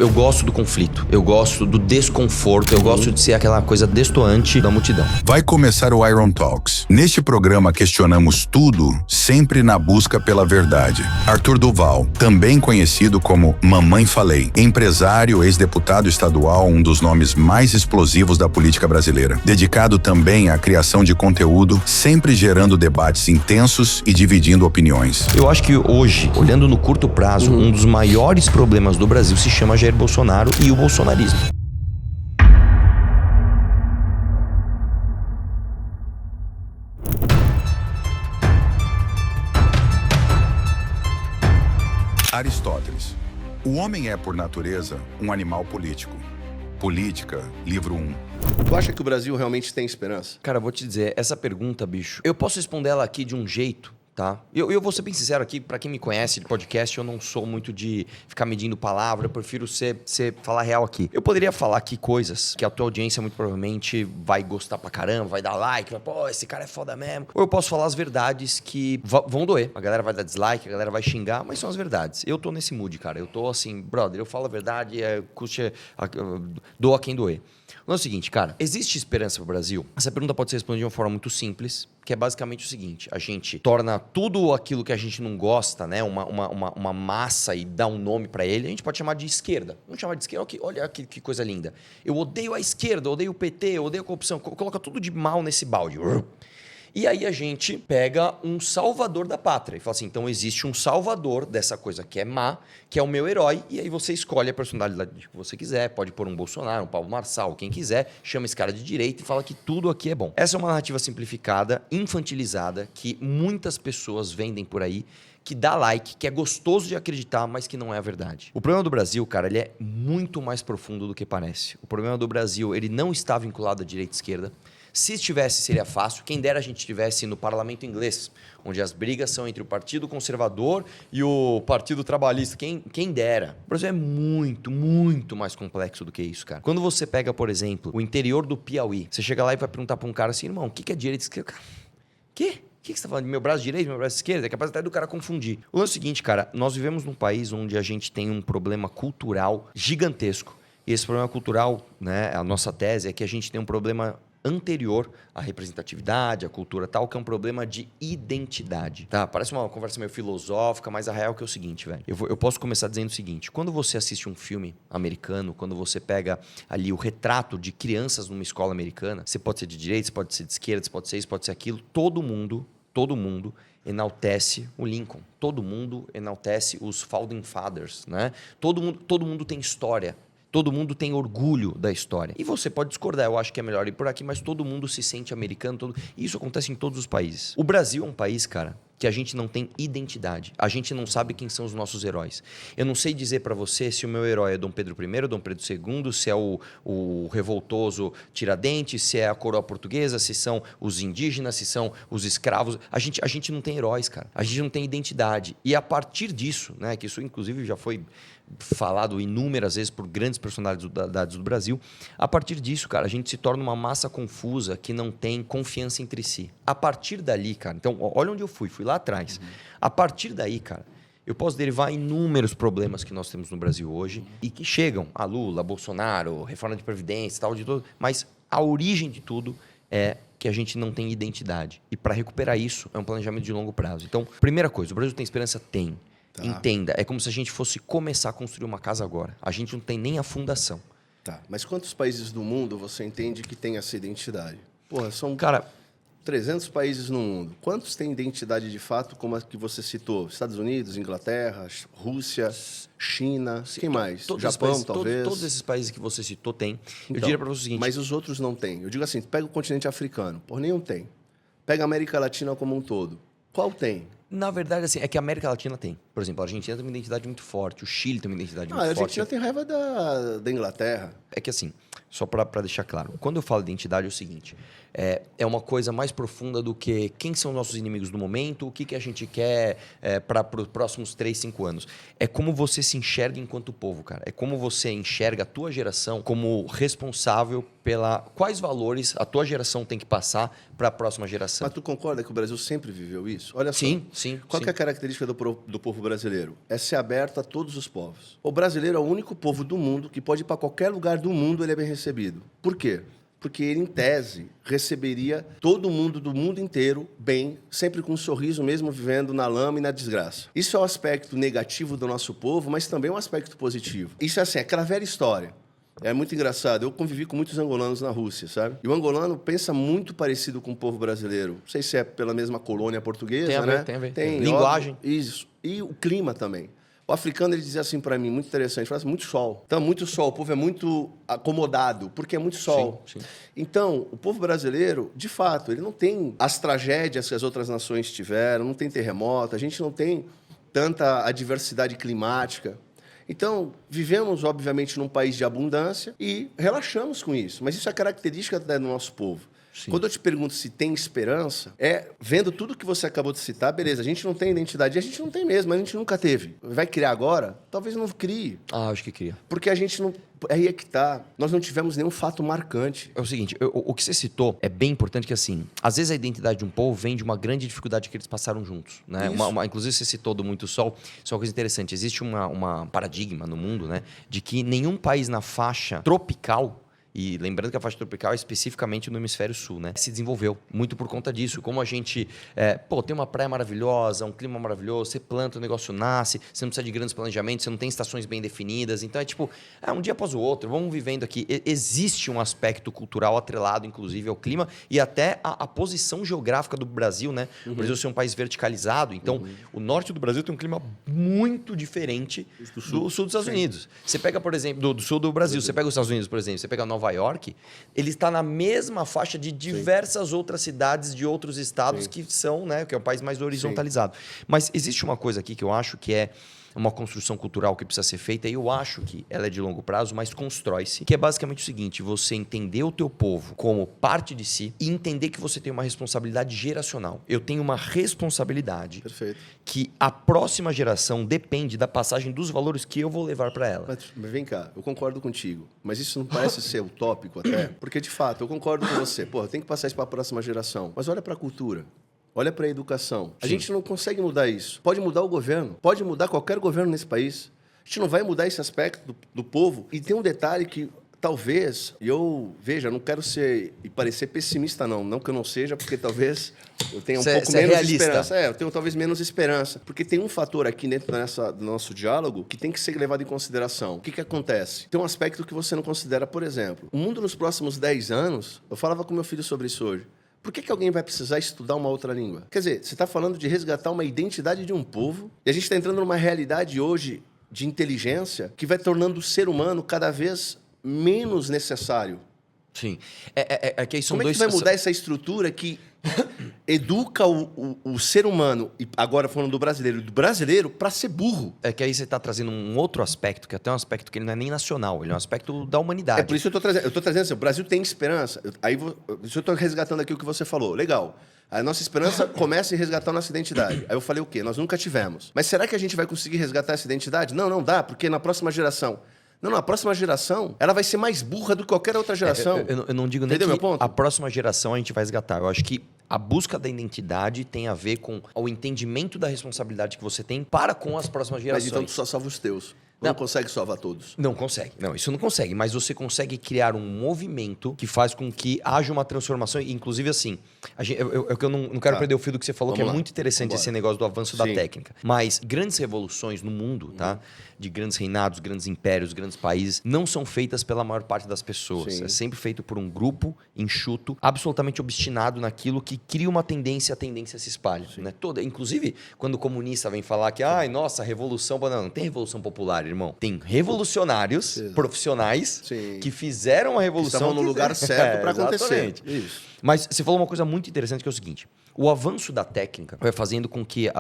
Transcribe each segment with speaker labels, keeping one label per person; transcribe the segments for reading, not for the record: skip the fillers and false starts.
Speaker 1: Eu gosto do conflito, eu gosto do desconforto, eu gosto de ser aquela coisa destoante da multidão.
Speaker 2: Vai começar o Iron Talks. Neste programa questionamos tudo, sempre na busca pela verdade. Arthur Duval, também conhecido como Mamãe Falei, empresário, ex-deputado estadual, um dos nomes mais explosivos da política brasileira. Dedicado também à criação de conteúdo, sempre gerando debates intensos e dividindo opiniões.
Speaker 1: Eu acho que hoje, olhando no curto prazo, um dos maiores problemas do Brasil se chama Jair Bolsonaro e o bolsonarismo.
Speaker 2: Aristóteles. O homem é, por natureza, um animal político. Política, livro 1.
Speaker 3: Tu acha que o Brasil realmente tem esperança?
Speaker 1: Cara, vou te dizer, essa pergunta, bicho, eu posso responder ela aqui de um jeito, tá? Eu vou ser bem sincero aqui, pra quem me conhece de podcast, eu não sou muito de ficar medindo palavra, eu prefiro falar real aqui. Eu poderia falar aqui coisas que a tua audiência muito provavelmente vai gostar pra caramba, vai dar like, vai, pô, esse cara é foda mesmo. Ou eu posso falar as verdades que vão doer. A galera vai dar dislike, a galera vai xingar, mas são as verdades. Eu tô nesse mood, cara. Eu tô assim, brother, eu falo a verdade, doa quem doer. Não é o seguinte, cara, existe esperança pro Brasil? Essa pergunta pode ser respondida de uma forma muito simples, que é basicamente o seguinte: a gente torna tudo aquilo que a gente não gosta, né, uma massa e dá um nome pra ele, a gente pode chamar de esquerda. Vamos chamar de esquerda, olha que coisa linda. Eu odeio a esquerda, eu odeio o PT, eu odeio a corrupção, coloca tudo de mal nesse balde. E aí a gente pega um salvador da pátria e fala assim, então existe um salvador dessa coisa que é má, que é o meu herói, e aí você escolhe a personalidade que você quiser, pode pôr um Bolsonaro, um Pablo Marçal, quem quiser, chama esse cara de direita e fala que tudo aqui é bom. Essa é uma narrativa simplificada, infantilizada, que muitas pessoas vendem por aí, que dá like, que é gostoso de acreditar, mas que não é a verdade. O problema do Brasil, cara, ele é muito mais profundo do que parece. O problema do Brasil, ele não está vinculado à direita e esquerda. Se estivesse, seria fácil. Quem dera a gente estivesse no parlamento inglês, onde as brigas são entre o Partido Conservador e o Partido Trabalhista. Quem dera. O Brasil é muito, muito mais complexo do que isso, cara. Quando você pega, por exemplo, o interior do Piauí, você chega lá e vai perguntar para um cara assim, irmão, o que é direita e esquerda? Quê? O que você está falando? De meu braço direito, meu braço esquerdo? É capaz até do cara confundir. O lance é o seguinte, cara, nós vivemos num país onde a gente tem um problema cultural gigantesco. E esse problema cultural, né, a nossa tese é que a gente tem um problema anterior à representatividade, à cultura tal, que é um problema de identidade, tá? Parece uma conversa meio filosófica, mas a real é o seguinte, velho. Eu posso começar dizendo o seguinte: quando você assiste um filme americano, quando você pega ali o retrato de crianças numa escola americana, você pode ser de direita, você pode ser de esquerda, você pode ser isso, pode ser aquilo, todo mundo enaltece o Lincoln, todo mundo enaltece os Founding Fathers, né? Todo mundo tem história. Todo mundo tem orgulho da história. E você pode discordar, eu acho que é melhor ir por aqui, mas todo mundo se sente americano. E isso acontece em todos os países. O Brasil é um país, cara, que a gente não tem identidade. A gente não sabe quem são os nossos heróis. Eu não sei dizer pra você se o meu herói é Dom Pedro I, Dom Pedro II, se é o revoltoso Tiradentes, se é a coroa portuguesa, se são os indígenas, se são os escravos. A gente não tem heróis, cara. A gente não tem identidade. E a partir disso, né, que isso inclusive já foi falado inúmeras vezes por grandes personalidades do Brasil, a partir disso, cara, a gente se torna uma massa confusa que não tem confiança entre si. A partir dali, cara, então, olha onde eu fui lá atrás. A partir daí, cara, eu posso derivar inúmeros problemas que nós temos no Brasil hoje e que chegam a Lula, Bolsonaro, reforma de Previdência, tal, de tudo, mas a origem de tudo é que a gente não tem identidade. E para recuperar isso, é um planejamento de longo prazo. Então, primeira coisa, o Brasil tem esperança? Tem. Tá. Entenda, é como se a gente fosse começar a construir uma casa agora. A gente não tem nem a fundação.
Speaker 3: Tá, mas quantos países do mundo você entende que tem essa identidade? Porra, são 300 países no mundo. Quantos têm identidade de fato, como a que você citou? Estados Unidos, Inglaterra, Rússia, China, quem mais? Japão,
Speaker 1: países,
Speaker 3: talvez?
Speaker 1: Todos esses países que você citou têm.
Speaker 3: Então,
Speaker 1: eu diria para você o seguinte...
Speaker 3: Mas os outros não têm. Eu digo assim, pega o continente africano, por nenhum tem. Pega a América Latina como um todo. Qual tem?
Speaker 1: Na verdade, assim, é que a América Latina tem. Por exemplo, a Argentina tem uma identidade muito forte, o Chile tem uma identidade muito forte.
Speaker 3: A Argentina tem raiva da Inglaterra.
Speaker 1: É que assim, só para deixar claro, quando eu falo identidade é o seguinte, é uma coisa mais profunda do que quem são nossos inimigos do momento, o que a gente quer para os próximos 3, 5 anos. É como você se enxerga enquanto povo, cara. É como você enxerga a tua geração como responsável pela quais valores a tua geração tem que passar para a próxima geração.
Speaker 3: Mas tu concorda que o Brasil sempre viveu isso? Olha só.
Speaker 1: Sim.
Speaker 3: Qual que é a característica do povo brasileiro? brasileiro? É ser aberto a todos os povos. O brasileiro é o único povo do mundo que pode ir para qualquer lugar do mundo, ele é bem recebido. Por quê? Porque ele, em tese, receberia todo mundo do mundo inteiro bem, sempre com um sorriso, mesmo vivendo na lama e na desgraça. Isso é um aspecto negativo do nosso povo, mas também é um aspecto positivo. Isso é assim, aquela velha história. É muito engraçado. Eu convivi com muitos angolanos na Rússia, sabe? E o angolano pensa muito parecido com o povo brasileiro. Não sei se é pela mesma colônia portuguesa,
Speaker 1: tem a ver,
Speaker 3: né?
Speaker 1: Tem a ver.
Speaker 3: Tem
Speaker 1: linguagem.
Speaker 3: Óbvio, isso. E o clima também. O africano, ele dizia assim para mim, muito interessante, ele fala assim, muito sol. Então, muito sol, o povo é muito acomodado, porque é muito sol.
Speaker 1: Sim.
Speaker 3: Então, o povo brasileiro, de fato, ele não tem as tragédias que as outras nações tiveram, não tem terremoto, a gente não tem tanta adversidade climática. Então, vivemos, obviamente, num país de abundância e relaxamos com isso. Mas isso é característica do nosso povo. Sim. Quando eu te pergunto se tem esperança, vendo tudo que você acabou de citar, beleza, a gente não tem identidade, a gente não tem mesmo, a gente nunca teve. Vai criar agora? Talvez não crie.
Speaker 1: Acho que cria.
Speaker 3: Porque a gente não... Aí é que tá. Nós não tivemos nenhum fato marcante.
Speaker 1: É o seguinte, o que você citou é bem importante que, assim, às vezes a identidade de um povo vem de uma grande dificuldade que eles passaram juntos, né? Inclusive, você citou do muito sol, isso é uma coisa interessante. Existe uma paradigma no mundo, né, de que nenhum país na faixa tropical, e lembrando que a faixa tropical é especificamente no hemisfério sul, né? Se desenvolveu muito por conta disso. Como a gente... tem uma praia maravilhosa, um clima maravilhoso, você planta, o negócio nasce, você não precisa de grandes planejamentos, você não tem estações bem definidas. Então, um dia após o outro, vamos vivendo aqui. Existe um aspecto cultural atrelado, inclusive, ao clima e até a posição geográfica do Brasil, né? O Brasil ser um país verticalizado. Então, o norte do Brasil tem um clima muito diferente do sul dos Estados Unidos. Você pega, por exemplo, do sul do Brasil, você pega os Estados Unidos, por exemplo, você pega Nova York, ele está na mesma faixa de diversas outras cidades de outros estados que são, né, que é um país mais horizontalizado. Mas existe uma coisa aqui que eu acho que é uma construção cultural que precisa ser feita, e eu acho que ela é de longo prazo, mas constrói-se, que é basicamente o seguinte: você entender o teu povo como parte de si e entender que você tem uma responsabilidade geracional. Eu tenho uma responsabilidade que a próxima geração depende da passagem dos valores que eu vou levar para ela.
Speaker 3: Mas vem cá, eu concordo contigo, mas isso não parece ser utópico até? Porque, de fato, eu concordo com você. Tem que passar isso para a próxima geração. Mas olha para a cultura. Olha para a educação. A gente não consegue mudar isso. Pode mudar o governo, pode mudar qualquer governo nesse país. A gente não vai mudar esse aspecto do povo. E tem um detalhe que talvez, não quero ser e parecer pessimista não que eu não seja, porque talvez eu tenha um pouco menos de esperança. Eu tenho talvez menos esperança, porque tem um fator aqui dentro do nosso diálogo que tem que ser levado em consideração. O que acontece? Tem um aspecto que você não considera, por exemplo, o mundo nos próximos 10 anos, eu falava com meu filho sobre isso hoje. Por que alguém vai precisar estudar uma outra língua? Quer dizer, você está falando de resgatar uma identidade de um povo, e a gente está entrando numa realidade hoje de inteligência que vai tornando o ser humano cada vez menos necessário.
Speaker 1: Sim. Que aí são
Speaker 3: Como é que vai mudar essa estrutura que educa o ser humano, e agora falando do brasileiro para ser burro?
Speaker 1: É que aí você está trazendo um outro aspecto, que até é um aspecto que ele não é nem nacional, ele é um aspecto da humanidade.
Speaker 3: É por isso que eu estou trazendo assim, o Brasil tem esperança. Eu estou resgatando aqui o que você falou. Legal. A nossa esperança começa em resgatar a nossa identidade. Aí eu falei o quê? Nós nunca tivemos. Mas será que a gente vai conseguir resgatar essa identidade? Não dá, porque na próxima geração... Não, a próxima geração, ela vai ser mais burra do que qualquer outra geração.
Speaker 1: Eu não digo nem
Speaker 3: Entendeu
Speaker 1: que
Speaker 3: meu ponto?
Speaker 1: A próxima geração a gente vai resgatar. Eu acho que a busca da identidade tem a ver com o entendimento da responsabilidade que você tem para com as próximas gerações.
Speaker 3: Mas então tu só salva os teus. Não consegue salvar todos.
Speaker 1: Não consegue. Não, isso não consegue. Mas você consegue criar um movimento que faz com que haja uma transformação. Inclusive, assim, eu não quero perder o fio do que você falou, que é muito interessante esse negócio do avanço da técnica. Mas grandes revoluções no mundo, tá? De grandes reinados, grandes impérios, grandes países, não são feitas pela maior parte das pessoas. Sim. É sempre feito por um grupo enxuto, absolutamente obstinado naquilo que cria uma tendência, a tendência se espalha. Né? Inclusive, quando o comunista vem falar que, nossa, revolução... Não tem revolução popular, irmão. Tem revolucionários profissionais que fizeram a revolução... Que
Speaker 3: estavam no lugar certo para acontecer. Isso.
Speaker 1: Mas você falou uma coisa muito interessante, que é o seguinte: o avanço da técnica vai fazendo com que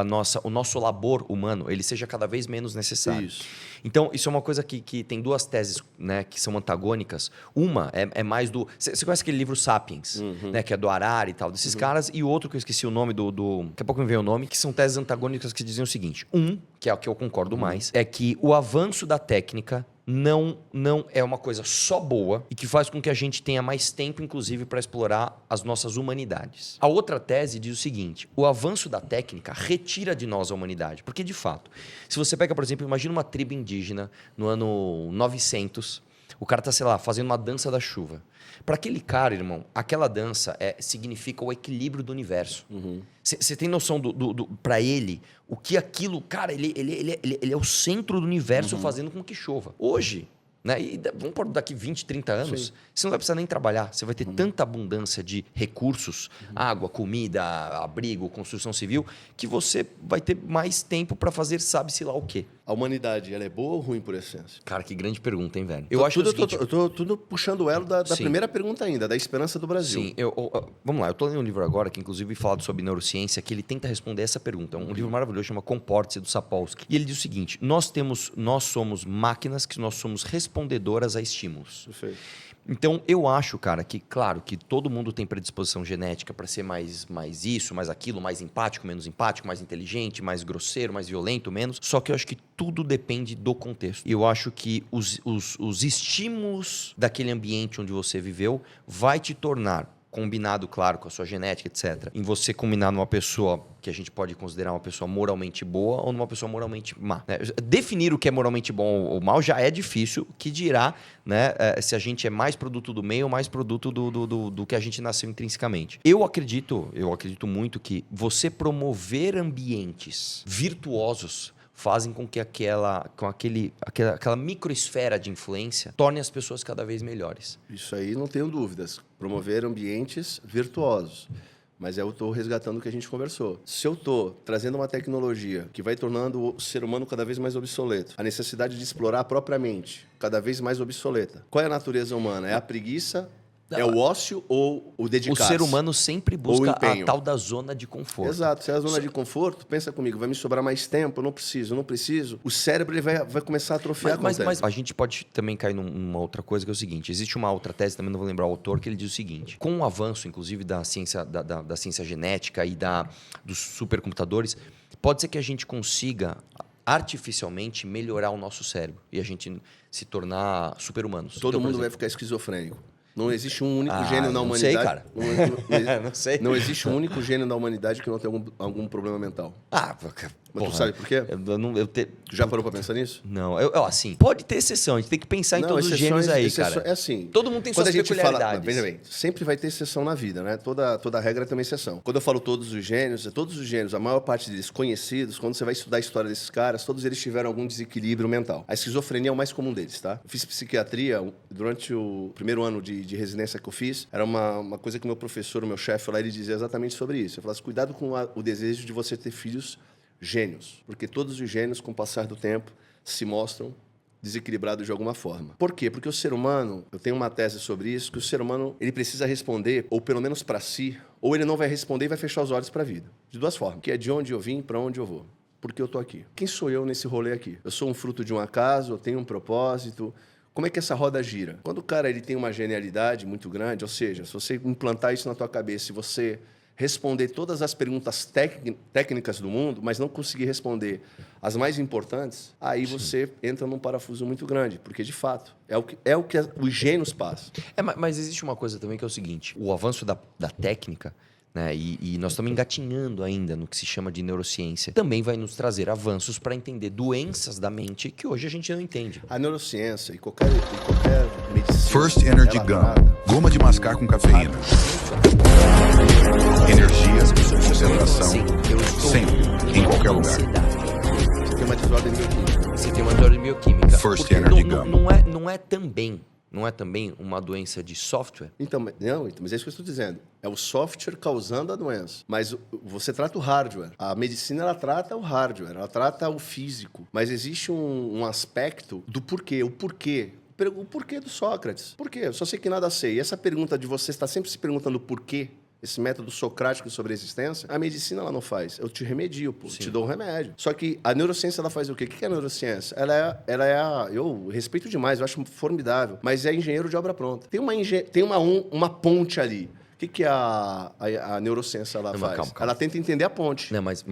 Speaker 1: o nosso labor humano ele seja cada vez menos necessário. Isso. Então, isso é uma coisa que tem duas teses, né, que são antagônicas. Uma é mais do... Você conhece aquele livro Sapiens, né, que é do Harari e tal, desses caras, e o outro que eu esqueci o nome daqui a pouco me veio o nome, que são teses antagônicas que dizem o seguinte: que é o que eu concordo mais, é que o avanço da técnica não é uma coisa só boa e que faz com que a gente tenha mais tempo, inclusive, para explorar as nossas humanidades. A outra tese diz o seguinte: o avanço da técnica retira de nós a humanidade. Porque, de fato, se você pega, por exemplo, imagina uma tribo indígena no ano 900, o cara tá, sei lá, fazendo uma dança da chuva. Para aquele cara, irmão, aquela dança significa o equilíbrio do universo. Você tem noção para ele, o que aquilo... Cara, ele é o centro do universo fazendo com que chova. Hoje, né? E vamos por daqui 20, 30 anos, sim, você não vai precisar nem trabalhar. Você vai ter tanta abundância de recursos, água, comida, abrigo, construção civil, que você vai ter mais tempo para fazer sabe-se lá o quê.
Speaker 3: A humanidade, ela é boa ou ruim por essência?
Speaker 1: Cara, que grande pergunta, hein, velho?
Speaker 3: Eu acho que eu tô tudo puxando o elo da primeira pergunta ainda, da esperança do Brasil.
Speaker 1: Sim, vamos lá, eu tô lendo um livro agora que inclusive fala sobre neurociência, que ele tenta responder essa pergunta. É um livro maravilhoso, chama Comporte-se, do Sapolsky. E ele diz o seguinte: nós somos máquinas que nós somos respondedoras a estímulos.
Speaker 3: Perfeito.
Speaker 1: Então, eu acho, cara, que claro que todo mundo tem predisposição genética para ser mais isso, mais aquilo, mais empático, menos empático, mais inteligente, mais grosseiro, mais violento, menos. Só que eu acho que tudo depende do contexto. E eu acho que os estímulos daquele ambiente onde você viveu vai te tornar, combinado, claro, com a sua genética, etc., em você combinar numa pessoa que a gente pode considerar uma pessoa moralmente boa ou numa pessoa moralmente má. Né? Definir o que é moralmente bom ou mal já é difícil, que dirá, né, se a gente é mais produto do meio ou mais produto do que a gente nasceu intrinsecamente. Eu acredito muito que você promover ambientes virtuosos fazem com que aquela microesfera de influência torne as pessoas cada vez melhores.
Speaker 3: Isso aí não tenho dúvidas. Promover ambientes virtuosos. Mas eu estou resgatando o que a gente conversou. Se eu estou trazendo uma tecnologia que vai tornando o ser humano cada vez mais obsoleto, a necessidade de explorar a própria mente cada vez mais obsoleta, qual é a natureza humana? É a preguiça? É o ócio ou o dedicar-se?
Speaker 1: O ser humano sempre busca a tal da zona de conforto.
Speaker 3: Exato. Se é a zona de conforto, pensa comigo, vai me sobrar mais tempo, eu não preciso. O cérebro ele vai começar a atrofiar com o tempo.
Speaker 1: Mas a gente pode também cair numa outra coisa, que é o seguinte: existe uma outra tese, também não vou lembrar o autor, que ele diz o seguinte: com o avanço, inclusive, da ciência, da ciência genética e dos supercomputadores, pode ser que a gente consiga artificialmente melhorar o nosso cérebro e a gente se tornar super-humanos.
Speaker 3: Todo mundo vai ficar esquizofrênico. Não existe um único gênio na humanidade.
Speaker 1: Não sei, cara.
Speaker 3: Não sei. Não existe um único gênio na humanidade que não tem algum problema mental. Mas tu sabe por quê? Tu já parou pra pensar nisso?
Speaker 1: Não. Assim, pode ter exceção. A gente tem que pensar em todos os gênios aí, cara.
Speaker 3: É assim.
Speaker 1: Todo mundo tem suas peculiaridades.
Speaker 3: Veja bem, sempre vai ter exceção na vida, né? Toda regra tem uma exceção. Quando eu falo todos os gênios, a maior parte deles conhecidos, quando você vai estudar a história desses caras, todos eles tiveram algum desequilíbrio mental. A esquizofrenia é o mais comum deles, tá? Eu fiz psiquiatria durante o primeiro ano de residência que eu fiz. Era uma coisa que o meu professor, o meu chefe lá, ele dizia exatamente sobre isso. Ele falava assim: cuidado com o desejo de você ter filhos gênios, porque todos os gênios, com o passar do tempo, se mostram desequilibrados de alguma forma. Por quê? Porque o ser humano, eu tenho uma tese sobre isso, que o ser humano ele precisa responder, ou pelo menos para si, ou ele não vai responder e vai fechar os olhos para a vida. De duas formas, que é de onde eu vim, para onde eu vou. Por que eu estou aqui? Quem sou eu nesse rolê aqui? Eu sou um fruto de um acaso, eu tenho um propósito. Como é que essa roda gira? Quando o cara ele tem uma genialidade muito grande, ou seja, se você implantar isso na tua cabeça e você responder todas as perguntas técnicas do mundo, mas não conseguir responder as mais importantes, aí você entra num parafuso muito grande, porque, de fato, é o que os gênios passam.
Speaker 1: Mas existe uma coisa também que é o seguinte: o avanço da técnica, né, e nós estamos engatinhando ainda no que se chama de neurociência, também vai nos trazer avanços para entender doenças da mente que hoje a gente não entende.
Speaker 3: A neurociência e qualquer medicina...
Speaker 2: First Energy Gum. Goma de mascar com cafeína. Energia, concentração, sempre, em qualquer lugar.
Speaker 3: Você tem uma desordem bioquímica.
Speaker 1: Você tem uma desordem bioquímica.
Speaker 2: First Energy Gum.
Speaker 1: Não é também uma doença de software?
Speaker 3: Então, mas é isso que eu estou dizendo. É o software causando a doença. Mas você trata o hardware. A medicina, ela trata o hardware, ela trata o físico. Mas existe um aspecto do porquê. O porquê do Sócrates. Por quê? Eu só sei que nada sei. E essa pergunta de você estar sempre se perguntando por quê, esse método socrático sobre a existência, a medicina ela não faz. Eu te remedio, te dou um remédio. Só que a neurociência ela faz o quê? O que é a neurociência? Eu respeito demais, eu acho formidável, mas é engenheiro de obra pronta. Tem uma ponte ali que a neurociência ela faz?
Speaker 1: Calma.
Speaker 3: Ela tenta entender a ponte.
Speaker 1: Não, mas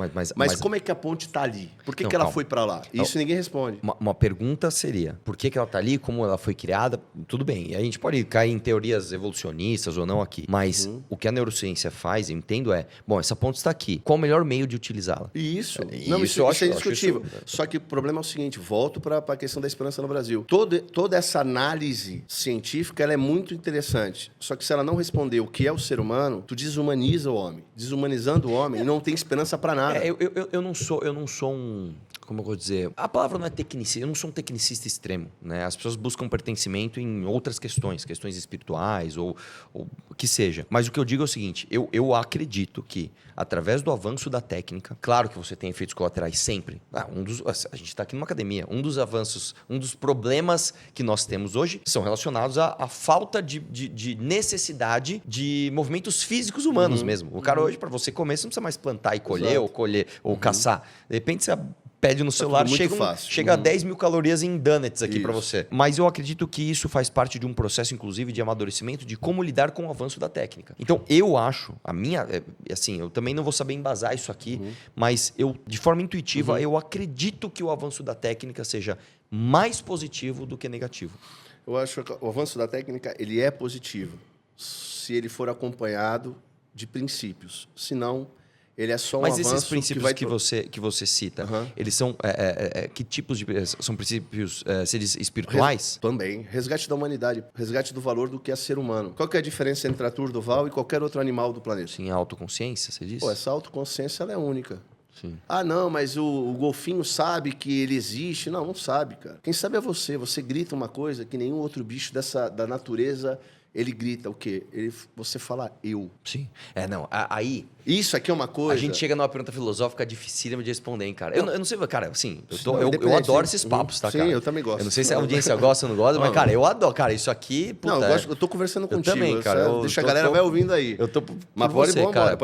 Speaker 3: como é que a ponte está ali? Por que,
Speaker 1: Não,
Speaker 3: que ela
Speaker 1: calma.
Speaker 3: foi para lá? Isso ninguém responde.
Speaker 1: Uma pergunta seria, por que ela está ali, como ela foi criada? Tudo bem, e a gente pode cair em teorias evolucionistas ou não aqui, mas o que a neurociência faz, eu entendo, essa ponte está aqui, qual o melhor meio de utilizá-la?
Speaker 3: Isso.
Speaker 1: Isso eu acho
Speaker 3: é indiscutível.
Speaker 1: isso.
Speaker 3: Só que o problema é o seguinte, volto para a questão da esperança no Brasil. Toda essa análise científica ela é muito interessante, só que se ela não responder o que é o ser humano, tu desumaniza o homem. Desumanizando o homem, não tem esperança para nada.
Speaker 1: Eu não sou um... Como eu vou dizer? A palavra não é tecnicista, eu não sou um tecnicista extremo, né? As pessoas buscam pertencimento em outras questões espirituais ou o que seja. Mas o que eu digo é o seguinte, eu acredito que, através do avanço da técnica, claro que você tem efeitos colaterais sempre. A gente está aqui numa academia, um dos avanços, um dos problemas que nós temos hoje são relacionados à falta de necessidade de movimentos físicos humanos mesmo. O cara hoje, para você comer, você não precisa mais plantar e colher, ou colher, ou caçar. De repente, você pede no celular, chega a 10 mil calorias em donuts aqui para você. Mas eu acredito que isso faz parte de um processo, inclusive, de amadurecimento, de como lidar com o avanço da técnica. Então, eu acho, eu também não vou saber embasar isso aqui, mas de forma intuitiva, eu acredito que o avanço da técnica seja mais positivo do que negativo.
Speaker 3: Eu acho que o avanço da técnica, ele é positivo, se ele for acompanhado de princípios. Senão, ele é só um avanço.
Speaker 1: Mas esses princípios que você cita, eles são... que tipos de... São princípios seres espirituais?
Speaker 3: Também. Resgate da humanidade. Resgate do valor do que é ser humano. Qual que é a diferença entre Arthur Duval e qualquer outro animal do planeta?
Speaker 1: Sim, a autoconsciência, você disse?
Speaker 3: Essa autoconsciência ela é única.
Speaker 1: Sim.
Speaker 3: Não, mas o golfinho sabe que ele existe. Não sabe, cara. Quem sabe é você. Você grita uma coisa que nenhum outro bicho da natureza... Ele grita o quê? Você fala eu.
Speaker 1: Sim. Aí...
Speaker 3: Isso aqui é uma coisa...
Speaker 1: A gente chega numa pergunta filosófica dificílima de responder, hein, cara? Eu não sei, cara, assim, eu
Speaker 3: depende,
Speaker 1: adoro esses papos, tá, cara?
Speaker 3: Sim, eu também gosto.
Speaker 1: Eu não sei se a audiência gosta ou não gosta, mas, cara, eu adoro. Cara, isso aqui... Puta,
Speaker 3: eu tô conversando contigo.
Speaker 1: Também, cara.
Speaker 3: Deixa a galera vai ouvindo aí.
Speaker 1: Eu tô
Speaker 3: mas pode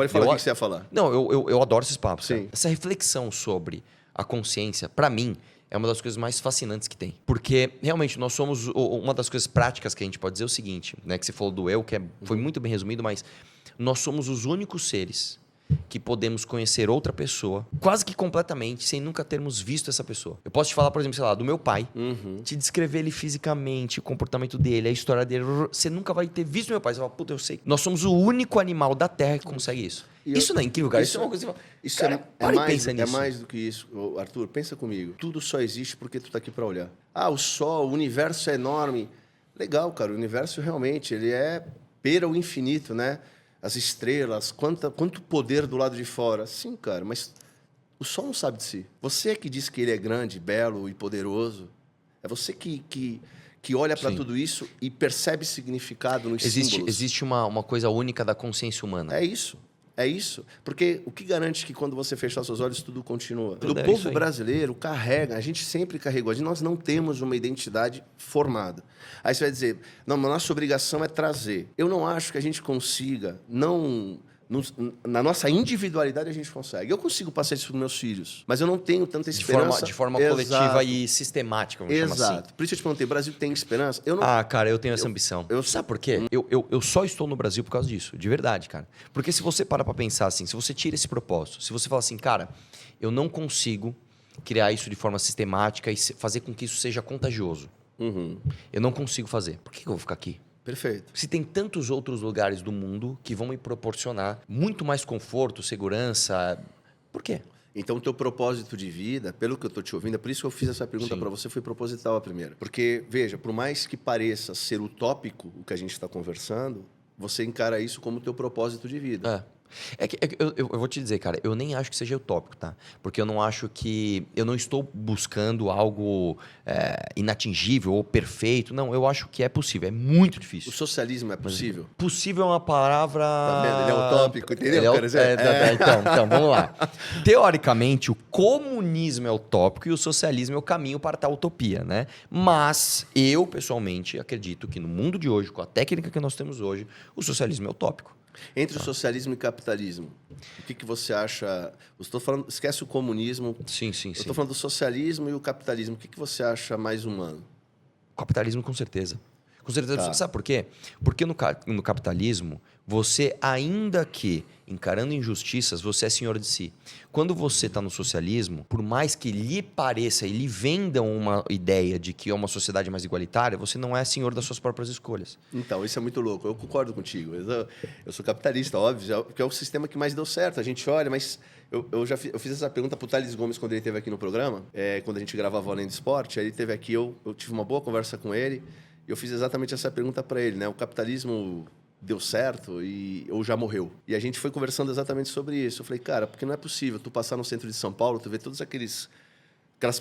Speaker 3: falar o que você ia falar.
Speaker 1: Não, eu adoro esses papos,
Speaker 3: sim.
Speaker 1: Cara. Essa reflexão sobre a consciência, pra mim... É uma das coisas mais fascinantes que tem. Porque, realmente, nós somos... Uma das coisas práticas que a gente pode dizer é o seguinte, né? Que você falou do eu, que foi muito bem resumido, mas nós somos os únicos seres que podemos conhecer outra pessoa quase que completamente, sem nunca termos visto essa pessoa. Eu posso te falar, por exemplo, sei lá, do meu pai, te descrever ele fisicamente, o comportamento dele, a história dele. Você nunca vai ter visto meu pai. Você fala, puta, eu sei. Nós somos o único animal da Terra que consegue isso. Isso não é incrível, cara? Isso é uma coisa...
Speaker 3: Isso
Speaker 1: cara,
Speaker 3: é mais do que isso. Arthur, pensa comigo. Tudo só existe porque tu tá aqui para olhar. O sol, o universo é enorme. Legal, cara. O universo realmente, ele é beira o infinito, né? As estrelas, quanto poder do lado de fora. Sim, cara, mas o sol não sabe de si. Você é que diz que ele é grande, belo e poderoso. É você que olha para tudo isso e percebe significado nos símbolos.
Speaker 1: Existe uma coisa única da consciência humana.
Speaker 3: É isso. Porque o que garante que quando você fechar seus olhos tudo continua? O
Speaker 1: É
Speaker 3: povo brasileiro carrega, a gente sempre carregou. Nós não temos uma identidade formada. Aí você vai dizer, não, mas nossa obrigação é trazer. Eu não acho que a gente consiga, na nossa individualidade a gente consegue. Eu consigo passar isso para os meus filhos, mas eu não tenho tanta esperança.
Speaker 1: De forma coletiva e sistemática, vamos chamar assim.
Speaker 3: Exato. Por isso eu te perguntei, Brasil tem esperança?
Speaker 1: Cara, eu tenho essa ambição. Sabe por quê? Eu só estou no Brasil por causa disso, de verdade, cara. Porque se você para pensar assim, se você tira esse propósito, se você fala assim, cara, eu não consigo criar isso de forma sistemática e fazer com que isso seja contagioso. Eu não consigo fazer. Por que eu vou ficar aqui?
Speaker 3: Perfeito.
Speaker 1: Se tem tantos outros lugares do mundo que vão me proporcionar muito mais conforto, segurança, por quê?
Speaker 3: Então, o teu propósito de vida, pelo que eu estou te ouvindo, é por isso que eu fiz essa pergunta para você, foi proposital a primeira. Porque, veja, por mais que pareça ser utópico o que a gente está conversando, você encara isso como teu propósito de vida.
Speaker 1: Eu vou te dizer, cara, eu nem acho que seja utópico, tá? Porque eu não acho que... Eu não estou buscando algo inatingível ou perfeito. Não, eu acho que é possível. É muito difícil.
Speaker 3: O socialismo é possível?
Speaker 1: Possível é uma palavra...
Speaker 3: Tá vendo? Ele é utópico, entendeu?
Speaker 1: Então, vamos lá. Teoricamente, o comunismo é utópico e o socialismo é o caminho para tal utopia, né? Mas eu, pessoalmente, acredito que no mundo de hoje, com a técnica que nós temos hoje, o socialismo é utópico.
Speaker 3: Entre o socialismo e capitalismo, o que você acha? Estou falando, esquece o comunismo.
Speaker 1: Sim.
Speaker 3: Eu estou falando do socialismo e o capitalismo. O que você acha mais humano?
Speaker 1: O capitalismo, com certeza. Com certeza absoluta. Sabe por quê? Porque no capitalismo, você, ainda que encarando injustiças, você é senhor de si. Quando você está no socialismo, por mais que lhe pareça e lhe vendam uma ideia de que é uma sociedade mais igualitária, você não é senhor das suas próprias escolhas.
Speaker 3: Então, isso é muito louco. Eu concordo contigo. Eu sou capitalista, óbvio, porque é o sistema que mais deu certo. A gente olha, mas eu fiz essa pergunta para o Thales Gomes quando ele esteve aqui no programa, quando a gente gravava Além do Esporte. Aí ele esteve aqui, eu tive uma boa conversa com ele e eu fiz exatamente essa pergunta para ele, né? O capitalismo deu certo ou já morreu? E a gente foi conversando exatamente sobre isso. Eu falei, cara, porque não é possível tu passar no centro de São Paulo, tu vê todas aquelas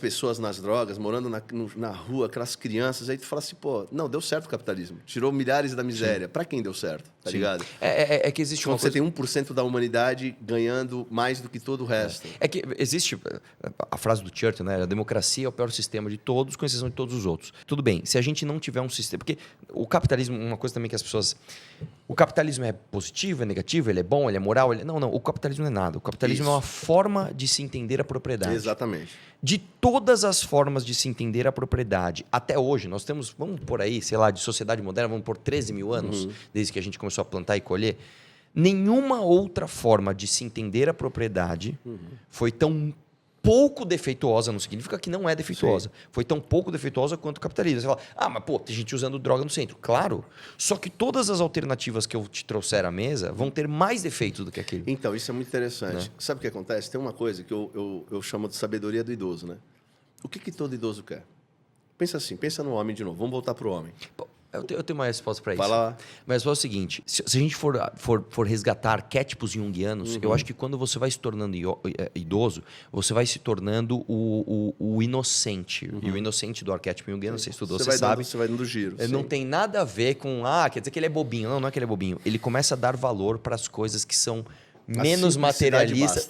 Speaker 3: pessoas nas drogas, morando na rua, aquelas crianças, aí tu fala assim, pô, não, deu certo o capitalismo. Tirou milhares da miséria. Para quem deu certo? Tá ligado?
Speaker 1: É que existe
Speaker 3: quando você tem 1% da humanidade ganhando mais do que todo o resto.
Speaker 1: É que existe a frase do Churchill, né? A democracia é o pior sistema de todos, com exceção de todos os outros. Tudo bem, se a gente não tiver um sistema... Porque o capitalismo, uma coisa também que as pessoas... O capitalismo é positivo, é negativo, ele é bom, ele é moral? Não, o capitalismo não é nada. O capitalismo é uma forma de se entender a propriedade.
Speaker 3: Exatamente.
Speaker 1: De todas as formas de se entender a propriedade, até hoje, nós temos, vamos por aí, sei lá, de sociedade moderna, vamos por 13 mil anos, desde que a gente começou a plantar e colher, nenhuma outra forma de se entender a propriedade foi tão pouco defeituosa, não significa que não é defeituosa, foi tão pouco defeituosa quanto o capitalismo. Você fala, mas pô, tem gente usando droga no centro. Claro, só que todas as alternativas que eu te trouxer à mesa vão ter mais defeitos do que aquilo.
Speaker 3: Então, isso é muito interessante. Né? Sabe o que acontece? Tem uma coisa que eu chamo de sabedoria do idoso, né? O que todo idoso quer? Pensa assim, pensa no homem de novo. Vamos voltar para o homem.
Speaker 1: Eu tenho uma resposta para isso.
Speaker 3: Vai lá.
Speaker 1: Mas é o seguinte, se a gente for resgatar arquétipos junguianos, eu acho que quando você vai se tornando idoso, você vai se tornando o inocente. E o inocente do arquétipo junguiano, você estudou, você sabe.
Speaker 3: Você vai dando giro.
Speaker 1: Não tem nada a ver com, quer dizer que ele é bobinho. Não é que ele é bobinho. Ele começa a dar valor para as coisas que são menos materialistas.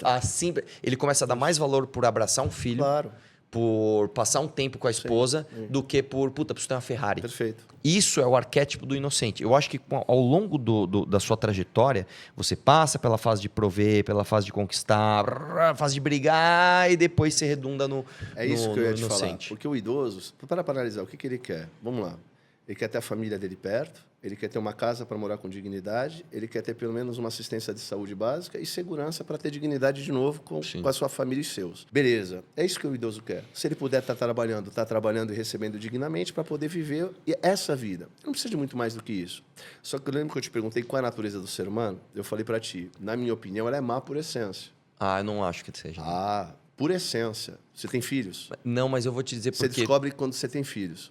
Speaker 1: Ele começa a dar mais valor por abraçar um filho.
Speaker 3: Claro.
Speaker 1: Por passar um tempo com a esposa, do que por, preciso ter uma Ferrari.
Speaker 3: Perfeito.
Speaker 1: Isso é o arquétipo do inocente. Eu acho que ao longo da sua trajetória, você passa pela fase de prover, pela fase de conquistar, fase de brigar e depois se redunda no inocente.
Speaker 3: É isso que eu ia te falar. Porque o idoso, para analisar, o que ele quer? Vamos lá. Ele quer ter a família dele perto, ele quer ter uma casa para morar com dignidade, ele quer ter pelo menos uma assistência de saúde básica e segurança para ter dignidade de novo com a sua família e seus. Beleza, é isso que o idoso quer. Se ele puder estar trabalhando e recebendo dignamente para poder viver essa vida. Não precisa de muito mais do que isso. Só que eu lembro que eu te perguntei qual é a natureza do ser humano, eu falei para ti, na minha opinião, ela é má por essência.
Speaker 1: Eu não acho que seja.
Speaker 3: Por essência. Você tem filhos?
Speaker 1: Não, mas eu vou te dizer porque...
Speaker 3: Você descobre quando você tem filhos.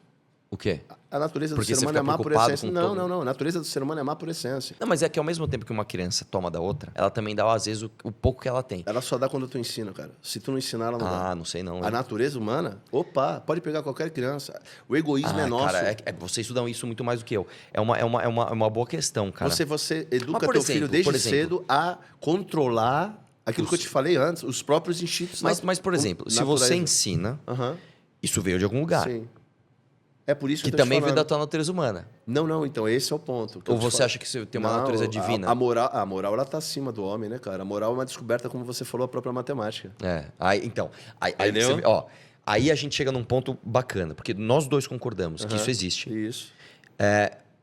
Speaker 1: O quê?
Speaker 3: A natureza do ser humano é má por essência. Não. A natureza do ser humano é má por essência.
Speaker 1: Não, mas é que ao mesmo tempo que uma criança toma da outra, ela também dá, às vezes, o pouco que ela tem.
Speaker 3: Ela só dá quando tu ensina, cara. Se tu não ensinar, ela não dá.
Speaker 1: Não sei não.
Speaker 3: A natureza humana, pode pegar qualquer criança. O egoísmo é nosso.
Speaker 1: Cara, vocês estudam isso muito mais do que eu. É uma boa questão, cara.
Speaker 3: Você educa teu filho desde cedo a controlar aquilo que eu te falei antes, os próprios instintos.
Speaker 1: Mas por exemplo, se você ensina, isso veio de algum lugar.
Speaker 3: Sim. É por isso
Speaker 1: que também veio da tua natureza humana.
Speaker 3: Não, então esse é o ponto.
Speaker 1: Ou você acha que você tem uma natureza divina?
Speaker 3: A moral ela tá acima do homem, né, cara? A moral é uma descoberta, como você falou, a própria matemática.
Speaker 1: Aí a gente chega num ponto bacana, porque nós dois concordamos que isso existe.
Speaker 3: Isso.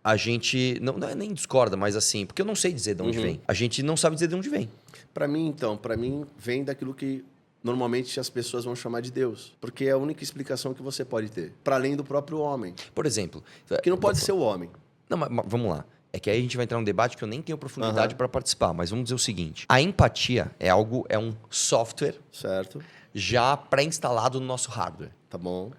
Speaker 1: A gente não nem discorda, mas assim, porque eu não sei dizer de onde vem. A gente não sabe dizer de onde vem.
Speaker 3: Para mim vem daquilo que normalmente as pessoas vão chamar de Deus, porque é a única explicação que você pode ter, para além do próprio homem.
Speaker 1: Por exemplo...
Speaker 3: Que não pode ser o homem.
Speaker 1: Não, mas vamos lá. É que aí a gente vai entrar num debate que eu nem tenho profundidade para participar, mas vamos dizer o seguinte. A empatia é um software
Speaker 3: certo,
Speaker 1: já pré-instalado no nosso hardware.
Speaker 3: Tá bom.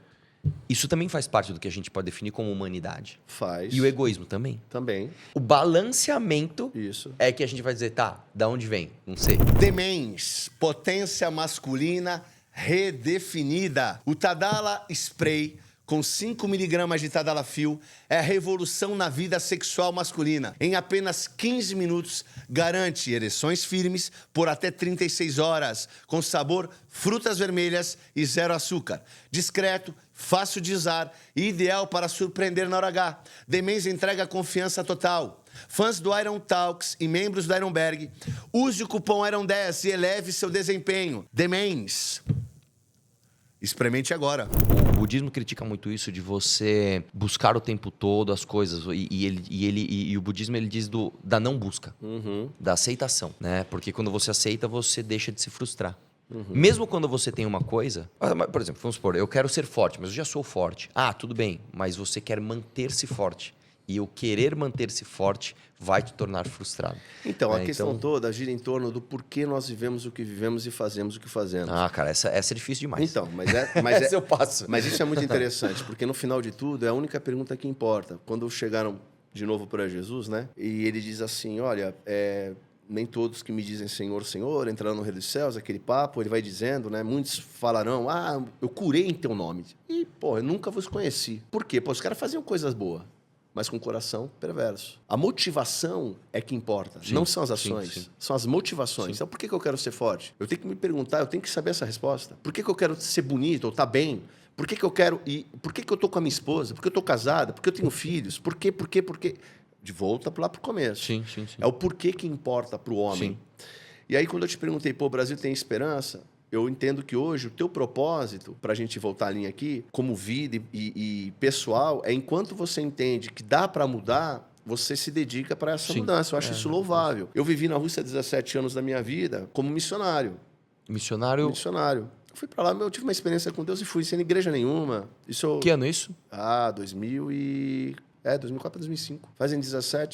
Speaker 1: Isso também faz parte do que a gente pode definir como humanidade.
Speaker 3: Faz.
Speaker 1: E o egoísmo também.
Speaker 3: Também.
Speaker 1: O balanceamento
Speaker 3: isso
Speaker 1: é que a gente vai dizer, da onde vem? Não sei.
Speaker 3: Demens, potência masculina redefinida. O Tadala Spray com 5 mg de Tadalafil é a revolução na vida sexual masculina. Em apenas 15 minutos, garante ereções firmes por até 36 horas, com sabor frutas vermelhas e 0 açúcar. Discreto, fácil de usar e ideal para surpreender na hora H. Demens entrega confiança total. Fãs do Iron Talks e membros do Ironberg, use o cupom IRON10 e eleve seu desempenho. Demens. Experimente agora.
Speaker 1: budismo critica muito isso de você buscar o tempo todo as coisas. E o budismo ele diz da não busca, da aceitação, né? Porque quando você aceita, você deixa de se frustrar. Mesmo quando você tem uma coisa... Por exemplo, vamos supor, eu quero ser forte, mas eu já sou forte. Ah, tudo bem, mas você quer manter-se forte. E o querer manter-se forte vai te tornar frustrado.
Speaker 3: Então, a questão toda gira em torno do porquê nós vivemos o que vivemos e fazemos o que fazemos.
Speaker 1: Ah, cara, essa é difícil demais.
Speaker 3: Então,
Speaker 1: essa eu passo.
Speaker 3: Mas isso é muito interessante, porque no final de tudo é a única pergunta que importa. Quando chegaram de novo para Jesus, né? E ele diz assim, olha... nem todos que me dizem Senhor, Senhor, entrarão no reino dos céus, aquele papo, ele vai dizendo, né? Muitos falarão, eu curei em teu nome. E, eu nunca vos conheci. Por quê? Os caras faziam coisas boas, mas com o coração perverso. A motivação é que importa, não são as ações, são as motivações. Então, por que eu quero ser forte? Eu tenho que me perguntar, eu tenho que saber essa resposta. Por que eu quero ser bonito ou estar bem? Por que eu quero... Por que eu estou com a minha esposa? Por que eu estou casada? Por que eu tenho filhos? Por quê? De volta lá para o começo.
Speaker 1: Sim.
Speaker 3: É o porquê que importa para o homem. Sim. E aí, quando eu te perguntei, o Brasil tem esperança? Eu entendo que hoje o teu propósito, para a gente voltar a linha aqui, como vida e pessoal, é enquanto você entende que dá para mudar, você se dedica para essa mudança. Eu acho isso louvável. Eu vivi na Rússia 17 anos da minha vida como missionário.
Speaker 1: Missionário?
Speaker 3: Missionário. Eu fui para lá, eu tive uma experiência com Deus e fui sem igreja nenhuma.
Speaker 1: Que ano é isso?
Speaker 3: 2004 para 2005.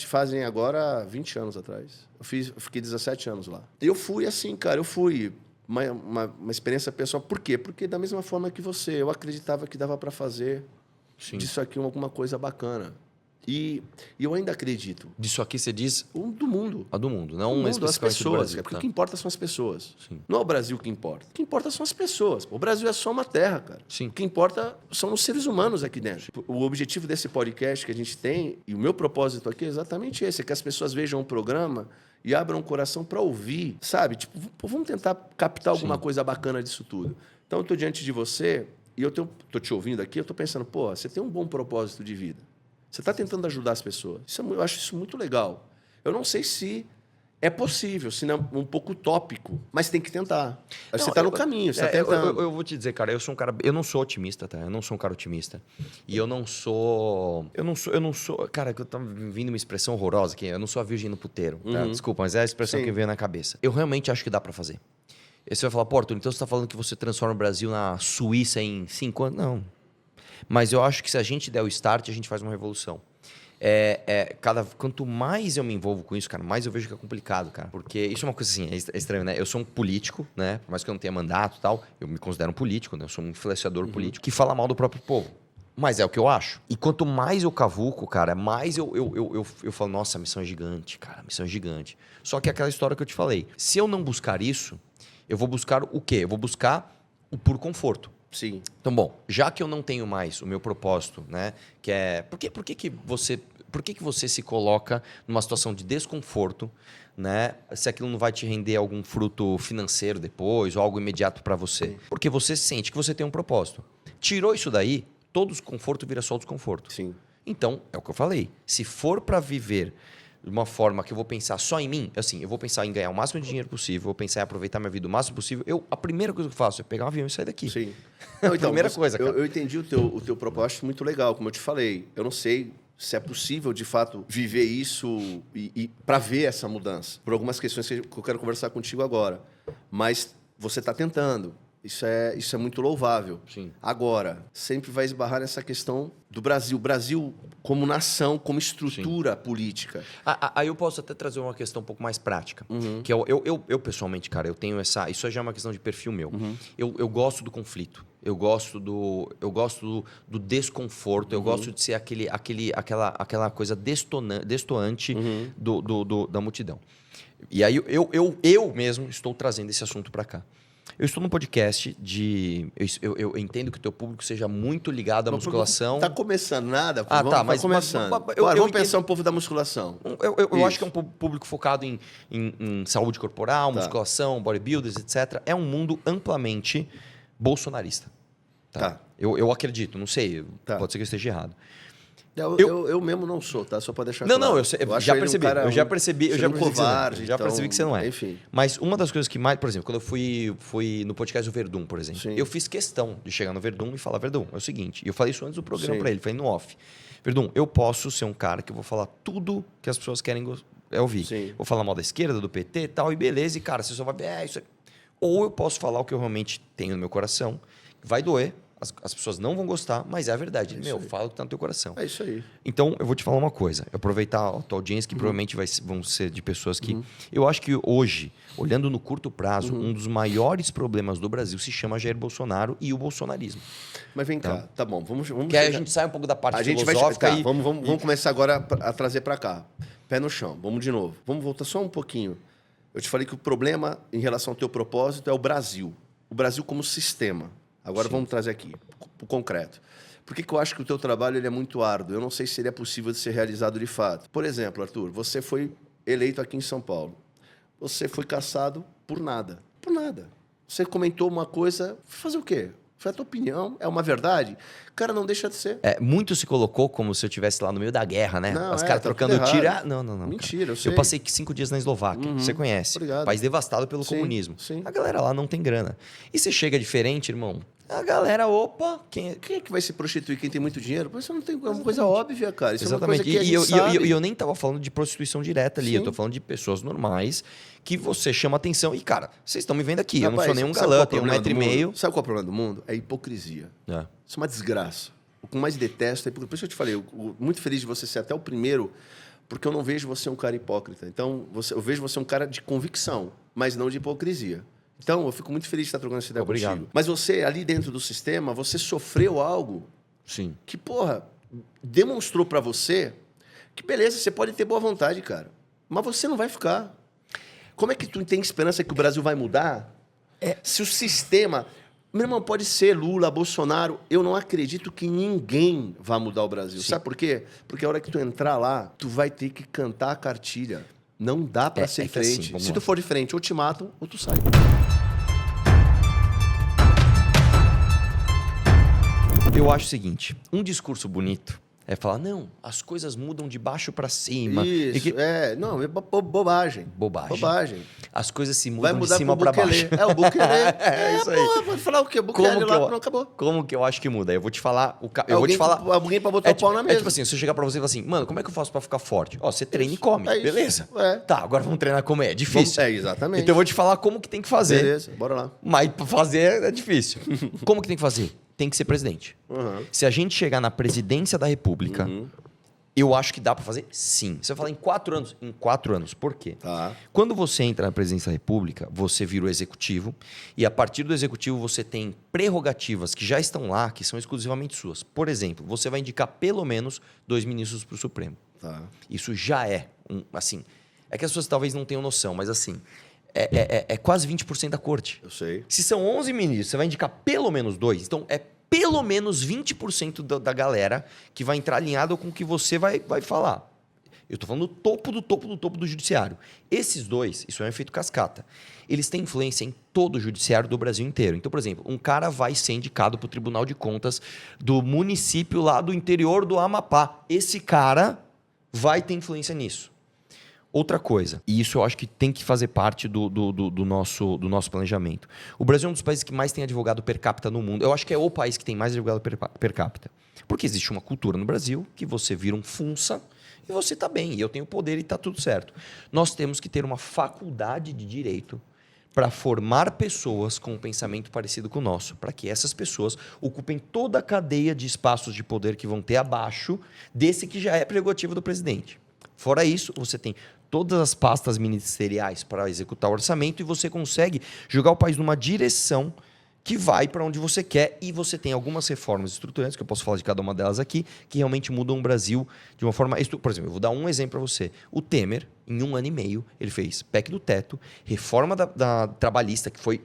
Speaker 3: Fazem agora 20 anos atrás. Eu fiquei 17 anos lá. E eu fui assim, cara, uma experiência pessoal. Por quê? Porque da mesma forma que você, eu acreditava que dava para fazer disso aqui alguma coisa bacana. E eu ainda acredito.
Speaker 1: Disso aqui você diz?
Speaker 3: Do mundo.
Speaker 1: Do mundo, não
Speaker 3: as pessoas. Do Brasil, porque o que importa são as pessoas.
Speaker 1: Sim.
Speaker 3: Não é o Brasil que importa. O que importa são as pessoas. O Brasil é só uma terra, cara.
Speaker 1: Sim.
Speaker 3: O que importa são os seres humanos aqui dentro. O objetivo desse podcast que a gente tem, e o meu propósito aqui é exatamente esse, é que as pessoas vejam o programa e abram o coração para ouvir, sabe? Vamos tentar captar alguma coisa bacana disso tudo. Então, eu estou diante de você e eu estou te ouvindo aqui, eu estou pensando, você tem um bom propósito de vida. Você está tentando ajudar as pessoas. Eu acho isso muito legal. Eu não sei se é possível, se não é um pouco utópico, mas tem que tentar. Você está no caminho, você está tentando.
Speaker 1: Eu vou te dizer, cara, eu não sou otimista, tá? Eu não sou um cara otimista. E eu não sou... Cara, eu tô vindo uma expressão horrorosa aqui. Eu não sou a virgem no puteiro, tá? Desculpa, mas é a expressão que veio na cabeça. Eu realmente acho que dá para fazer. E você vai falar, Arthur, então você está falando que você transforma o Brasil na Suíça em 5 anos? Não. Mas eu acho que se a gente der o start, a gente faz uma revolução. Quanto mais eu me envolvo com isso, cara, mais eu vejo que é complicado, cara. Porque isso é uma coisa assim, é estranho, né? Eu sou um político, né? Por mais que eu não tenha mandato e tal, eu me considero um político, né? Eu sou um influenciador político que fala mal do próprio povo. Mas é o que eu acho. E quanto mais eu cavuco, cara, mais eu falo, nossa, a missão é gigante, cara, a missão é gigante. Só que é aquela história que eu te falei. Se eu não buscar isso, eu vou buscar o quê? Eu vou buscar o puro conforto.
Speaker 3: Sim.
Speaker 1: Então, bom, já que eu não tenho mais o meu propósito, né, que é... Por que você se coloca numa situação de desconforto, né, se aquilo não vai te render algum fruto financeiro depois ou algo imediato para você? Sim. Porque você sente que você tem um propósito. Tirou isso daí, todo desconforto vira só desconforto. Sim. Então, é o que eu falei. Se for para viver de uma forma que eu vou pensar só em mim, assim, eu vou pensar em ganhar o máximo de dinheiro possível, vou pensar em aproveitar minha vida o máximo possível, a primeira coisa que eu faço é pegar um avião e sair daqui. Sim. Não, então, primeira coisa, cara.
Speaker 3: Eu entendi o teu propósito muito legal, como eu te falei. Eu não sei se é possível, de fato, viver isso e para ver essa mudança. Por algumas questões que eu quero conversar contigo agora. Mas você está tentando. Isso é muito louvável. Sim. Agora, sempre vai esbarrar nessa questão do Brasil. Brasil como nação, como estrutura política.
Speaker 1: Aí eu posso até trazer uma questão um pouco mais prática. Que eu pessoalmente, cara, eu tenho essa... Isso já é uma questão de perfil meu. Eu gosto do conflito. Eu gosto do desconforto. Eu gosto de ser aquela coisa destoante da multidão. E aí eu mesmo estou trazendo esse assunto para cá. Eu estou num podcast de... Eu entendo que o teu público seja muito ligado à musculação.
Speaker 3: Está começando nada?
Speaker 1: Mas
Speaker 3: começando. Vamos pensar um pouco da musculação.
Speaker 1: Eu acho que é um público focado em saúde corporal, musculação, bodybuilders, etc. É um mundo amplamente bolsonarista. Tá. Eu acredito, não sei. Pode ser que eu esteja errado.
Speaker 3: Eu mesmo não sou, tá? Só pra deixar claro.
Speaker 1: Não, eu já percebi. Eu já percebi que você não é.
Speaker 3: Enfim.
Speaker 1: Mas uma das coisas que mais... Por exemplo, quando eu fui no podcast do Verdun, por exemplo,
Speaker 3: Sim.
Speaker 1: eu fiz questão de chegar no Verdun e falar, Verdun, é o seguinte, e eu falei isso antes do programa pra ele, falei no off. Verdun, eu posso ser um cara que eu vou falar tudo que as pessoas querem ouvir.
Speaker 3: Sim.
Speaker 1: Vou falar mal da esquerda, do PT e tal, e beleza, e cara, você só vai ver, isso aqui. Ou eu posso falar o que eu realmente tenho no meu coração, vai doer, as pessoas não vão gostar, mas é a verdade. Fala o que tá no teu coração.
Speaker 3: É isso aí.
Speaker 1: Então, eu vou te falar uma coisa. Eu aproveitar a tua audiência, que provavelmente vão ser de pessoas que... Eu acho que hoje, olhando no curto prazo, um dos maiores problemas do Brasil se chama Jair Bolsonaro e o bolsonarismo.
Speaker 3: Mas vem cá, tá bom. Vamos
Speaker 1: que aí a gente sai um pouco da parte filosófica.
Speaker 3: Vamos começar agora a trazer para cá. Pé no chão. Vamos de novo. Vamos voltar só um pouquinho. Eu te falei que o problema em relação ao teu propósito é o Brasil. O Brasil como sistema. Agora vamos trazer aqui, o concreto. Por que eu acho que o teu trabalho ele é muito árduo? Eu não sei se ele é possível de ser realizado de fato. Por exemplo, Arthur, você foi eleito aqui em São Paulo. Você foi caçado por nada. Por nada. Você comentou uma coisa, fazer o quê? Foi a tua opinião, é uma verdade? Cara, não deixa de ser.
Speaker 1: Muito se colocou como se eu estivesse lá no meio da guerra, né?
Speaker 3: Não,
Speaker 1: os caras
Speaker 3: tá
Speaker 1: trocando
Speaker 3: tudo
Speaker 1: tiro.
Speaker 3: errado.
Speaker 1: Não.
Speaker 3: Mentira, eu sei.
Speaker 1: Eu passei 5 dias na Eslováquia, você conhece.
Speaker 3: Obrigado.
Speaker 1: País devastado pelo comunismo.
Speaker 3: Sim.
Speaker 1: A galera lá não tem grana. E você chega diferente, irmão, a galera, quem
Speaker 3: é que vai se prostituir? Quem tem muito dinheiro? Isso não tem, é uma coisa óbvia, cara. Isso
Speaker 1: Exatamente.
Speaker 3: É uma coisa que a gente sabe.
Speaker 1: E eu nem tava falando de prostituição direta ali. Sim. Eu tô falando de pessoas normais que você chama atenção. E, cara, vocês estão me vendo aqui.
Speaker 3: Rapaz,
Speaker 1: eu não sou nenhum galã, tenho 1,5 metro.
Speaker 3: Sabe qual é o problema do mundo? É a hipocrisia. Isso é uma desgraça. O que eu mais detesto é por isso que eu te falei, muito feliz de você ser até o primeiro, porque eu não vejo você um cara hipócrita. Então, eu vejo você um cara de convicção, mas não de hipocrisia. Então, eu fico muito feliz de estar trocando essa ideia contigo. Mas você, ali dentro do sistema, você sofreu algo que, demonstrou pra você que, beleza, você pode ter boa vontade, cara, mas você não vai ficar. Como é que tu tem esperança que o Brasil vai mudar? Se o sistema... Meu irmão, pode ser Lula, Bolsonaro, eu não acredito que ninguém vá mudar o Brasil. Sim. Sabe por quê? Porque a hora que tu entrar lá, tu vai ter que cantar a cartilha. Não dá pra ser diferente. Assim, se tu for diferente, ou te matam, ou tu sai.
Speaker 1: Eu acho o seguinte, um discurso bonito é falar, não, as coisas mudam de baixo pra cima.
Speaker 3: Isso, não, é bobagem.
Speaker 1: Bobagem. As coisas se mudam de cima pra baixo.
Speaker 3: É o Bukele.
Speaker 1: Isso aí.
Speaker 3: Pode falar o quê? Bukele lá, não acabou.
Speaker 1: Como que eu acho que muda? Eu vou te falar...
Speaker 3: Alguém pra botar o pau na mesa.
Speaker 1: É tipo assim, se eu chegar pra você e falar assim, mano, como é que eu faço pra ficar forte? Você treina e come, beleza. Tá, agora vamos treinar como é difícil.
Speaker 3: Exatamente.
Speaker 1: Então eu vou te falar como que tem que fazer.
Speaker 3: Beleza, bora lá.
Speaker 1: Mas pra fazer é difícil. Como que tem que fazer? Tem que ser presidente. Se a gente chegar na presidência da República, eu acho que dá para fazer sim. Você vai falar em 4 anos. Em 4 anos. Por quê? Quando você entra na presidência da República, você vira o executivo e a partir do executivo você tem prerrogativas que já estão lá, que são exclusivamente suas. Por exemplo, você vai indicar pelo menos 2 ministros para o Supremo. Isso já é assim. É que as pessoas talvez não tenham noção, mas assim... É quase 20% da corte.
Speaker 3: Eu sei.
Speaker 1: Se são 11 ministros, você vai indicar pelo menos 2. Então, é pelo menos 20% da galera que vai entrar alinhado com o que você vai falar. Eu estou falando do topo do judiciário. Esses 2, isso é um efeito cascata, eles têm influência em todo o judiciário do Brasil inteiro. Então, por exemplo, um cara vai ser indicado para o Tribunal de Contas do município lá do interior do Amapá. Esse cara vai ter influência nisso. Outra coisa, e isso eu acho que tem que fazer parte do nosso planejamento. O Brasil é um dos países que mais tem advogado per capita no mundo. Eu acho que é o país que tem mais advogado per capita. Porque existe uma cultura no Brasil que você vira um funça e você está bem, e eu tenho poder e está tudo certo. Nós temos que ter uma faculdade de direito para formar pessoas com um pensamento parecido com o nosso, para que essas pessoas ocupem toda a cadeia de espaços de poder que vão ter abaixo desse que já é prerrogativa do presidente. Fora isso, você tem todas as pastas ministeriais para executar o orçamento e você consegue jogar o país numa direção que vai para onde você quer e você tem algumas reformas estruturantes, que eu posso falar de cada uma delas aqui, que realmente mudam o Brasil de uma forma... Por exemplo, eu vou dar um exemplo para você. O Temer, em 1 ano e meio, ele fez PEC do teto, reforma da trabalhista, que foi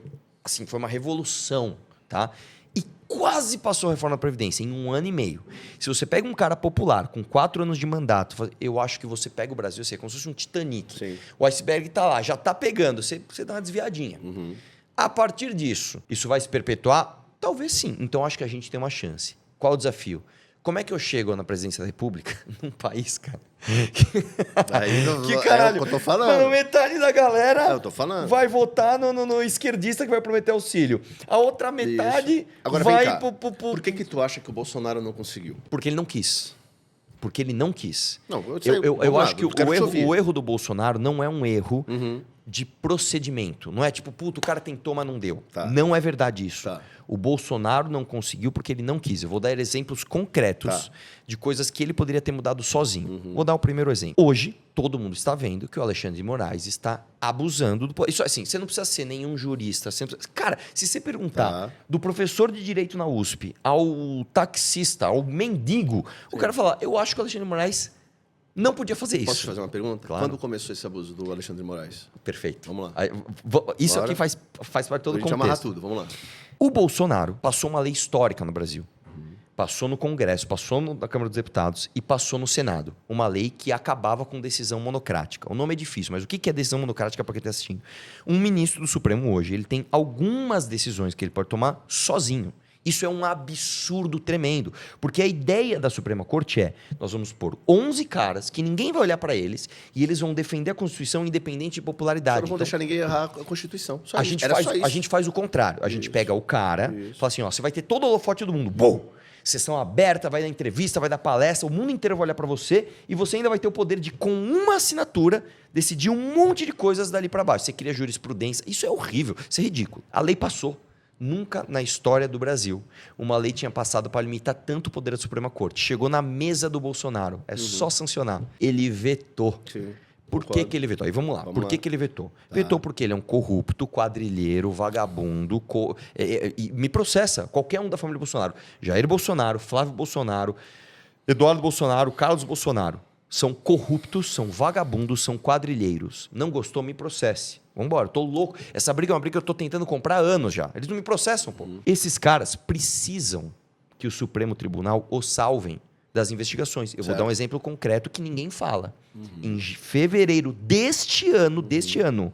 Speaker 1: uma revolução, tá? E quase passou a reforma da Previdência em 1 ano e meio. Se você pega um cara popular com 4 anos de mandato, eu acho que você pega o Brasil, assim, é como se fosse um Titanic.
Speaker 3: Sim.
Speaker 1: O iceberg está lá, já está pegando, você dá uma desviadinha. A partir disso, isso vai se perpetuar? Talvez sim. Então, acho que a gente tem uma chance. Qual o desafio? Como é que eu chego na presidência da República num país, cara?
Speaker 3: Aí
Speaker 1: Que caralho.
Speaker 3: É o que eu tô falando.
Speaker 1: Mano, metade da galera
Speaker 3: eu tô falando.
Speaker 1: vai votar no esquerdista que vai prometer auxílio. A outra metade
Speaker 3: Agora,
Speaker 1: vai
Speaker 3: vem cá. Por que tu acha que o Bolsonaro não conseguiu?
Speaker 1: Porque ele não quis. Porque ele não quis.
Speaker 3: Não,
Speaker 1: eu acho que o erro do Bolsonaro não é um erro de procedimento. Não é tipo, puto, o cara tentou, mas não deu.
Speaker 3: Tá.
Speaker 1: Não é verdade isso.
Speaker 3: Tá.
Speaker 1: O Bolsonaro não conseguiu porque ele não quis. Eu vou dar exemplos concretos de coisas que ele poderia ter mudado sozinho. Vou dar o primeiro exemplo. Hoje, todo mundo está vendo que o Alexandre de Moraes está abusando do poder. Isso assim, você não precisa ser nenhum jurista. Cara, se você perguntar do professor de direito na USP ao taxista, ao mendigo, o cara fala, eu acho que o Alexandre de Moraes não podia fazer isso.
Speaker 3: Posso te fazer uma pergunta?
Speaker 1: Claro.
Speaker 3: Quando começou esse abuso do Alexandre de Moraes?
Speaker 1: Perfeito.
Speaker 3: Vamos lá.
Speaker 1: Aí, isso
Speaker 3: Bora.
Speaker 1: aqui faz parte de todo o
Speaker 3: A gente amarra
Speaker 1: contexto.
Speaker 3: tudo, vamos lá.
Speaker 1: O Bolsonaro passou uma lei histórica no Brasil. Passou no Congresso, passou na Câmara dos Deputados e passou no Senado. Uma lei que acabava com decisão monocrática. O nome é difícil, mas o que é decisão monocrática para quem está assistindo? Um ministro do Supremo hoje, ele tem algumas decisões que ele pode tomar sozinho. Isso é um absurdo tremendo, porque a ideia da Suprema Corte é, nós vamos pôr 11 caras que ninguém vai olhar para eles e eles vão defender a Constituição independente de popularidade.
Speaker 3: Não vão deixar ninguém errar a Constituição. Só
Speaker 1: A
Speaker 3: isso.
Speaker 1: gente faz o contrário. A gente pega o cara, fala assim, ó, você vai ter todo o holofote do mundo. Bom, sessão aberta, vai dar entrevista, vai dar palestra, o mundo inteiro vai olhar para você e você ainda vai ter o poder de, com uma assinatura, decidir um monte de coisas dali para baixo. Você cria jurisprudência. Isso é horrível, isso é ridículo. A lei passou. Nunca na história do Brasil uma lei tinha passado para limitar tanto o poder da Suprema Corte. Chegou na mesa do Bolsonaro. É só sancionar. Ele vetou.
Speaker 3: Sim.
Speaker 1: Por que ele vetou? Aí vamos lá. Por que ele vetou? Vetou porque ele é um corrupto, quadrilheiro, vagabundo. E me processa. Qualquer um da família Bolsonaro. Jair Bolsonaro, Flávio Bolsonaro, Eduardo Bolsonaro, Carlos Bolsonaro. São corruptos, são vagabundos, são quadrilheiros. Não gostou, me processe. Vambora, tô louco. Essa briga é uma briga que eu tô tentando comprar há anos já. Eles não me processam, pô. Esses caras precisam que o Supremo Tribunal os salvem das investigações. Eu vou dar um exemplo concreto que ninguém fala. Em fevereiro deste ano,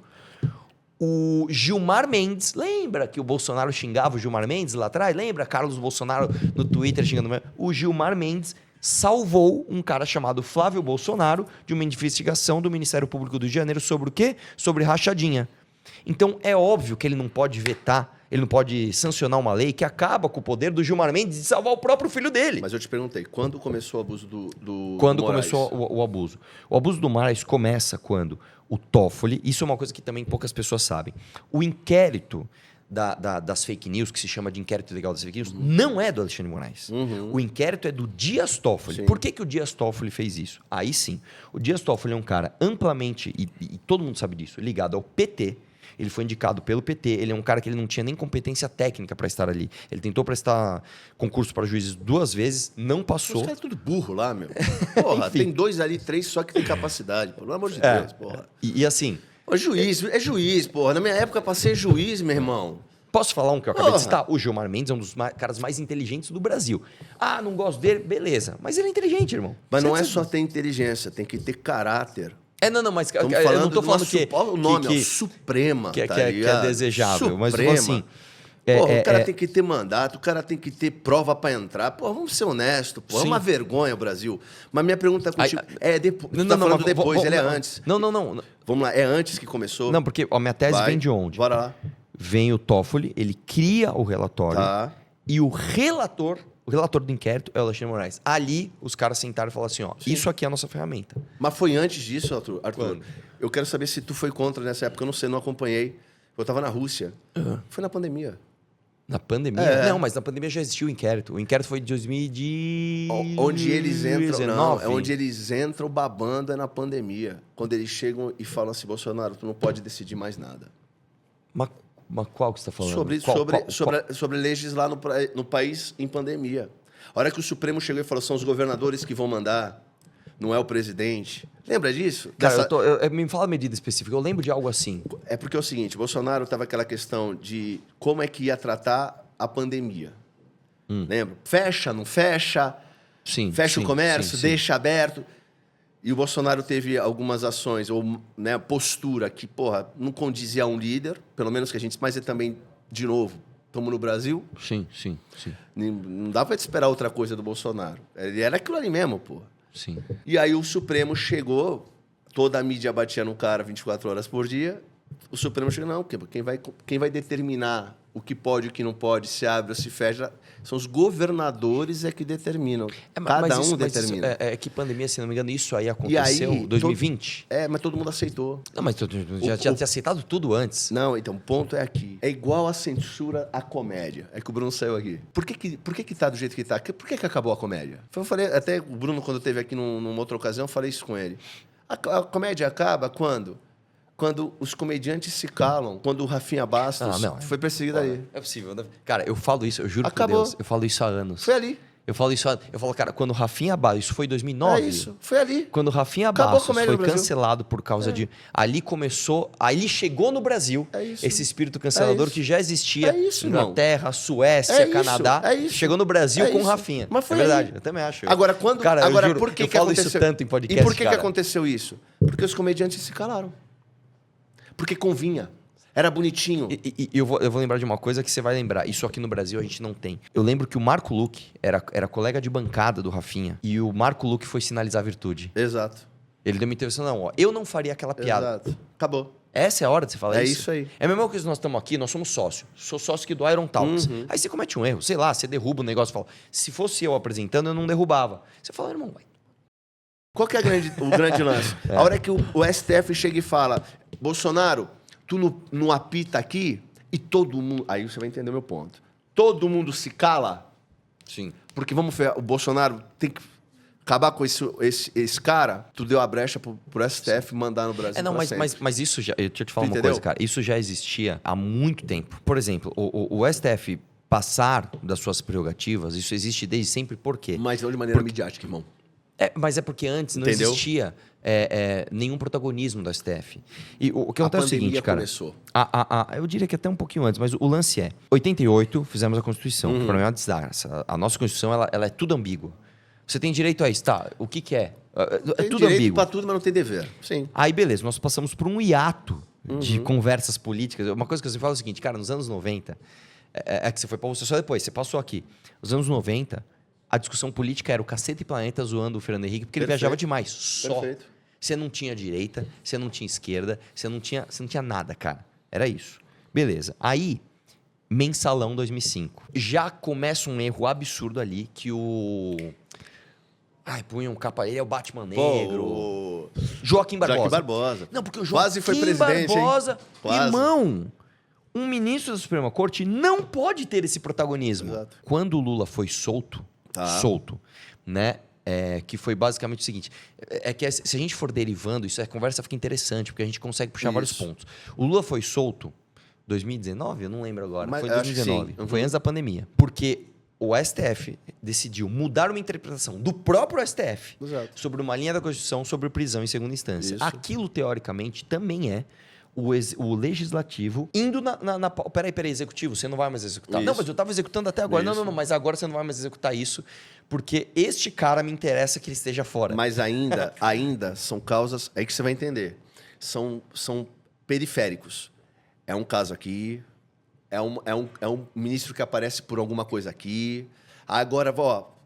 Speaker 1: o Gilmar Mendes, lembra que o Bolsonaro xingava o Gilmar Mendes lá atrás? Lembra? Carlos Bolsonaro no Twitter xingando o Gilmar Mendes salvou um cara chamado Flávio Bolsonaro de uma investigação do Ministério Público do Rio de Janeiro sobre o quê? Sobre rachadinha. Então, é óbvio que ele não pode vetar, ele não pode sancionar uma lei que acaba com o poder do Gilmar Mendes de salvar o próprio filho dele.
Speaker 3: Mas eu te perguntei, quando começou o abuso do
Speaker 1: Quando
Speaker 3: Moraes?
Speaker 1: começou o abuso? O abuso do Moraes começa quando o Toffoli, isso é uma coisa que também poucas pessoas sabem, o inquérito das fake news, que se chama de inquérito legal das fake news, não é do Alexandre de Moraes. O inquérito é do Dias Toffoli.
Speaker 3: Sim.
Speaker 1: Por que o Dias Toffoli fez isso? Aí sim, o Dias Toffoli é um cara amplamente, e todo mundo sabe disso, ligado ao PT. Ele foi indicado pelo PT, ele é um cara que ele não tinha nem competência técnica para estar ali. Ele tentou prestar concurso para juízes 2 vezes, não passou.
Speaker 3: Os caras é tudo burro lá, meu. Porra, tem 2 ali, 3 só que tem capacidade. Pelo amor de Deus, porra.
Speaker 1: E assim...
Speaker 3: É juiz, porra. Na minha época, pra ser juiz, meu irmão.
Speaker 1: Posso falar um que eu acabei de citar? O Gilmar Mendes é um dos caras mais inteligentes do Brasil. Ah, não gosto dele? Beleza. Mas ele é inteligente, irmão.
Speaker 3: Mas não é só ter inteligência, tem que ter caráter.
Speaker 1: Não, mas
Speaker 3: Estamos
Speaker 1: eu não tô falando que...
Speaker 3: o nome é Suprema,
Speaker 1: que
Speaker 3: tá ligado?
Speaker 1: É desejável.
Speaker 3: Suprema.
Speaker 1: Mas eu falo assim...
Speaker 3: Porra, o cara tem que ter mandato, o cara tem que ter prova pra entrar. Pô, vamos ser honestos, pô. É uma vergonha o Brasil. Mas minha pergunta contigo é depois. Você tá falando depois, ele é antes.
Speaker 1: Não.
Speaker 3: Vamos lá, é antes que começou?
Speaker 1: Não, porque a minha tese vem de onde?
Speaker 3: Bora lá.
Speaker 1: Vem o Toffoli, ele cria o relatório e o relator do inquérito é o Alexandre de Moraes. Ali, os caras sentaram e falaram assim, ó, isso aqui é a nossa ferramenta.
Speaker 3: Mas foi antes disso, Arthur? Eu quero saber se tu foi contra nessa época. Eu não sei, não acompanhei. Eu tava na Rússia. Foi na pandemia.
Speaker 1: Na pandemia? Não, mas na pandemia já existiu o inquérito. O inquérito foi de 2019.
Speaker 3: Onde eles entram, não, é onde eles entram babando é na pandemia. Quando eles chegam e falam assim, Bolsonaro, tu não pode decidir mais nada.
Speaker 1: Mas qual que você está falando?
Speaker 3: Sobre legislar no país em pandemia. A hora que o Supremo chegou e falou, são os governadores que vão mandar, não é o presidente. Lembra disso?
Speaker 1: Cara, me fala a medida específica. Eu lembro de algo assim.
Speaker 3: É porque é o seguinte, Bolsonaro estava aquela questão de como é que ia tratar a pandemia. Lembra? Fecha, não fecha?
Speaker 1: Sim.
Speaker 3: Fecha o comércio, deixa aberto. E o Bolsonaro teve algumas ações, ou postura que, porra, não condizia a um líder, pelo menos que a gente... Mas ele também, de novo, Estamos no Brasil.
Speaker 1: Sim.
Speaker 3: Não dá pra te esperar outra coisa do Bolsonaro. Ele era aquilo ali mesmo, pô.
Speaker 1: Sim.
Speaker 3: E aí o Supremo chegou, toda a mídia batia no cara 24 horas por dia. O Supremo chegou, não, quem vai determinar o que pode e o que não pode, se abre ou se fecha, são os governadores que determinam. Cada um determina.
Speaker 1: É que pandemia, se não me engano, isso aí aconteceu em 2020?
Speaker 3: Mas todo mundo aceitou.
Speaker 1: Não, mas já tinha aceitado tudo antes.
Speaker 3: Não, então, o ponto é aqui. É igual a censura à comédia. É que o Bruno saiu aqui. Por que tá do jeito que tá? Por que acabou a comédia? Eu falei, até o Bruno, quando esteve aqui numa outra ocasião, eu falei isso com ele. A comédia acaba quando? Quando os comediantes se calam, quando o Rafinha Bastos foi perseguido aí.
Speaker 1: É possível. Cara, eu falo isso, eu juro
Speaker 3: Acabou.
Speaker 1: por Deus, eu falo isso há anos.
Speaker 3: Foi ali.
Speaker 1: Eu falo, cara, quando o Rafinha Bastos, isso foi em 2009.
Speaker 3: É isso, foi ali.
Speaker 1: Quando o Rafinha
Speaker 3: Acabou a
Speaker 1: Bastos
Speaker 3: comédia
Speaker 1: foi
Speaker 3: no Brasil.
Speaker 1: cancelado por causa de... Ali começou, ali chegou no Brasil esse espírito cancelador que já existia.
Speaker 3: É isso, irmão.
Speaker 1: Inglaterra, Suécia, Canadá.
Speaker 3: É isso.
Speaker 1: Chegou no Brasil com o
Speaker 3: isso.
Speaker 1: Rafinha.
Speaker 3: Mas foi
Speaker 1: é verdade,
Speaker 3: aí.
Speaker 1: eu também acho.
Speaker 3: Agora,
Speaker 1: Cara, eu juro,
Speaker 3: por que
Speaker 1: eu
Speaker 3: que
Speaker 1: falo
Speaker 3: aconteceu?
Speaker 1: isso tanto em podcast,
Speaker 3: E por que
Speaker 1: cara.
Speaker 3: aconteceu isso? Porque os comediantes se calaram. Porque convinha. Era bonitinho.
Speaker 1: E eu vou lembrar de uma coisa que você vai lembrar. Isso aqui no Brasil a gente não tem. Eu lembro que o Marco Luque era colega de bancada do Rafinha. E o Marco Luque foi sinalizar a virtude.
Speaker 3: Exato.
Speaker 1: Ele deu uma intervenção, não, eu não faria aquela piada.
Speaker 3: Exato. Acabou.
Speaker 1: Essa é a hora de você falar isso.
Speaker 3: É isso aí.
Speaker 1: É a mesma coisa que nós estamos aqui, nós somos sócio. Sou sócio aqui do Iron Talks. Aí você comete um erro, sei lá, você derruba o negócio e fala, se fosse eu apresentando, eu não derrubava. Você fala, irmão, vai.
Speaker 3: Qual que é o grande lance? A hora que o STF chega e fala, Bolsonaro, tu não apita aqui e todo mundo... Aí você vai entender o meu ponto. Todo mundo se cala.
Speaker 1: Sim.
Speaker 3: Porque o Bolsonaro tem que acabar com esse cara. Tu deu a brecha pro STF mandar no Brasil.
Speaker 1: Mas isso já... Deixa eu te falar uma
Speaker 3: Entendeu?
Speaker 1: coisa, cara. Isso já existia há muito tempo. Por exemplo, o STF passar das suas prerrogativas, isso existe desde sempre. Por quê?
Speaker 3: Mas não de maneira midiática, irmão.
Speaker 1: Mas é porque antes não
Speaker 3: Entendeu?
Speaker 1: existia nenhum protagonismo do STF. E o que acontece é o seguinte, cara.
Speaker 3: Começou.
Speaker 1: Eu diria que até um pouquinho antes, mas o lance é... 88, fizemos a Constituição, que para mim é uma desgraça. A nossa Constituição, ela é tudo ambígua. Você tem direito a isso, tá? O que é? É
Speaker 3: Tem
Speaker 1: tudo
Speaker 3: direito
Speaker 1: ambíguo.
Speaker 3: pra tudo, mas não tem dever. Sim.
Speaker 1: Aí, beleza, nós passamos por um hiato de conversas políticas. Uma coisa que você fala é o seguinte, cara, nos anos 90, que você foi pra você só depois, você passou aqui. Nos anos 90, a discussão política era o Cacete e Planeta zoando o Fernando Henrique, porque ele viajava demais. Só.
Speaker 3: Perfeito.
Speaker 1: Você não tinha direita, você não tinha esquerda, você não tinha nada, cara. Era isso. Beleza. Aí, Mensalão 2005. Já começa um erro absurdo ali que o... punha um capa... Ele é o Batman Negro. Joaquim Barbosa.
Speaker 3: Joaquim Barbosa.
Speaker 1: Não, porque o
Speaker 3: Quase foi
Speaker 1: Joaquim
Speaker 3: presidente,
Speaker 1: Barbosa...
Speaker 3: hein? Quase.
Speaker 1: Irmão, um ministro da Suprema Corte não pode ter esse protagonismo.
Speaker 3: Exato.
Speaker 1: Quando o Lula foi solto, né? Que foi basicamente o seguinte, se a gente for derivando, a conversa fica interessante, porque a gente consegue puxar vários pontos. O Lula foi solto 2019? Eu não lembro agora.
Speaker 3: Mas
Speaker 1: foi
Speaker 3: acho que
Speaker 1: 2019.
Speaker 3: sim.
Speaker 1: Foi antes da pandemia. Porque o STF decidiu mudar uma interpretação do próprio STF
Speaker 3: Exato.
Speaker 1: sobre uma linha da Constituição sobre prisão em segunda instância.
Speaker 3: Isso.
Speaker 1: Aquilo, teoricamente, também é o legislativo indo Peraí, executivo, você não vai mais executar.
Speaker 3: Isso.
Speaker 1: Não, mas eu estava executando até agora.
Speaker 3: Isso.
Speaker 1: Não, mas agora você não vai mais executar isso, porque este cara me interessa que ele esteja fora.
Speaker 3: Mas ainda são causas... Aí que você vai entender. São periféricos. É um caso aqui, é um ministro que aparece por alguma coisa aqui. Agora,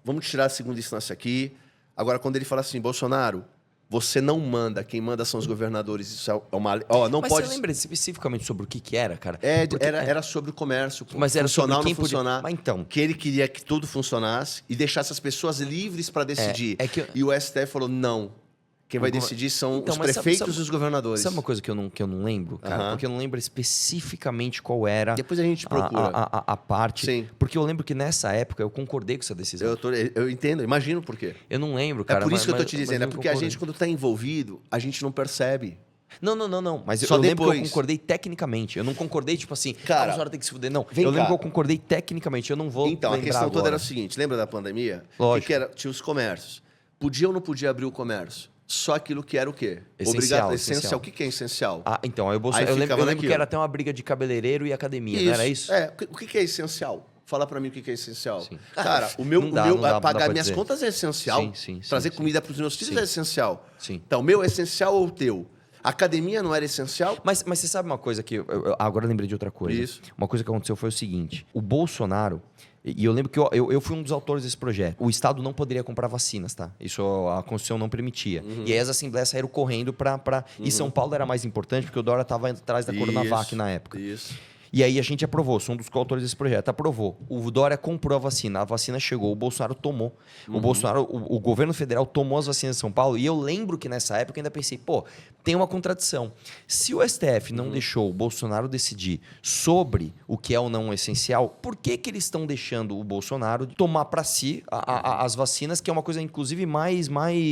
Speaker 3: vamos tirar a segunda instância aqui. Agora, quando ele fala assim, Bolsonaro, você não manda, quem manda são os governadores. Isso é uma...
Speaker 1: Mas você lembra especificamente sobre o que era, cara?
Speaker 3: Era sobre o comércio.
Speaker 1: Mas era sobre
Speaker 3: funcionar ou
Speaker 1: quem
Speaker 3: não funcionar.
Speaker 1: Mas então...
Speaker 3: Que ele queria que tudo funcionasse e deixasse as pessoas livres para decidir. E o STF falou, não. Quem vai decidir são os prefeitos e os governadores.
Speaker 1: Sabe uma coisa que eu não lembro, cara? Porque eu não lembro especificamente qual era...
Speaker 3: Depois a gente procura.
Speaker 1: A parte.
Speaker 3: Sim.
Speaker 1: Porque eu lembro que nessa época eu concordei com essa decisão.
Speaker 3: Eu entendo, imagino por quê.
Speaker 1: Eu não lembro, cara.
Speaker 3: É por isso que eu tô te dizendo. É porque a
Speaker 1: concordei.
Speaker 3: gente, quando tá envolvido, a gente não percebe.
Speaker 1: Não. Mas
Speaker 3: Só
Speaker 1: eu lembro que eu
Speaker 3: depois.
Speaker 1: concordei tecnicamente. Eu não concordei, tipo assim,
Speaker 3: Cara,
Speaker 1: Bolsonaro tem que se fuder. Não,
Speaker 3: vem
Speaker 1: eu lembro
Speaker 3: cá.
Speaker 1: que eu concordei tecnicamente. Eu não vou
Speaker 3: Então, a
Speaker 1: lembrar
Speaker 3: questão toda
Speaker 1: agora.
Speaker 3: era o seguinte. Lembra da pandemia?
Speaker 1: Lógico.
Speaker 3: Que era? Tinha os comércios. Podia ou não podia abrir o comércio? Só aquilo que era o quê?
Speaker 1: Essencial.
Speaker 3: Essencial. O que é essencial?
Speaker 1: Então, aí eu
Speaker 3: Aí
Speaker 1: lembro
Speaker 3: ficava
Speaker 1: que
Speaker 3: naquilo.
Speaker 1: era até uma briga de cabeleireiro e academia, não era isso?
Speaker 3: O que é essencial? Fala pra mim o que é essencial.
Speaker 1: Sim.
Speaker 3: Cara,
Speaker 1: Não dá
Speaker 3: pagar
Speaker 1: pra
Speaker 3: minhas
Speaker 1: dizer.
Speaker 3: contas é essencial.
Speaker 1: Sim,
Speaker 3: Trazer comida pros meus filhos
Speaker 1: Sim.
Speaker 3: é essencial.
Speaker 1: Sim.
Speaker 3: Então, meu é essencial ou o teu? Academia não era essencial?
Speaker 1: Mas você sabe uma coisa que... agora eu lembrei de outra coisa.
Speaker 3: Isso.
Speaker 1: Uma coisa que aconteceu foi o seguinte. O Bolsonaro... E eu lembro que eu fui um dos autores desse projeto. O Estado não poderia comprar vacinas, tá? Isso a Constituição não permitia. E aí as assembleias saíram correndo para... E São Paulo era mais importante porque o Dória estava atrás da Coronavac na época.
Speaker 3: Isso.
Speaker 1: E aí a gente aprovou, sou um dos coautores desse projeto, aprovou. O Dória comprou a vacina chegou, o Bolsonaro tomou. O governo federal tomou as vacinas de São Paulo e eu lembro que nessa época eu ainda pensei, pô, tem uma contradição. Se o STF não deixou o Bolsonaro decidir sobre o que é ou não essencial, por que eles estão deixando o Bolsonaro tomar para si as vacinas, que é uma coisa inclusive mais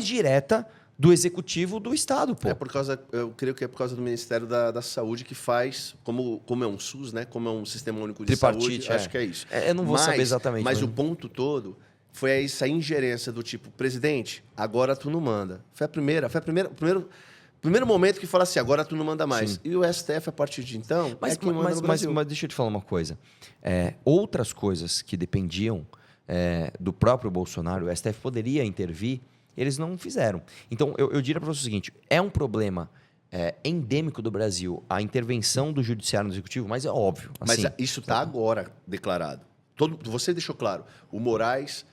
Speaker 1: direta do executivo do Estado, pô.
Speaker 3: Eu creio que é por causa do Ministério da Saúde que faz, como é um SUS, né? Como é um Sistema Único de Saúde, acho que é isso.
Speaker 1: Eu não vou saber exatamente.
Speaker 3: Mas o ponto todo foi essa ingerência do tipo, presidente, agora tu não manda. Foi o primeiro momento que fala assim, agora tu não manda mais. Sim. E o STF, a partir de então, é quem manda no Brasil.
Speaker 1: Mas deixa eu te falar uma coisa. Outras coisas que dependiam do próprio Bolsonaro, o STF poderia intervir, eles não fizeram. Então, eu diria para você o seguinte, é um problema endêmico do Brasil a intervenção do judiciário no executivo, mas é óbvio. Assim,
Speaker 3: mas isso está agora declarado. Você deixou claro, o Moraes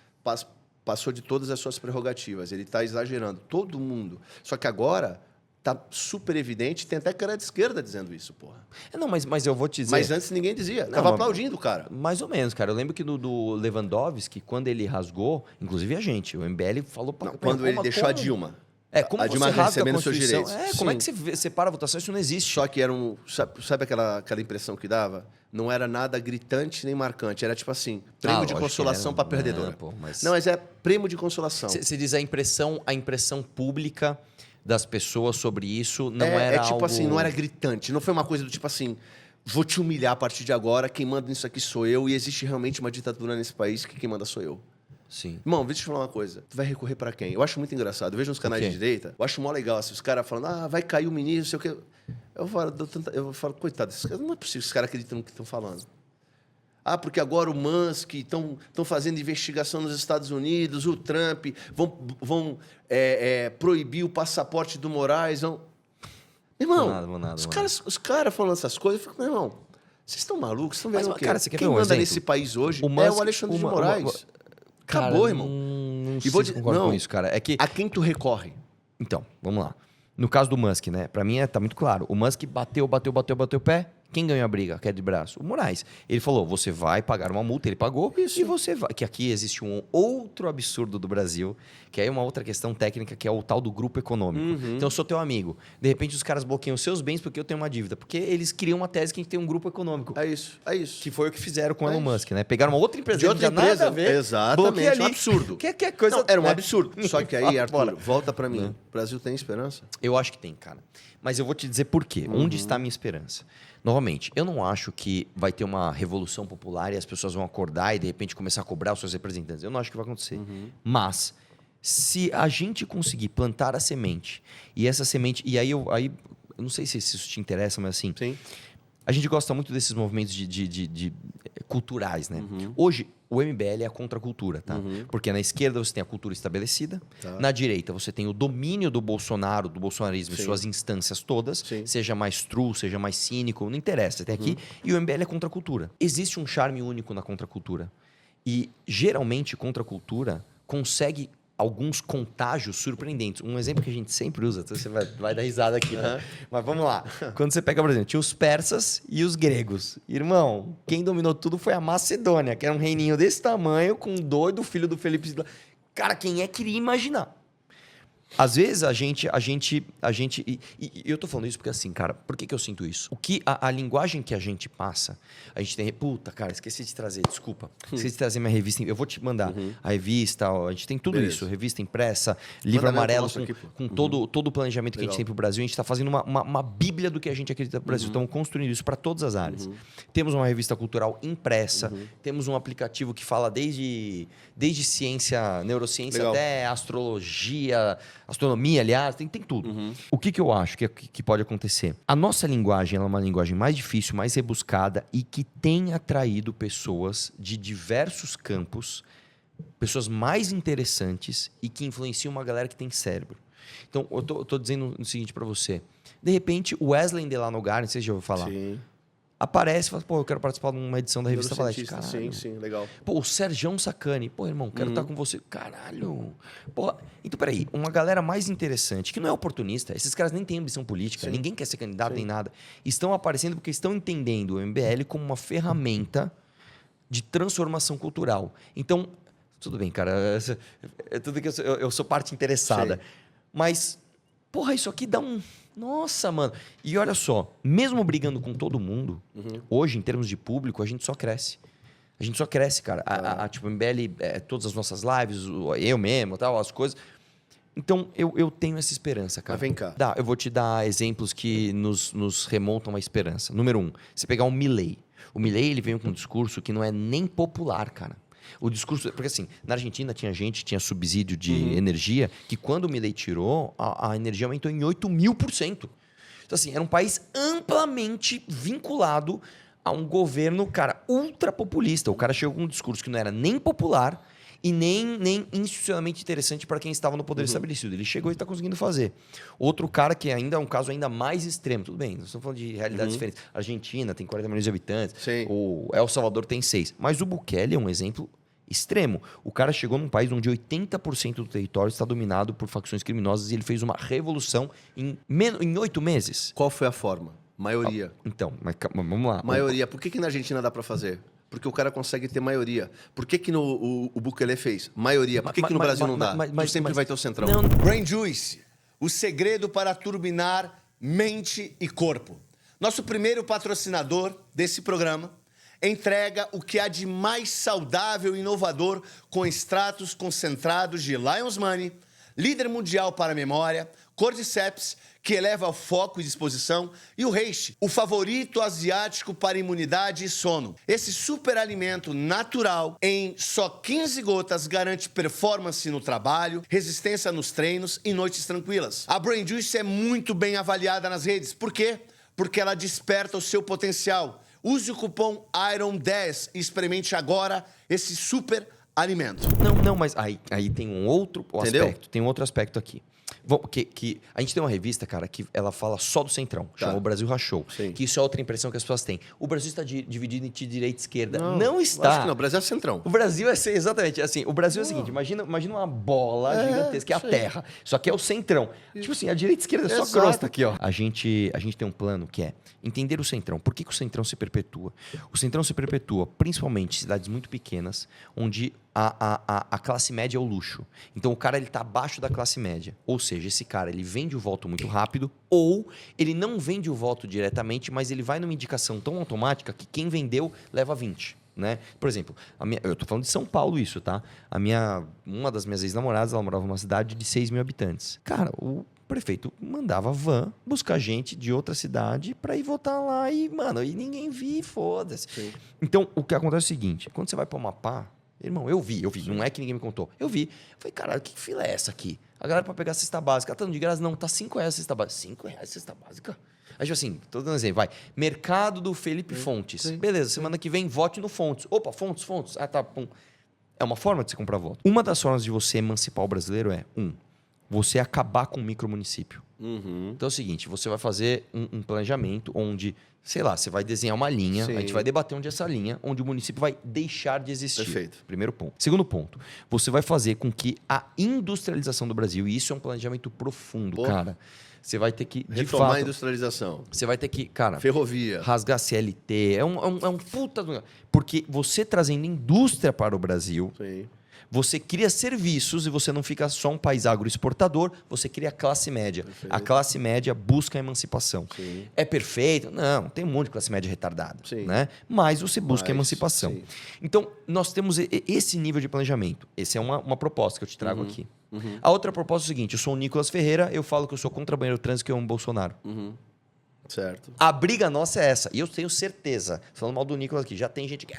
Speaker 3: passou de todas as suas prerrogativas, ele está exagerando, todo mundo. Só que agora está super evidente, tem até cara de esquerda dizendo isso, porra.
Speaker 1: Não, mas eu vou te dizer...
Speaker 3: Mas antes ninguém dizia, estava aplaudindo o cara.
Speaker 1: Mais ou menos, cara. Eu lembro que do Lewandowski, quando ele rasgou, inclusive a gente, o MBL falou...
Speaker 3: Quando ele deixou a Dilma.
Speaker 1: Como
Speaker 3: a Dilma recebendo seus direitos.
Speaker 1: Como é que você separa a votação? Isso não existe.
Speaker 3: Só que era sabe aquela impressão que dava? Não era nada gritante nem marcante. Era tipo assim, prêmio de consolação para perdedora. Não, mas é prêmio de consolação.
Speaker 1: Você diz a impressão pública das pessoas sobre isso não era
Speaker 3: tipo
Speaker 1: algo...
Speaker 3: assim, não era gritante. Não foi uma coisa do tipo assim, vou te humilhar a partir de agora, quem manda nisso aqui sou eu, e existe realmente uma ditadura nesse país que quem manda sou eu.
Speaker 1: Sim.
Speaker 3: Irmão, deixa eu te falar uma coisa. Tu vai recorrer pra quem? Eu acho muito engraçado. Eu vejo nos canais de direita, eu acho mó legal assim, os caras falando, vai cair o ministro, sei o quê. Eu falo, coitado, não é possível que esses caras acreditam no que estão falando. Porque agora o Musk estão fazendo investigação nos Estados Unidos, o Trump, vão proibir o passaporte do Moraes. Irmão, os caras falando essas coisas, eu fico, meu irmão, vocês estão malucos? Vocês estão vendo o quê?
Speaker 1: Cara, você quer
Speaker 3: Quem
Speaker 1: ver um
Speaker 3: manda
Speaker 1: exemplo?
Speaker 3: nesse país hoje
Speaker 1: o Musk,
Speaker 3: é o Alexandre de Moraes. Acabou,
Speaker 1: cara,
Speaker 3: irmão.
Speaker 1: Não sei se concordo com isso, cara.
Speaker 3: A quem tu recorre?
Speaker 1: Então, vamos lá. No caso do Musk, né? Pra mim tá muito claro. O Musk bateu o pé. Quem ganhou a briga? Queda de braço? O Moraes. Ele falou, você vai pagar uma multa. Ele pagou. Isso. E você vai... Que aqui existe um outro absurdo do Brasil, que é uma outra questão técnica, que é o tal do grupo econômico. Então, eu sou teu amigo. De repente, os caras bloqueiam os seus bens porque eu tenho uma dívida. Porque eles criam uma tese que a gente tem um grupo econômico.
Speaker 3: É isso.
Speaker 1: Que foi o que fizeram com o Elon Musk, né? Pegaram uma outra empresa
Speaker 3: de outra empresa,
Speaker 1: nada a ver.
Speaker 3: Exatamente.
Speaker 1: Ali.
Speaker 3: Um absurdo.
Speaker 1: Que coisa...
Speaker 3: Não, era um absurdo. Só que aí, Arthur, volta pra mim.
Speaker 1: Não.
Speaker 3: O Brasil tem esperança?
Speaker 1: Eu acho que tem, cara. Mas eu vou te dizer por quê. Onde está a minha esperança? Novamente, eu não acho que vai ter uma revolução popular e as pessoas vão acordar e de repente começar a cobrar os seus representantes. Eu não acho que vai acontecer. Mas, se a gente conseguir plantar a semente, e essa semente... E aí eu não sei se isso te interessa, mas assim...
Speaker 3: Sim.
Speaker 1: A gente gosta muito desses movimentos de culturais, né? Hoje, o MBL é a contracultura, tá? Porque na esquerda você tem a cultura estabelecida, na direita você tem o domínio do Bolsonaro, do bolsonarismo e suas instâncias todas, seja mais true, seja mais cínico, não interessa, tem aqui, e o MBL é contracultura. Existe um charme único na contracultura. E, geralmente, contracultura consegue alguns contágios surpreendentes. Um exemplo que a gente sempre usa, você vai dar risada aqui, né? Mas vamos lá. Quando você pega, por exemplo, tinha os persas e os gregos. Irmão, quem dominou tudo foi a Macedônia, que era um reininho desse tamanho, com um doido filho do Felipe... Cara, quem queria imaginar? Às vezes a gente e eu tô falando isso porque assim, cara, por que eu sinto isso? O que a linguagem que a gente passa, a gente tem, puta, cara, esqueci de trazer, desculpa. Esqueci de trazer minha revista, eu vou te mandar a revista, a gente tem tudo isso, revista impressa, livro amarelo com todo o planejamento que a gente tem pro Brasil, a gente tá fazendo uma bíblia do que a gente acredita pro Brasil, estamos construindo isso para todas as áreas. Temos uma revista cultural impressa, temos um aplicativo que fala desde ciência, neurociência até astrologia, astronomia, aliás, tem tudo. O que eu acho que pode acontecer? A nossa linguagem ela é uma linguagem mais difícil, mais rebuscada e que tem atraído pessoas de diversos campos, pessoas mais interessantes e que influenciam uma galera que tem cérebro. Então, eu tô dizendo o seguinte para você. De repente, o Wesley Delanogar, não sei se já ouviu falar, aparece e fala, pô, eu quero participar de uma edição da revista Valete.
Speaker 3: Sim, legal.
Speaker 1: Pô, o Sergião Sacani, pô, irmão, quero estar com você. Caralho. Pô, então, peraí, uma galera mais interessante, que não é oportunista, esses caras nem têm ambição política, ninguém quer ser candidato nem nada, estão aparecendo porque estão entendendo o MBL como uma ferramenta de transformação cultural. Então, tudo bem, cara, tudo que eu sou parte interessada, mas, porra, isso aqui dá um... Nossa, mano. E olha só, mesmo brigando com todo mundo, hoje, em termos de público, a gente só cresce. A gente só cresce, cara. Tipo, MBL, todas as nossas lives, eu mesmo, tal, as coisas. Então, eu tenho essa esperança, cara.
Speaker 3: Mas vem cá.
Speaker 1: Eu vou te dar exemplos que nos remontam à esperança. Número 1, você pegar o Milei. O Milei, ele veio com um discurso que não é nem popular, cara. O discurso... Porque assim, na Argentina tinha subsídio de energia, que quando o Milei tirou, a energia aumentou em 8.000%. Então assim, era um país amplamente vinculado a um governo, cara, ultra populista. O cara chegou com um discurso que não era nem popular e nem institucionalmente interessante para quem estava no poder estabelecido. Ele chegou e está conseguindo fazer. Outro cara que ainda é um caso ainda mais extremo. Tudo bem, nós estamos falando de realidades diferentes. A Argentina tem 40 milhões de habitantes. O El Salvador tem 6. Mas o Bukele é um exemplo extremo. O cara chegou num país onde 80% do território está dominado por facções criminosas e ele fez uma revolução em 8 meses.
Speaker 3: Qual foi a forma? Maioria.
Speaker 1: Então, mas vamos lá.
Speaker 3: Maioria. Por que na Argentina dá para fazer? Porque o cara consegue ter maioria. Por que o Bukele fez? Maioria. Por que no Brasil não dá? Mas sempre vai ter o centrão.
Speaker 1: Não.
Speaker 4: Brain Juice, o segredo para turbinar mente e corpo. Nosso primeiro patrocinador desse programa entrega o que há de mais saudável e inovador com extratos concentrados de Lion's Mane, líder mundial para a memória, Cordyceps, que eleva o foco e disposição, e o Reishi, o favorito asiático para imunidade e sono. Esse superalimento natural, em só 15 gotas, garante performance no trabalho, resistência nos treinos e noites tranquilas. A Brain Juice é muito bem avaliada nas redes. Por quê? Porque ela desperta o seu potencial. Use o cupom IRON10 e experimente agora esse super alimento.
Speaker 1: Não, mas aí tem um outro aspecto. Tem um outro aspecto aqui. Que a gente tem uma revista, cara, que ela fala só do Centrão. Chama O Brasil Rachou. Que isso é outra impressão que as pessoas têm. O Brasil está dividido entre direita e esquerda. Não está.
Speaker 3: Acho que não, o Brasil é Centrão.
Speaker 1: O Brasil exatamente assim. O Brasil é o seguinte: imagina uma bola gigantesca, que é a Terra. Só que é o Centrão. Tipo assim, a direita e a esquerda é só crosta aqui, ó. A gente tem um plano que é entender o Centrão. Por que o Centrão se perpetua? O Centrão se perpetua principalmente em cidades muito pequenas, onde a classe média é o luxo. Então o cara ele tá abaixo da classe média. Ou seja, esse cara ele vende o voto muito rápido, ou ele não vende o voto diretamente, mas ele vai numa indicação tão automática que quem vendeu leva 20. Né? Por exemplo, eu tô falando de São Paulo isso, tá? Uma das minhas ex-namoradas, ela morava numa cidade de 6 mil habitantes. Cara, o prefeito mandava van buscar gente de outra cidade para ir votar lá e, mano, e ninguém via, foda-se. Então, o que acontece é o seguinte, quando você vai para o Amapá, irmão, eu vi, não é que ninguém me contou. Eu vi. Falei, caralho, que fila é essa aqui? A galera pra pegar a cesta básica. Tá dando de graça? Não, tá R$5 a cesta básica. R$5 a cesta básica? Aí, tipo assim, tô dando exemplo, vai. Mercado do Felipe Fontes. Beleza, semana que vem, vote no Fontes. Opa, Fontes. Ah, tá, pum. É uma forma de você comprar voto. Uma das formas de você emancipar o brasileiro é, você acabar com o micromunicípio. Então é o seguinte, você vai fazer um planejamento onde, sei lá, você vai desenhar uma linha, a gente vai debater onde é essa linha, onde o município vai deixar de existir.
Speaker 3: Perfeito.
Speaker 1: Primeiro ponto. Segundo ponto, você vai fazer com que a industrialização do Brasil, e isso é um planejamento profundo, cara, você vai ter que, de
Speaker 3: retomar
Speaker 1: fato,
Speaker 3: a industrialização.
Speaker 1: Você vai ter que, cara,
Speaker 3: ferrovia,
Speaker 1: rasgar CLT, é um puta... Porque você trazendo indústria para o Brasil... Você cria serviços e você não fica só um país agroexportador, você cria a classe média. Perfeito. A classe média busca a emancipação. É perfeito? Não, tem um monte de classe média retardada. Né? Mas você busca a emancipação. Então, nós temos esse nível de planejamento. Essa é uma proposta que eu te trago aqui. A outra proposta é o seguinte, eu sou o Nicolas Ferreira, eu falo que eu sou contra banheiro trânsito, que é um Bolsonaro.
Speaker 3: Certo.
Speaker 1: A briga nossa é essa. E eu tenho certeza. Falando mal do Nicolas aqui, já tem gente que...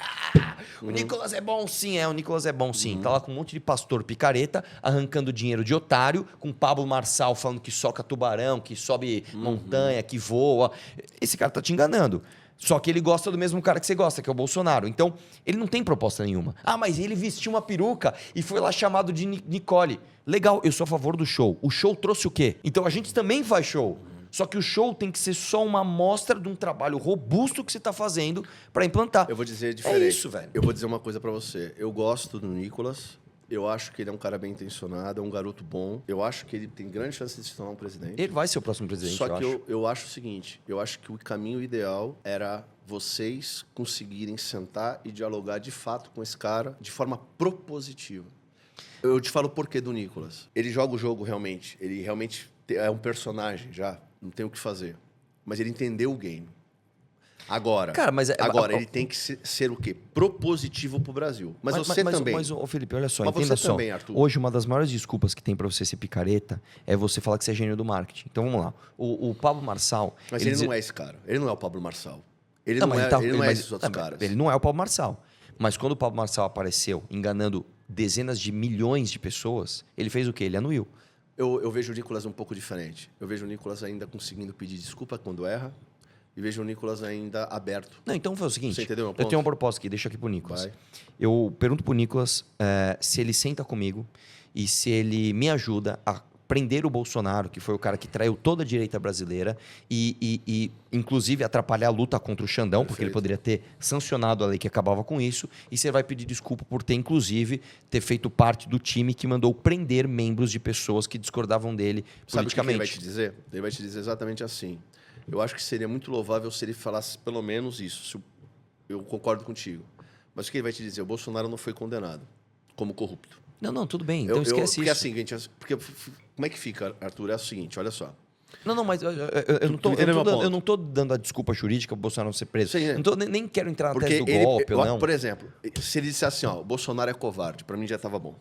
Speaker 1: o Nicolas é bom sim. O Nicolas é bom sim. Tá lá com um monte de pastor picareta, arrancando dinheiro de otário, com Pablo Marçal falando que soca tubarão, que sobe montanha, que voa. Esse cara tá te enganando. Só que ele gosta do mesmo cara que você gosta, que é o Bolsonaro. Então, ele não tem proposta nenhuma. Ah, mas ele vestiu uma peruca e foi lá chamado de Nicole. Legal, eu sou a favor do show. O show trouxe o quê? Então, a gente também faz show. Só que o show tem que ser só uma amostra de um trabalho robusto que você está fazendo para implantar.
Speaker 3: Eu vou dizer diferente.
Speaker 1: É isso, velho.
Speaker 3: Eu vou dizer uma coisa para você. Eu gosto do Nicolas. Eu acho que ele é um cara bem intencionado, é um garoto bom. Eu acho que ele tem grande chance de se tornar um presidente.
Speaker 1: Ele vai ser o próximo presidente,
Speaker 3: Só que eu acho o seguinte, eu acho que o caminho ideal era vocês conseguirem sentar e dialogar de fato com esse cara de forma propositiva. Eu te falo o porquê do Nicolas. Ele joga o jogo realmente. Ele realmente é um personagem já. Não tem o que fazer. Mas ele entendeu o game. Agora,
Speaker 1: cara, mas
Speaker 3: ele tem que ser o quê? Propositivo pro Brasil. Mas você também.
Speaker 1: Mas, Felipe, olha só,
Speaker 3: mas
Speaker 1: entenda
Speaker 3: você
Speaker 1: só.
Speaker 3: também, Arthur.
Speaker 1: Hoje, uma das maiores desculpas que tem pra você ser picareta é você falar que você é gênio do marketing. Então, vamos lá. O Pablo Marçal...
Speaker 3: Mas ele não é esse cara. Ele não é o Pablo Marçal. Ele não é esses outros caras.
Speaker 1: Ele não é o Pablo Marçal. Mas quando o Pablo Marçal apareceu enganando dezenas de milhões de pessoas, ele fez o quê? Ele anuiu.
Speaker 3: Eu vejo o Nicolas um pouco diferente. Eu vejo o Nicolas ainda conseguindo pedir desculpa quando erra e vejo o Nicolas ainda aberto.
Speaker 1: Não, então foi o seguinte.
Speaker 3: Você entendeu meu ponto?
Speaker 1: Eu tenho uma proposta aqui, deixa aqui pro Nicolas.
Speaker 3: Vai.
Speaker 1: Eu pergunto pro Nicolas se ele senta comigo e se ele me ajuda a prender o Bolsonaro, que foi o cara que traiu toda a direita brasileira e inclusive atrapalhar a luta contra o Xandão, porque ele poderia ter sancionado a lei que acabava com isso, e você vai pedir desculpa por ter, inclusive, ter feito parte do time que mandou prender membros de pessoas que discordavam dele
Speaker 3: Sabe o que
Speaker 1: politicamente.
Speaker 3: ele vai te dizer? Ele vai te dizer exatamente assim. Eu acho que seria muito louvável se ele falasse pelo menos isso. Eu concordo contigo. Mas o que ele vai te dizer? O Bolsonaro não foi condenado como corrupto.
Speaker 1: Não, tudo bem, então esquece
Speaker 3: porque
Speaker 1: isso.
Speaker 3: Assim, gente, porque como é que fica, Arthur? É o seguinte, olha só.
Speaker 1: Não, mas eu não tô dando a desculpa jurídica pro Bolsonaro não ser preso.
Speaker 3: Sim,
Speaker 1: não tô, nem quero entrar na
Speaker 3: porque
Speaker 1: tese do golpe ou não.
Speaker 3: Por exemplo, se ele dissesse assim, ó, o Bolsonaro é covarde, pra mim já tava bom.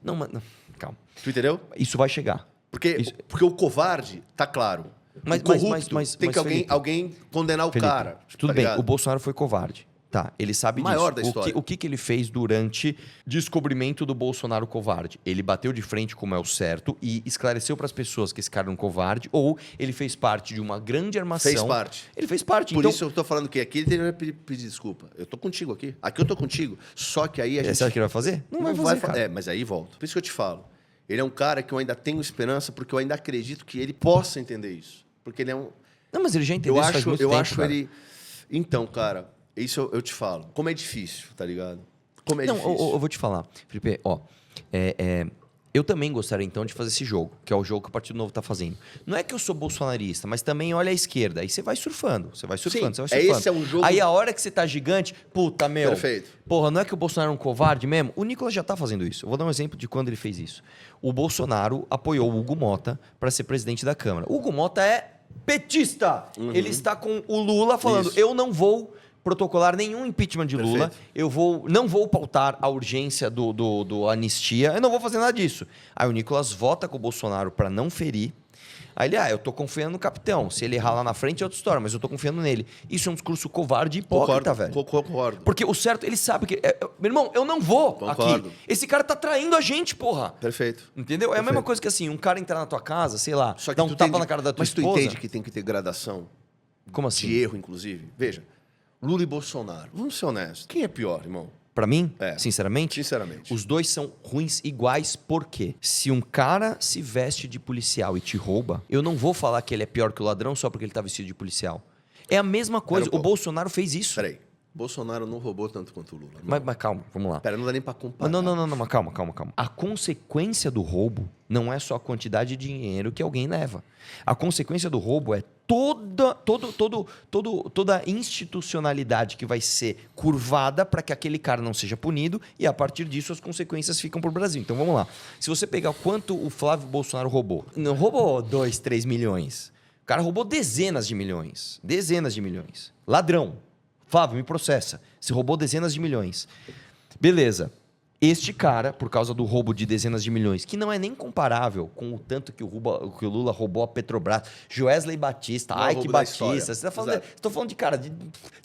Speaker 1: Não, mas calma.
Speaker 3: Tu entendeu?
Speaker 1: Isso vai chegar.
Speaker 3: Porque o covarde, tá claro.
Speaker 1: Mas,
Speaker 3: o corrupto, tem que
Speaker 1: Felipe,
Speaker 3: alguém condenar o
Speaker 1: Felipe,
Speaker 3: cara.
Speaker 1: Tudo
Speaker 3: tá
Speaker 1: bem,
Speaker 3: ligado?
Speaker 1: o Bolsonaro foi covarde. Tá, ele sabe
Speaker 3: Maior
Speaker 1: disso.
Speaker 3: da história.
Speaker 1: O que ele fez durante descobrimento do Bolsonaro covarde? Ele bateu de frente como é o certo e esclareceu para as pessoas que esse cara era um covarde, ou ele fez parte de uma grande armação.
Speaker 3: Fez parte.
Speaker 1: Ele fez parte.
Speaker 3: Por
Speaker 1: então...
Speaker 3: isso eu tô falando que aqui ele deveria pedir desculpa. Eu tô contigo aqui. Aqui eu tô contigo. Só que aí a gente...
Speaker 1: Você acha que ele vai fazer? Não vai fazer, cara.
Speaker 3: mas aí volta. Por isso que eu te falo. Ele é um cara que eu ainda tenho esperança, porque eu ainda acredito que ele possa entender isso. Porque ele é um...
Speaker 1: Não, mas ele já entendeu isso faz muito tempo,
Speaker 3: acho
Speaker 1: cara.
Speaker 3: ele... Então, cara, isso eu te falo. Como é difícil, tá ligado? Como é difícil.
Speaker 1: Eu vou te falar, Felipe, ó... eu também gostaria, então, de fazer esse jogo, que é o jogo que o Partido Novo tá fazendo. Não é que eu sou bolsonarista, mas também olha a esquerda. Aí você vai surfando, você vai surfando,
Speaker 3: Sim,
Speaker 1: você vai surfando.
Speaker 3: esse é um jogo...
Speaker 1: Aí a hora que você tá gigante, puta, meu...
Speaker 3: Perfeito.
Speaker 1: Porra, não é que o Bolsonaro é um covarde mesmo? O Nicolas já tá fazendo isso. Eu vou dar um exemplo de quando ele fez isso. O Bolsonaro apoiou o Hugo Mota para ser presidente da Câmara. O Hugo Mota é petista!
Speaker 3: Uhum.
Speaker 1: Ele está com o Lula falando,
Speaker 3: Isso.
Speaker 1: eu não vou protocolar nenhum impeachment de Lula,
Speaker 3: Perfeito.
Speaker 1: não vou pautar a urgência do anistia, eu não vou fazer nada disso. Aí o Nicolas vota com o Bolsonaro para não ferir. Aí ele, eu tô confiando no capitão. Se ele errar lá na frente é outra história, mas eu tô confiando nele. Isso é um discurso covarde e hipócrita, velho.
Speaker 3: Concordo.
Speaker 1: Porque o certo, ele sabe que... meu irmão, eu não vou
Speaker 3: Concordo.
Speaker 1: aqui. Esse cara tá traindo a gente, porra.
Speaker 3: Perfeito.
Speaker 1: Entendeu? É a mesma coisa que assim, um cara entrar na tua casa, sei lá,
Speaker 3: Só que
Speaker 1: dar um
Speaker 3: tu
Speaker 1: tapa
Speaker 3: entende-
Speaker 1: na cara da tua
Speaker 3: Mas
Speaker 1: esposa.
Speaker 3: tu entende que tem que ter gradação
Speaker 1: Como assim?
Speaker 3: de erro, inclusive? Veja, Lula e Bolsonaro. Vamos ser honestos. Quem é pior, irmão?
Speaker 1: Pra mim,
Speaker 3: É.
Speaker 1: sinceramente,
Speaker 3: Sinceramente.
Speaker 1: os dois são ruins iguais, porque se um cara se veste de policial e te rouba, eu não vou falar que ele é pior que o ladrão só porque ele tá vestido de policial. É a mesma coisa.
Speaker 3: Pera um
Speaker 1: O
Speaker 3: pouco.
Speaker 1: Bolsonaro fez isso.
Speaker 3: Peraí. Bolsonaro não roubou tanto quanto o Lula.
Speaker 1: Mas calma, vamos lá.
Speaker 3: Pera, não dá nem pra comparar.
Speaker 1: Não, mas calma. A consequência do roubo não é só a quantidade de dinheiro que alguém leva. A consequência do roubo é toda a institucionalidade que vai ser curvada para que aquele cara não seja punido e a partir disso as consequências ficam pro Brasil. Então vamos lá. Se você pegar quanto o Flávio Bolsonaro roubou, não roubou 2, 3 milhões. O cara roubou dezenas de milhões. Dezenas de milhões. Ladrão. Flávio, me processa. Você roubou dezenas de milhões. Beleza. Este cara, por causa do roubo de dezenas de milhões, que não é nem comparável com o tanto que o Lula roubou a Petrobras, Joesley Batista,
Speaker 3: Não é
Speaker 1: Ike
Speaker 3: roubo da
Speaker 1: Batista,
Speaker 3: história.
Speaker 1: você tá falando,
Speaker 3: Exato.
Speaker 1: estou falando de cara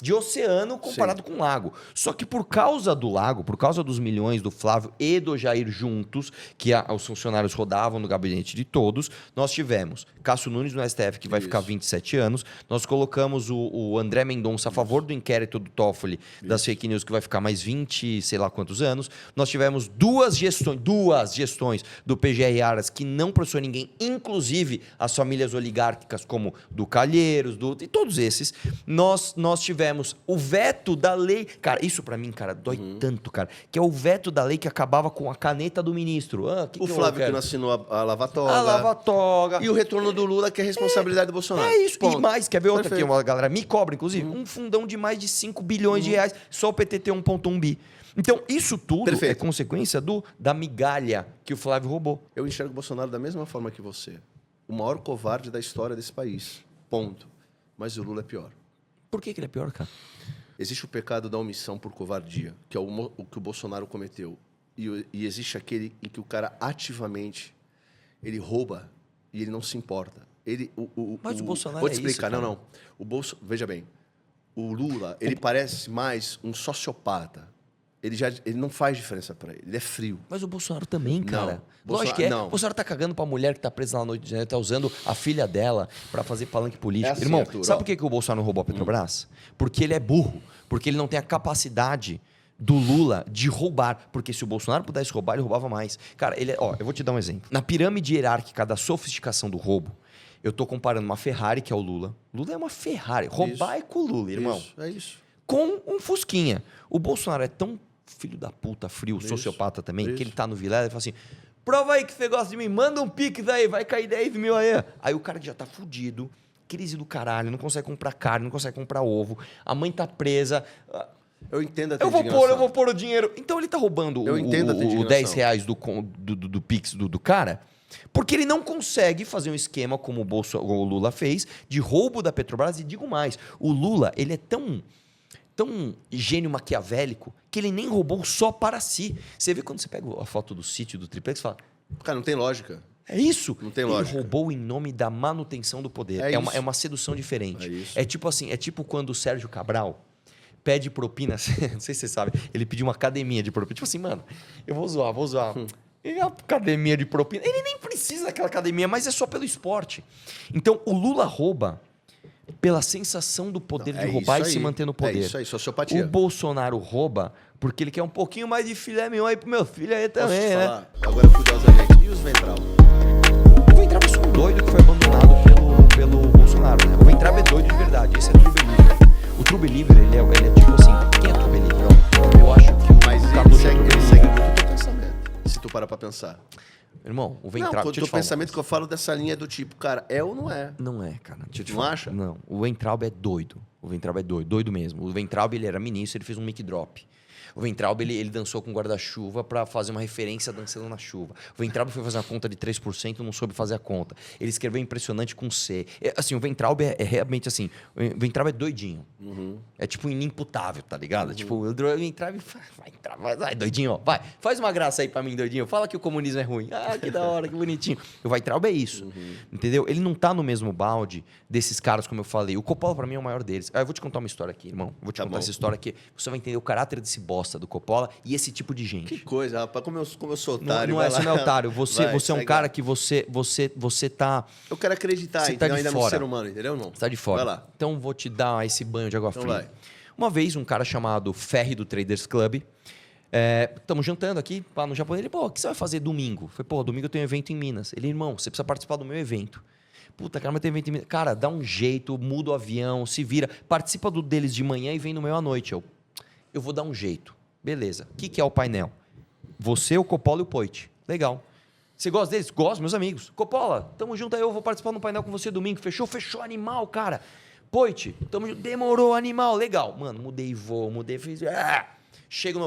Speaker 1: de oceano comparado com lago. Só que por causa do lago, por causa dos milhões do Flávio e do Jair juntos, que os funcionários rodavam no gabinete de todos, nós tivemos Cássio Nunes no STF, que vai ficar 27 anos, nós colocamos o André Mendonça a favor do inquérito do Toffoli, das fake news, que vai ficar mais 20, sei lá quantos anos. Nós tivemos duas gestões do PGR Aras que não processou ninguém, inclusive as famílias oligárquicas como do Calheiros, e todos esses. Nós tivemos o veto da lei. Cara, isso pra mim, cara, dói tanto, cara. Que é o veto da lei que acabava com a caneta do ministro.
Speaker 3: O Flávio que não assinou a lava-toga.
Speaker 1: A lava-toga.
Speaker 3: E o retorno do Lula, que é responsabilidade do Bolsonaro.
Speaker 1: É isso.
Speaker 3: Ponto.
Speaker 1: E mais, quer ver outra
Speaker 3: Perfeito.
Speaker 1: que uma galera me cobra, inclusive? Um fundão de mais de 5 bilhões de reais. Só o PT tem 1,1 bi. Então, isso tudo
Speaker 3: Perfeito.
Speaker 1: é consequência da migalha que o Flávio roubou.
Speaker 3: Eu enxergo o Bolsonaro da mesma forma que você. O maior covarde da história desse país. Ponto. Mas o Lula é pior.
Speaker 1: Por que ele é pior, cara?
Speaker 3: Existe o pecado da omissão por covardia, que é o que o Bolsonaro cometeu. E existe aquele em que o cara ativamente ele rouba e ele não se importa.
Speaker 1: Mas o Bolsonaro
Speaker 3: vou te
Speaker 1: é
Speaker 3: explicar.
Speaker 1: isso, cara.
Speaker 3: Não. Veja bem. O Lula, ele parece mais um sociopata. Ele não faz diferença pra ele. Ele é frio.
Speaker 1: Mas o Bolsonaro também, cara.
Speaker 3: Não.
Speaker 1: Lógico que é.
Speaker 3: Não.
Speaker 1: O Bolsonaro tá cagando pra mulher que tá presa lá na noite de janeiro, tá usando a filha dela pra fazer palanque político.
Speaker 3: É assim,
Speaker 1: Irmão,
Speaker 3: Arthur,
Speaker 1: sabe
Speaker 3: ó.
Speaker 1: por que o Bolsonaro roubou a Petrobras? Porque ele é burro. Porque ele não tem a capacidade do Lula de roubar. Porque se o Bolsonaro pudesse roubar, ele roubava mais. Cara, eu vou te dar um exemplo. Na pirâmide hierárquica da sofisticação do roubo, eu tô comparando uma Ferrari, que é o Lula. Lula é uma Ferrari. Roubar é com o Lula, irmão.
Speaker 3: É isso.
Speaker 1: Com um Fusquinha. O Bolsonaro é tão filho da puta, frio, sociopata também, que ele tá no Vilela e fala assim, prova aí que você gosta de mim, manda um pix aí, vai cair 10 mil aí. Aí o cara que já tá fudido, crise do caralho, não consegue comprar carne, não consegue comprar ovo, a mãe tá presa.
Speaker 3: Eu entendo a tua
Speaker 1: Eu vou
Speaker 3: indignação.
Speaker 1: pôr o dinheiro. Então ele tá roubando
Speaker 3: Eu entendo a tua
Speaker 1: o
Speaker 3: indignação.
Speaker 1: 10 reais do pix do cara, porque ele não consegue fazer um esquema como o Lula fez, de roubo da Petrobras. E digo mais, o Lula, ele é tão gênio maquiavélico que ele nem roubou só para si. Você vê quando você pega a foto do sítio do triplex e fala,
Speaker 3: Cara, não tem lógica.
Speaker 1: é isso.
Speaker 3: Não tem
Speaker 1: ele
Speaker 3: lógica.
Speaker 1: roubou em nome da manutenção do poder.
Speaker 3: É
Speaker 1: É
Speaker 3: isso.
Speaker 1: uma sedução diferente.
Speaker 3: É isso.
Speaker 1: É tipo assim, é tipo quando o Sérgio Cabral pede propina, não sei se você sabe, ele pediu uma academia de propina. Tipo assim, mano, eu vou zoar. E a academia de propina? Ele nem precisa daquela academia, mas é só pelo esporte. Então, o Lula rouba pela sensação do poder de roubar e se manter no poder.
Speaker 3: É isso aí, sociopatia.
Speaker 1: O Bolsonaro rouba porque ele quer um pouquinho mais de filé mignon aí pro meu filho aí
Speaker 3: Posso
Speaker 1: também,
Speaker 3: te
Speaker 1: né?
Speaker 3: falar, agora curiosamente, e os Ventral?
Speaker 1: O Weintraub é só um doido que foi abandonado pelo Bolsonaro, né? O Weintraub é doido de verdade, esse é True Believer. O True Believer, ele é tipo assim, quem é True Believer? Eu acho que
Speaker 3: Mas ele
Speaker 1: Carluxo é
Speaker 3: segue,
Speaker 1: True
Speaker 3: ele
Speaker 1: Believer.
Speaker 3: segue muito o teu pensamento, se tu parar pra pensar.
Speaker 1: Irmão, o
Speaker 3: Não,
Speaker 1: Weintraub...
Speaker 3: o
Speaker 1: deixa eu
Speaker 3: teu
Speaker 1: te falar uma
Speaker 3: pensamento
Speaker 1: coisa.
Speaker 3: que eu falo dessa linha do tipo, cara, é ou não é?
Speaker 1: Não é, cara. Deixa eu te
Speaker 3: Não
Speaker 1: falar.
Speaker 3: acha?
Speaker 1: Não. O Weintraub é doido. O Weintraub é doido. Doido mesmo. O Weintraub, ele era ministro, ele fez um mic drop. O Weintraub, ele dançou com guarda-chuva pra fazer uma referência dançando na chuva. O Weintraub foi fazer uma conta de 3%, não soube fazer a conta. Ele escreveu impressionante com C. Assim, o Weintraub é realmente assim... O Weintraub é doidinho. É tipo inimputável, tá ligado? Tipo, o Weintraub... Vai, doidinho, ó. Vai, faz uma graça aí pra mim, doidinho. Fala que o comunismo é ruim. Ah, que da hora, que bonitinho. O Weintraub é isso. Entendeu? Ele não tá no mesmo balde desses caras, como eu falei. O Coppola, pra mim, é o maior deles. Eu vou te contar uma história aqui, irmão. Eu vou te contar essa história aqui. Você vai entender o caráter desse bosta do Coppola e esse tipo de gente.
Speaker 3: Que coisa, rapaz, como eu sou
Speaker 1: Não,
Speaker 3: otário.
Speaker 1: não é,
Speaker 3: vai
Speaker 1: você
Speaker 3: lá.
Speaker 1: não é otário. Você é um
Speaker 3: segue
Speaker 1: cara
Speaker 3: lá.
Speaker 1: que você tá...
Speaker 3: Eu quero acreditar,
Speaker 1: Você tá
Speaker 3: entendeu?
Speaker 1: de
Speaker 3: Ainda no
Speaker 1: fora.
Speaker 3: ser humano, entendeu? Não.
Speaker 1: Você tá de fora.
Speaker 3: Vai lá.
Speaker 1: Então vou te dar esse banho de água
Speaker 3: Então
Speaker 1: fria.
Speaker 3: vai.
Speaker 1: Uma vez, um cara chamado Ferri do Traders Club, estamos jantando aqui lá no Japão. Ele, pô, o que você vai fazer domingo? Eu falei, pô, domingo eu tenho um evento em Minas. Ele, irmão, você precisa participar do meu evento. Puta, cara, mas tem evento em Minas. Cara, dá um jeito, muda o avião, se vira. Participa do deles de manhã e vem no meu à noite. Eu vou dar um jeito. Beleza. O que é o painel? Você, o Coppola e o Poit. Legal. Você gosta deles? Gosto, meus amigos. Coppola, tamo junto aí, eu vou participar no painel com você domingo. Fechou? Fechou, animal, cara. Poit, tamo junto. Demorou, animal. Legal. Mano, mudei voo, fiz... Chego no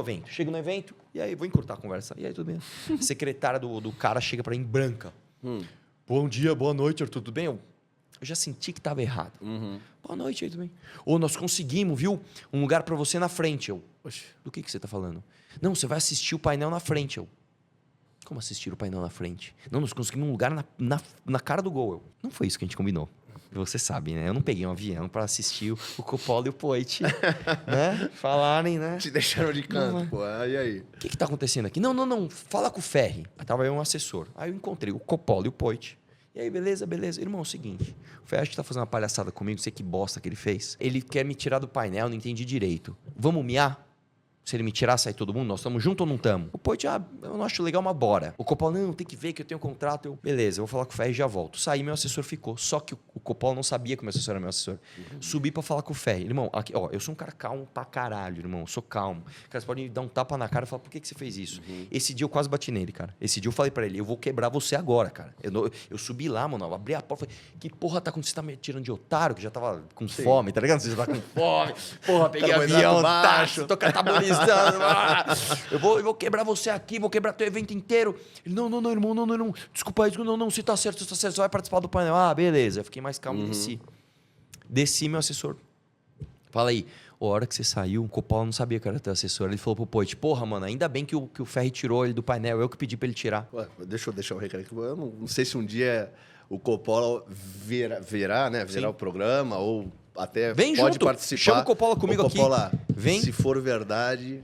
Speaker 1: evento, e aí, vou encurtar a conversa. E aí, tudo bem? A secretária do cara chega pra mim branca. Bom dia, boa noite, Arthur, tudo bem? eu já senti que tava errado. Boa noite, aí tudo bem? Ou nós conseguimos, viu? Um lugar pra você na frente. Eu, oxe, do que você tá falando? Não, você vai assistir o painel na frente. Eu, como assistir o painel na frente? Não, nós conseguimos um lugar na cara do gol. Eu, não foi isso que a gente combinou. Você sabe, né? Eu não peguei um avião pra assistir o Coppola e o Poit, né? Falarem, né?
Speaker 3: Te deixaram de canto, pô. E aí?
Speaker 1: O que tá acontecendo aqui? Não. Fala com o Ferri. Aí tava eu um assessor. Aí eu encontrei o Coppola e o Poit. E aí, beleza. Irmão, é o seguinte. O Ferri acho que tá fazendo uma palhaçada comigo. Não sei que bosta que ele fez. Ele quer me tirar do painel, não entendi direito. Vamos miar? Se ele me tirar, sai todo mundo? Nós estamos juntos ou não estamos? O Poit, eu não acho legal, mas bora. O Coppola, não, tem que ver que eu tenho contrato. Eu, beleza, eu vou falar com o Ferri e já volto. Saí, meu assessor ficou. Só que o Coppola não sabia que o meu assessor era meu assessor. Subi pra falar com o Ferri. Irmão, aqui, ó, eu sou um cara calmo pra caralho, irmão. Eu sou calmo. Cara, você pode me dar um tapa na cara e falar, por que você fez isso? Esse dia eu quase bati nele, cara. Esse dia eu falei pra ele, eu vou quebrar você agora, cara. Eu subi lá, mano, abri a porta, falei, que porra tá acontecendo? Você tá me tirando de otário, que já tava com fome, tá ligado? Você já tá com fome. Porra, peguei avião, tacho, tô catabolizando. Eu vou quebrar você aqui, vou quebrar teu evento inteiro. Ele, não, irmão, não. Desculpa aí, não, você tá certo, você vai participar do painel. Ah, beleza. Eu fiquei mais calmo e desci. Desci, meu assessor. Fala aí, a hora que você saiu, o Coppola não sabia que era teu assessor. Ele falou pro Poit, porra, mano, ainda bem que o Ferri tirou ele do painel, eu que pedi pra ele tirar.
Speaker 3: Ué, deixa eu deixar um recado aqui. Eu não sei se um dia o Coppola virá, né? Virá o programa ou até
Speaker 1: vem
Speaker 3: pode
Speaker 1: junto.
Speaker 3: participar.
Speaker 1: Chama o Coppola comigo aqui.
Speaker 3: Vem. Se for verdade...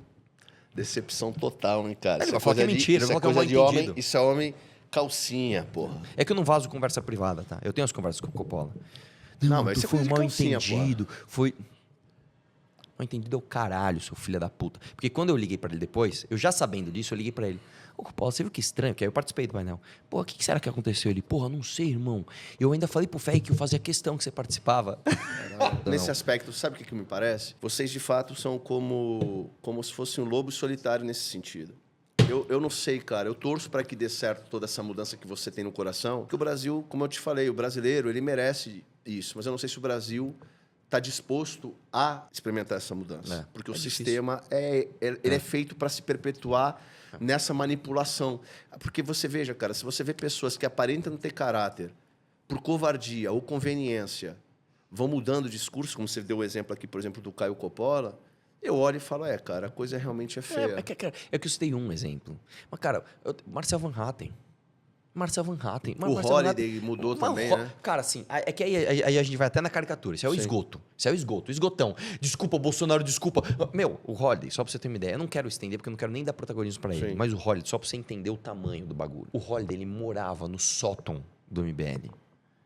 Speaker 3: Decepção total, hein, cara?
Speaker 1: Ele vai falar que é mentira,
Speaker 3: isso é coisa de homem, isso é homem calcinha, porra.
Speaker 1: É que eu não vazo conversa privada, tá? Eu tenho as conversas com o Coppola.
Speaker 3: Não, mas
Speaker 1: tu
Speaker 3: isso é
Speaker 1: foi
Speaker 3: coisa
Speaker 1: um
Speaker 3: de
Speaker 1: mal
Speaker 3: calcinha,
Speaker 1: entendido. Foi... Mal entendido é o caralho, seu filho da puta. Porque quando eu liguei pra ele depois, eu já sabendo disso, eu liguei pra ele. Ô, Coppola, você viu que estranho? Que aí eu participei do painel. Pô, o que será que aconteceu? Ele, porra, não sei, irmão. Eu ainda falei pro Ferri que eu fazia questão que você participava.
Speaker 3: Nesse aspecto, sabe o que me parece? Vocês, de fato, são como se fosse um lobo solitário nesse sentido. Eu não sei, cara. Eu torço para que dê certo toda essa mudança que você tem no coração. Porque o Brasil, como eu te falei, o brasileiro, ele merece isso. Mas eu não sei se o Brasil está disposto a experimentar essa mudança. Porque o sistema ele é feito para se perpetuar nessa manipulação. Porque você veja, cara, se você vê pessoas que aparentam ter caráter por covardia ou conveniência, vão mudando o discurso, como você deu o exemplo aqui, por exemplo, do Caio Coppola, eu olho e falo, cara, a coisa realmente é feia.
Speaker 1: É que eu citei um exemplo. Mas, cara, Marcel Van Hatten.
Speaker 3: O Holiday mudou também, né?
Speaker 1: Cara, assim, é que aí a gente vai até na caricatura. Isso é o esgoto. Isso é o esgoto. O esgotão. Desculpa, Bolsonaro, desculpa. Meu, o Holiday, só pra você ter uma ideia, eu não quero estender, porque eu não quero nem dar protagonismo pra ele. Mas o Holiday, só pra você entender o tamanho do bagulho. O Holiday, ele morava no sótão do MBL.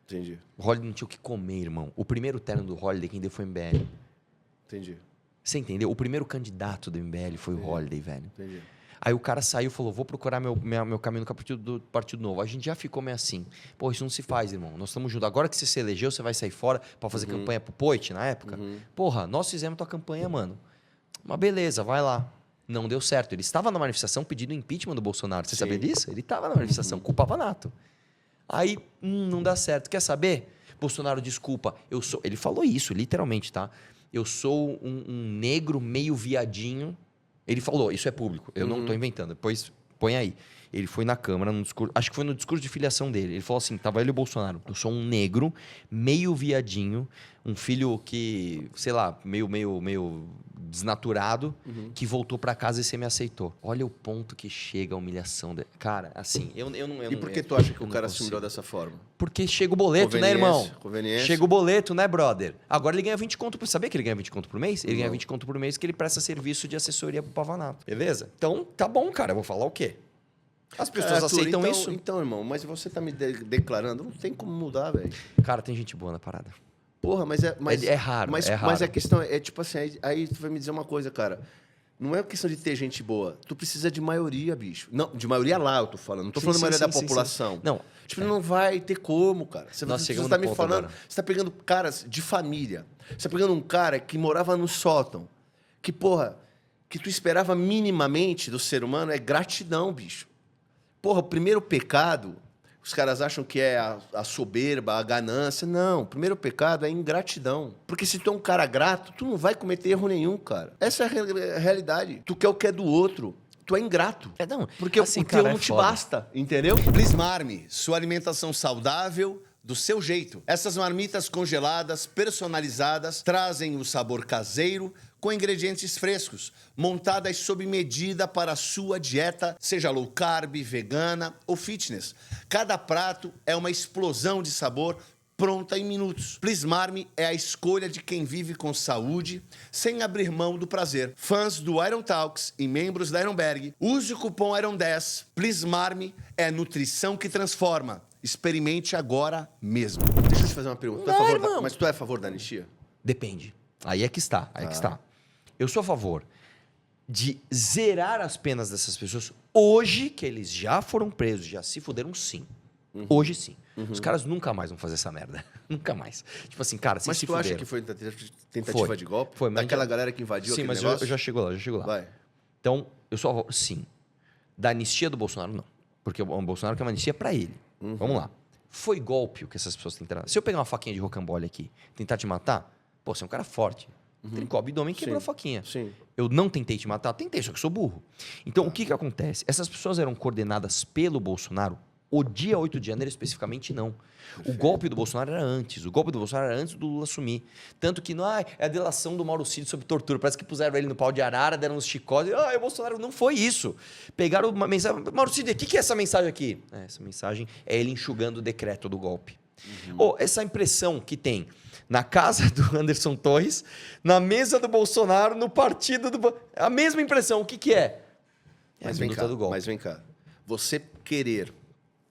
Speaker 3: Entendi.
Speaker 1: O Holiday não tinha o que comer, irmão. O primeiro terno do Holiday, quem deu foi o MBL.
Speaker 3: Entendi.
Speaker 1: Você entendeu? O primeiro candidato do MBL foi o Holiday, velho.
Speaker 3: Entendi.
Speaker 1: Aí o cara saiu e falou, vou procurar meu caminho no Partido Novo. A gente já ficou meio assim. Pô, isso não se faz, irmão. Nós estamos juntos. Agora que você se elegeu, você vai sair fora pra fazer campanha pro Poit, na época? Porra, nós fizemos tua campanha, mano. Mas beleza, vai lá. Não deu certo. Ele estava na manifestação pedindo impeachment do Bolsonaro. Você sabia disso? Ele estava na manifestação, culpava nato. Aí, não dá certo. Quer saber? Bolsonaro, desculpa. Ele falou isso, literalmente, tá? Eu sou um negro meio viadinho. Ele falou, isso é público, eu não estou inventando, depois põe aí. Ele foi na Câmara, no discurso, acho que foi no discurso de filiação dele. Ele falou assim, tava ele e o Bolsonaro. Eu sou um negro, meio viadinho, um filho que, sei lá, meio desnaturado, que voltou pra casa e você me aceitou. Olha o ponto que chega a humilhação dele. Cara, assim, eu não...
Speaker 3: E por que tu acha que o cara se humilhou dessa forma?
Speaker 1: Porque chega o boleto, né, irmão?
Speaker 3: Conveniência.
Speaker 1: Chega o boleto, né, brother? Agora ele ganha 20 conto. Sabia que ele ganha 20 conto por mês? Ele ganha 20 conto por mês que ele presta serviço de assessoria pro Pavanato. Beleza? Então, tá bom, cara. Eu vou falar o quê? As pessoas aceitam isso?
Speaker 3: Então, irmão, mas você tá me declarando, não tem como mudar, velho.
Speaker 1: Cara, tem gente boa na parada.
Speaker 3: Porra, mas é
Speaker 1: raro,
Speaker 3: mas,
Speaker 1: é raro.
Speaker 3: Mas a questão é tipo assim, aí tu vai me dizer uma coisa, cara. Não é questão de ter gente boa. Tu precisa de maioria, bicho. Não, de maioria lá eu tô falando. Não tô falando da maioria da população.
Speaker 1: Não.
Speaker 3: Tipo, não vai ter como, cara. Você tá me falando...
Speaker 1: Agora.
Speaker 3: Você tá pegando caras de família. Você tá pegando um cara que morava no sótão. Que, porra, que tu esperava minimamente do ser humano é gratidão, bicho. Porra, o primeiro pecado, os caras acham que é a soberba, a ganância. Não, o primeiro pecado é a ingratidão. Porque se tu é um cara grato, tu não vai cometer erro nenhum, cara. Essa é a realidade. Tu quer o que é do outro. Tu é ingrato.
Speaker 1: Não,
Speaker 3: porque
Speaker 1: assim,
Speaker 3: o teu não te basta, entendeu?
Speaker 4: Plismarme, sua alimentação saudável do seu jeito. Essas marmitas congeladas, personalizadas, trazem o sabor caseiro com ingredientes frescos, montadas sob medida para a sua dieta, seja low carb, vegana ou fitness. Cada prato é uma explosão de sabor pronta em minutos. Plismarme é a escolha de quem vive com saúde, sem abrir mão do prazer. Fãs do Iron Talks e membros da Ironberg, use o cupom IRON10. Plismarme é nutrição que transforma. Experimente agora mesmo.
Speaker 3: Deixa eu te fazer uma pergunta. Mas tu é a favor da anistia?
Speaker 1: Depende. Aí é que está. Aí é que está. Eu sou a favor de zerar as penas dessas pessoas hoje que eles já foram presos, já se fuderam, sim. Hoje sim. Os caras nunca mais vão fazer essa merda. Nunca mais. Tipo assim, cara,
Speaker 3: mas
Speaker 1: se
Speaker 3: tu
Speaker 1: fuderam.
Speaker 3: acha que foi tentativa de golpe?
Speaker 1: Foi, mas
Speaker 3: daquela galera que invadiu
Speaker 1: sim,
Speaker 3: aquele
Speaker 1: mas
Speaker 3: negócio?
Speaker 1: eu já chego lá.
Speaker 3: Vai.
Speaker 1: Então, eu sou a favor, sim. Da anistia do Bolsonaro, não. Porque o Bolsonaro quer uma anistia pra ele. Vamos lá. Foi golpe o que essas pessoas tentaram. Se eu pegar uma faquinha de rocambole aqui tentar te matar, pô, você é um cara forte. Trincou o abdômen e quebrou a faquinha.
Speaker 3: Sim.
Speaker 1: Eu não tentei te matar? Tentei, só que sou burro. Então, o que acontece? Essas pessoas eram coordenadas pelo Bolsonaro. O dia 8 de janeiro, especificamente, não. O golpe do Bolsonaro era antes. O golpe do Bolsonaro era antes do Lula assumir. Tanto que não é a delação do Mauro Cid sobre tortura. Parece que puseram ele no pau de arara, deram uns chicotes. O Bolsonaro não foi isso. Pegaram uma mensagem. Mauro Cid, o que é essa mensagem aqui? Essa mensagem é ele enxugando o decreto do golpe. Essa impressão que tem na casa do Anderson Torres, na mesa do Bolsonaro, no partido do... A mesma impressão. O que é?
Speaker 3: Mas
Speaker 1: a
Speaker 3: vem
Speaker 1: minuta
Speaker 3: cá,
Speaker 1: do golpe.
Speaker 3: mas vem cá. Você querer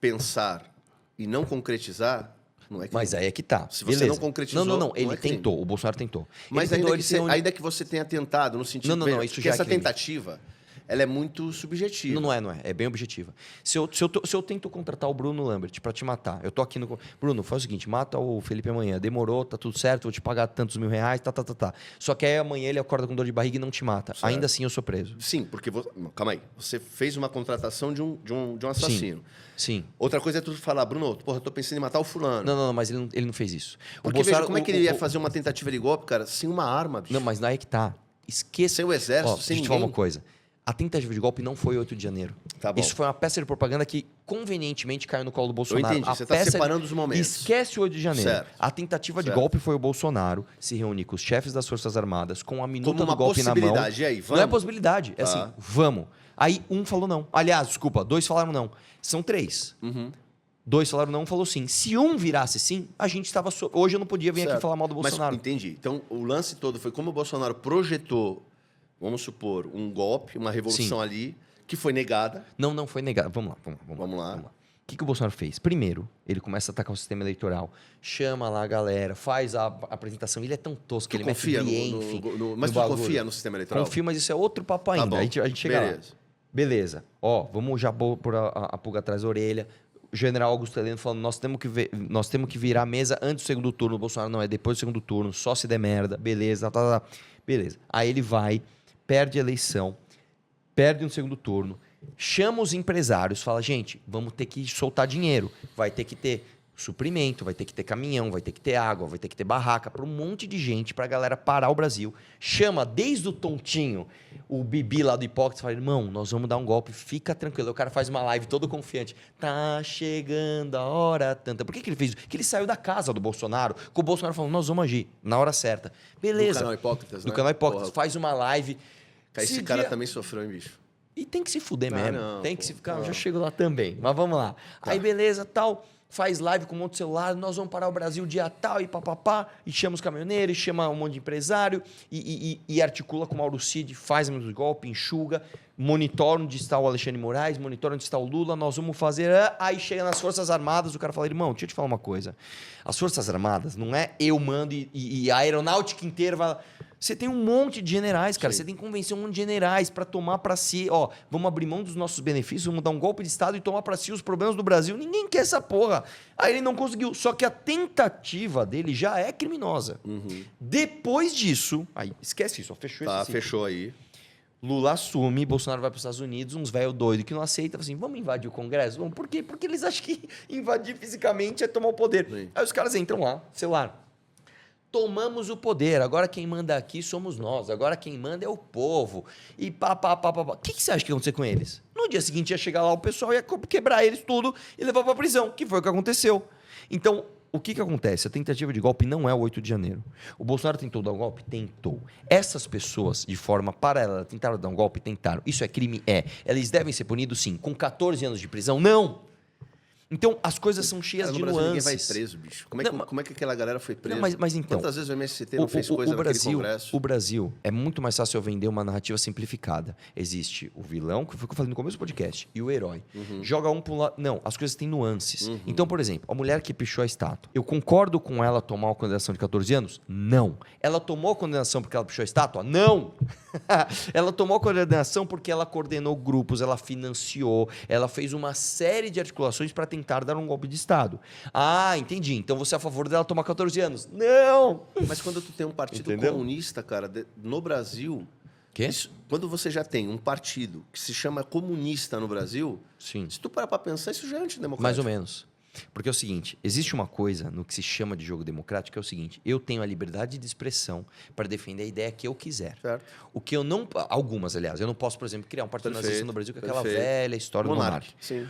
Speaker 3: pensar e não concretizar, não é crime.
Speaker 1: Mas aí é que tá.
Speaker 3: Se você não concretizou,
Speaker 1: Não. Ele
Speaker 3: é crime.
Speaker 1: tentou. O Bolsonaro tentou.
Speaker 3: Mas
Speaker 1: ele
Speaker 3: ainda que você tenha tentado, no sentido...
Speaker 1: Não, isso
Speaker 3: porque
Speaker 1: já é
Speaker 3: essa
Speaker 1: crime.
Speaker 3: tentativa, ela é muito subjetiva.
Speaker 1: Não é. É bem objetiva. Se eu tento contratar o Bruno Lambert pra te matar, eu tô aqui no... Bruno, faz o seguinte, mata o Felipe amanhã. Demorou, tá tudo certo, vou te pagar tantos R$1.000, tá. Só que aí amanhã ele acorda com dor de barriga e não te mata.
Speaker 3: Certo.
Speaker 1: Ainda assim eu sou preso.
Speaker 3: Sim, porque... Calma aí. Você fez uma contratação de um assassino.
Speaker 1: Sim.
Speaker 3: Outra coisa é tu falar, Bruno, porra, eu tô pensando em matar o fulano.
Speaker 1: Não, mas ele não fez isso.
Speaker 3: Porque veja, como é que ele ia fazer uma tentativa de golpe, cara, sem uma arma, bicho?
Speaker 1: Não, mas não é que tá. Esqueça.
Speaker 3: Sem o exército,
Speaker 1: Ó,
Speaker 3: sem
Speaker 1: deixa eu te falar
Speaker 3: ninguém.
Speaker 1: uma coisa. A tentativa de golpe não foi 8 de janeiro.
Speaker 3: Tá bom.
Speaker 1: Isso foi uma peça de propaganda que convenientemente caiu no colo do Bolsonaro.
Speaker 3: entendi.
Speaker 1: A
Speaker 3: Você tá
Speaker 1: peça-
Speaker 3: separando os momentos.
Speaker 1: Esquece o 8 de janeiro.
Speaker 3: Certo.
Speaker 1: A tentativa de
Speaker 3: Certo.
Speaker 1: golpe foi o Bolsonaro se reunir com os chefes das Forças Armadas com a minuta
Speaker 3: Como uma
Speaker 1: do golpe na mão.
Speaker 3: possibilidade. E aí,
Speaker 1: Não é
Speaker 3: vamos?
Speaker 1: possibilidade. É assim, vamos. Aí um falou não. Aliás, desculpa, 2 falaram não. São 3. 2 falaram não, um falou sim. Se um virasse sim, a gente estava... Hoje eu não podia vir aqui
Speaker 3: Certo.
Speaker 1: falar mal do Bolsonaro.
Speaker 3: Mas, entendi. Então, o lance todo foi como o Bolsonaro projetou, vamos supor, um golpe, uma revolução
Speaker 1: Sim.
Speaker 3: ali, que foi negada.
Speaker 1: Não foi negado. Vamos lá. O que o Bolsonaro fez? Primeiro, ele começa a atacar o sistema eleitoral, chama lá a galera, faz a apresentação. Ele é tão tosco que
Speaker 3: Tu
Speaker 1: ele
Speaker 3: confia
Speaker 1: mete
Speaker 3: mas tu
Speaker 1: bagulho.
Speaker 3: confia no sistema eleitoral?
Speaker 1: Confio, mas isso é outro papo ainda.
Speaker 3: bom.
Speaker 1: A gente chega lá.
Speaker 3: Beleza.
Speaker 1: Beleza. Ó, vamos já pôr a pulga atrás da orelha. O general Augusto Heleno falando, nós temos que virar a mesa antes do segundo turno. O Bolsonaro não é depois do segundo turno, só se der merda. Beleza, tá. Beleza. Aí ele vai, perde a eleição, perde no segundo turno, chama os empresários, fala, gente, vamos ter que soltar dinheiro. Vai ter que ter suprimento, vai ter que ter caminhão, vai ter que ter água, vai ter que ter barraca para um monte de gente, para a galera parar o Brasil. Chama desde o tontinho, o Bibi lá do Hipócrita, fala, irmão, nós vamos dar um golpe, fica tranquilo. Aí o cara faz uma live todo confiante. Tá chegando a hora tanta. Por que ele fez isso? Porque ele saiu da casa do Bolsonaro, com o Bolsonaro falando, nós vamos agir na hora certa. Beleza.
Speaker 3: Do canal Hipócritas, né?
Speaker 1: Do canal Hipócritas.
Speaker 3: Porra.
Speaker 1: Faz uma live.
Speaker 3: Esse cara também sofreu, hein, bicho?
Speaker 1: E tem que se fuder mesmo.
Speaker 3: Não,
Speaker 1: tem que
Speaker 3: pô,
Speaker 1: se ficar.
Speaker 3: não.
Speaker 1: Já chego lá também. Mas vamos lá. Aí, beleza, tal. Faz live com um monte de celular. Nós vamos parar o Brasil dia tal e papapá. E chama os caminhoneiros, chama um monte de empresário. E articula com o Mauro Cid, faz o golpe, enxuga. Monitora onde está o Alexandre Moraes, monitora onde está o Lula. Nós vamos fazer. Aí chega nas Forças Armadas, o cara fala, irmão, deixa eu te falar uma coisa. As Forças Armadas não é eu mando e a aeronáutica inteira vai. Você tem um monte de generais, cara.
Speaker 3: Sim.
Speaker 1: Você tem que convencer um monte de generais para tomar para si, ó, vamos abrir mão dos nossos benefícios, vamos dar um golpe de Estado e tomar para si os problemas do Brasil. Ninguém quer essa porra. Aí ele não conseguiu. Só que a tentativa dele já é criminosa. Depois disso, aí esquece isso, ó, fechou
Speaker 3: Tá,
Speaker 1: esse ciclo.
Speaker 3: fechou aí.
Speaker 1: Lula assume, Bolsonaro vai para os Estados Unidos, uns velho doido que não aceita, assim, vamos invadir o Congresso? Vamos. Por quê? Porque eles acham que invadir fisicamente é tomar o poder.
Speaker 3: Sim.
Speaker 1: Aí os caras entram lá, celular. Tomamos o poder, agora quem manda aqui somos nós, agora quem manda é o povo. E pá. O que você acha que ia acontecer com eles? No dia seguinte ia chegar lá o pessoal ia quebrar eles tudo e levar pra prisão, que foi o que aconteceu. Então, o que acontece? A tentativa de golpe não é o 8 de janeiro. O Bolsonaro tentou dar um golpe? Tentou. Essas pessoas, de forma paralela, tentaram dar um golpe? Tentaram. Isso é crime? É. Eles devem ser punidos? Sim. Com 14 anos de prisão? Não. Então, as coisas são cheias de nuances.
Speaker 3: Ninguém vai preso, bicho. Como é que aquela galera foi presa?
Speaker 1: Não, mas então...
Speaker 3: Quantas vezes o MST não fez coisa naquele Congresso?
Speaker 1: O Brasil é muito mais fácil eu vender uma narrativa simplificada. Existe o vilão, que foi o que eu falei no começo do podcast, e o herói. Joga um para um lado... Não, as coisas têm nuances. Então, por exemplo, a mulher que pichou a estátua. Eu concordo com ela tomar uma condenação de 14 anos? Não. Ela tomou a condenação porque ela pichou a estátua? Não. Ela tomou a condenação porque ela coordenou grupos, ela financiou, ela fez uma série de articulações para tentar dar um golpe de Estado. Ah, entendi. Então você é a favor dela tomar 14 anos? Não!
Speaker 3: Mas quando tu tem um partido
Speaker 1: Entendeu?
Speaker 3: comunista, cara, no Brasil...
Speaker 1: Quê?
Speaker 3: Quando você já tem um partido que se chama comunista no Brasil,
Speaker 1: Sim.
Speaker 3: se tu parar pra pensar, isso já é antidemocrático.
Speaker 1: Mais ou menos. Porque é o seguinte, existe uma coisa no que se chama de jogo democrático, que é o seguinte, eu tenho a liberdade de expressão para defender a ideia que eu quiser.
Speaker 3: Certo.
Speaker 1: O que eu não... Algumas, aliás. Eu não posso, por exemplo, criar um partido nazista no Brasil com aquela velha história do monarca.
Speaker 3: Sim.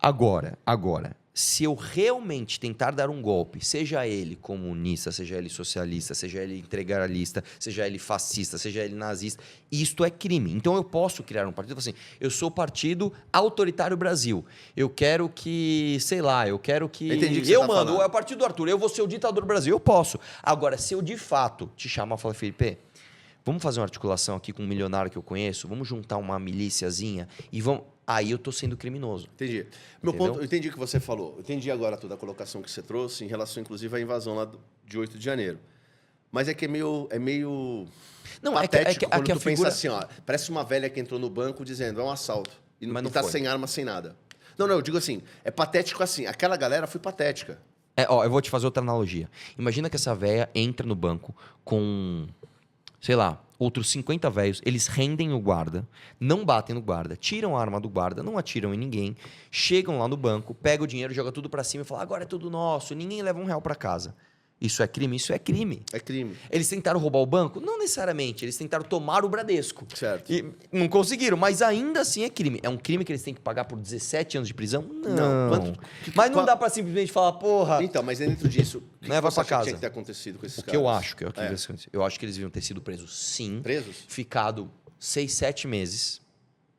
Speaker 1: Agora, se eu realmente tentar dar um golpe, seja ele comunista, seja ele socialista, seja ele integralista, seja ele fascista, seja ele nazista, isto é crime. Então eu posso criar um partido assim, eu sou o Partido Autoritário Brasil. Eu quero que, sei lá, eu quero que...
Speaker 3: Entendi o que
Speaker 1: eu
Speaker 3: você tá
Speaker 1: mando,
Speaker 3: falando.
Speaker 1: é o Partido do Arthur, eu vou ser o ditador Brasil, eu posso. Agora, se eu de fato te chamar e falar, Felipe, vamos fazer uma articulação aqui com um milionário que eu conheço, vamos juntar uma milíciazinha e vamos... Aí eu tô sendo criminoso.
Speaker 3: Entendi. Meu ponto, eu entendi o que você falou. Eu entendi agora toda a colocação que você trouxe em relação, inclusive, à invasão lá de 8 de janeiro. Mas é que é meio
Speaker 1: Não,
Speaker 3: patético quando
Speaker 1: que a
Speaker 3: tu
Speaker 1: figura...
Speaker 3: pensa assim, ó, parece uma velha que entrou no banco dizendo, é um assalto. E
Speaker 1: Mas não
Speaker 3: tá
Speaker 1: foi.
Speaker 3: sem arma, sem nada. Não, eu digo assim, é patético assim. Aquela galera foi patética.
Speaker 1: Eu vou te fazer outra analogia. Imagina que essa véia entra no banco com, sei lá, outros 50 velhos, eles rendem o guarda, não batem no guarda, tiram a arma do guarda, não atiram em ninguém, chegam lá no banco, pegam o dinheiro, jogam tudo pra cima e falam, agora é tudo nosso, ninguém leva R$1 pra casa. Isso é crime? Isso é crime.
Speaker 3: É crime.
Speaker 1: Eles tentaram roubar o banco? Não necessariamente. Eles tentaram tomar o Bradesco.
Speaker 3: Certo.
Speaker 1: E não conseguiram, mas ainda assim é crime. É um crime que eles têm que pagar por 17 anos de prisão? Não. Mas não dá pra simplesmente falar, porra...
Speaker 3: Então, mas dentro disso, o que
Speaker 1: Leva
Speaker 3: você
Speaker 1: pra
Speaker 3: acha que
Speaker 1: casa.
Speaker 3: tinha que ter acontecido com esses
Speaker 1: O
Speaker 3: caras?
Speaker 1: que eu acho eu acho que eles deviam ter sido presos, sim.
Speaker 3: Presos?
Speaker 1: Ficado 6, 7 meses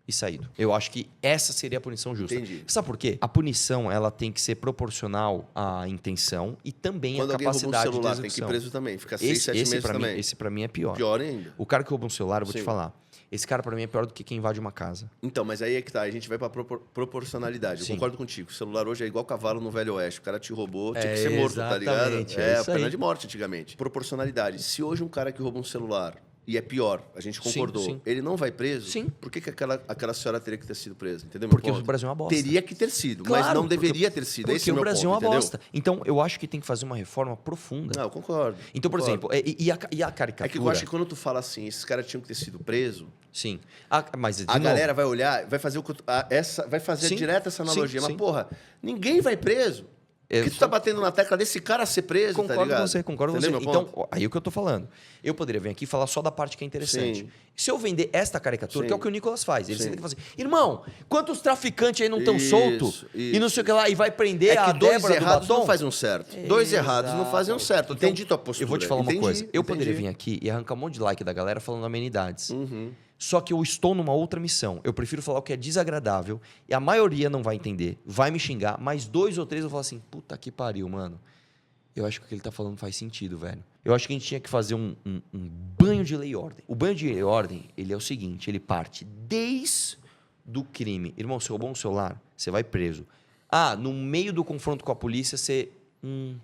Speaker 1: e saído. Eu acho que essa seria a punição justa.
Speaker 3: Entendi.
Speaker 1: Sabe por quê? A punição ela tem que ser proporcional à intenção e também
Speaker 3: Quando
Speaker 1: à
Speaker 3: alguém rouba um
Speaker 1: capacidade de
Speaker 3: celular, tem que ir
Speaker 1: execução.
Speaker 3: preso também. Fica 6, 7 meses também.
Speaker 1: Esse pra mim é pior.
Speaker 3: Pior ainda.
Speaker 1: O cara que rouba um celular, eu vou te
Speaker 3: Sim.
Speaker 1: falar. Esse cara pra mim é pior do que quem invade uma casa.
Speaker 3: Então, mas aí é que tá. A gente vai pra proporcionalidade. Eu
Speaker 1: Sim.
Speaker 3: concordo contigo. O celular hoje é igual cavalo no Velho Oeste. O cara te roubou, tinha que
Speaker 1: É,
Speaker 3: ser morto, tá ligado?
Speaker 1: exatamente, é isso
Speaker 3: pena
Speaker 1: aí.
Speaker 3: de morte antigamente. Proporcionalidade. Se hoje um cara que rouba um celular, e é pior, a gente concordou,
Speaker 1: sim.
Speaker 3: ele não vai preso,
Speaker 1: Sim.
Speaker 3: por que aquela senhora teria que ter sido presa? Entendeu? meu
Speaker 1: Porque
Speaker 3: ponto?
Speaker 1: o Brasil é uma bosta.
Speaker 3: Teria que ter sido,
Speaker 1: Claro,
Speaker 3: mas não
Speaker 1: porque-
Speaker 3: deveria ter sido.
Speaker 1: Porque
Speaker 3: Esse é
Speaker 1: o
Speaker 3: meu
Speaker 1: Brasil
Speaker 3: ponto,
Speaker 1: é uma
Speaker 3: entendeu?
Speaker 1: bosta. Então, eu acho que tem que fazer uma reforma profunda.
Speaker 3: Não, eu concordo.
Speaker 1: Então, por
Speaker 3: Concordo.
Speaker 1: exemplo, e a caricatura?
Speaker 3: É que eu acho que quando tu fala assim, esses caras tinham que ter sido presos,
Speaker 1: Sim. Mas, de
Speaker 3: a
Speaker 1: novo,
Speaker 3: galera vai olhar, vai fazer vai fazer
Speaker 1: Sim,
Speaker 3: direto essa analogia.
Speaker 1: sim,
Speaker 3: Mas,
Speaker 1: sim.
Speaker 3: porra, ninguém vai preso. Porque tu tá batendo na tecla desse cara ser preso, tá
Speaker 1: Concordo
Speaker 3: ligado?
Speaker 1: com você, concordo com
Speaker 3: Entendeu
Speaker 1: você.
Speaker 3: meu
Speaker 1: Então,
Speaker 3: ponto?
Speaker 1: aí o que eu tô falando. Eu poderia vir aqui e falar só da parte que é interessante.
Speaker 3: Sim.
Speaker 1: Se eu vender esta caricatura,
Speaker 3: Sim.
Speaker 1: que é o que o Nicolas faz, ele
Speaker 3: Sim.
Speaker 1: sempre fala assim, irmão, quantos traficantes aí não estão
Speaker 3: Isso,
Speaker 1: soltos? E não sei o que lá, e vai prender
Speaker 3: É
Speaker 1: a
Speaker 3: que dois
Speaker 1: Débora do
Speaker 3: errados
Speaker 1: batom?
Speaker 3: não fazem um certo. Dois errados não fazem um certo.
Speaker 1: Então,
Speaker 3: Entendi tua postura.
Speaker 1: Eu vou te falar uma
Speaker 3: Entendi,
Speaker 1: coisa. Eu
Speaker 3: entendi.
Speaker 1: poderia vir aqui e arrancar um monte de like da galera falando amenidades.
Speaker 3: Uhum.
Speaker 1: Só que eu estou numa outra missão. Eu prefiro falar o que é desagradável e a maioria não vai entender, vai me xingar, mas 2 ou 3 eu vou falar assim, puta que pariu, mano. Eu acho que o que ele tá falando faz sentido, velho. Eu acho que a gente tinha que fazer um banho de lei e ordem. O banho de lei e ordem, ele é o seguinte, ele parte desde do crime. Irmão, você roubou um celular, você vai preso. Ah, no meio do confronto com a polícia, você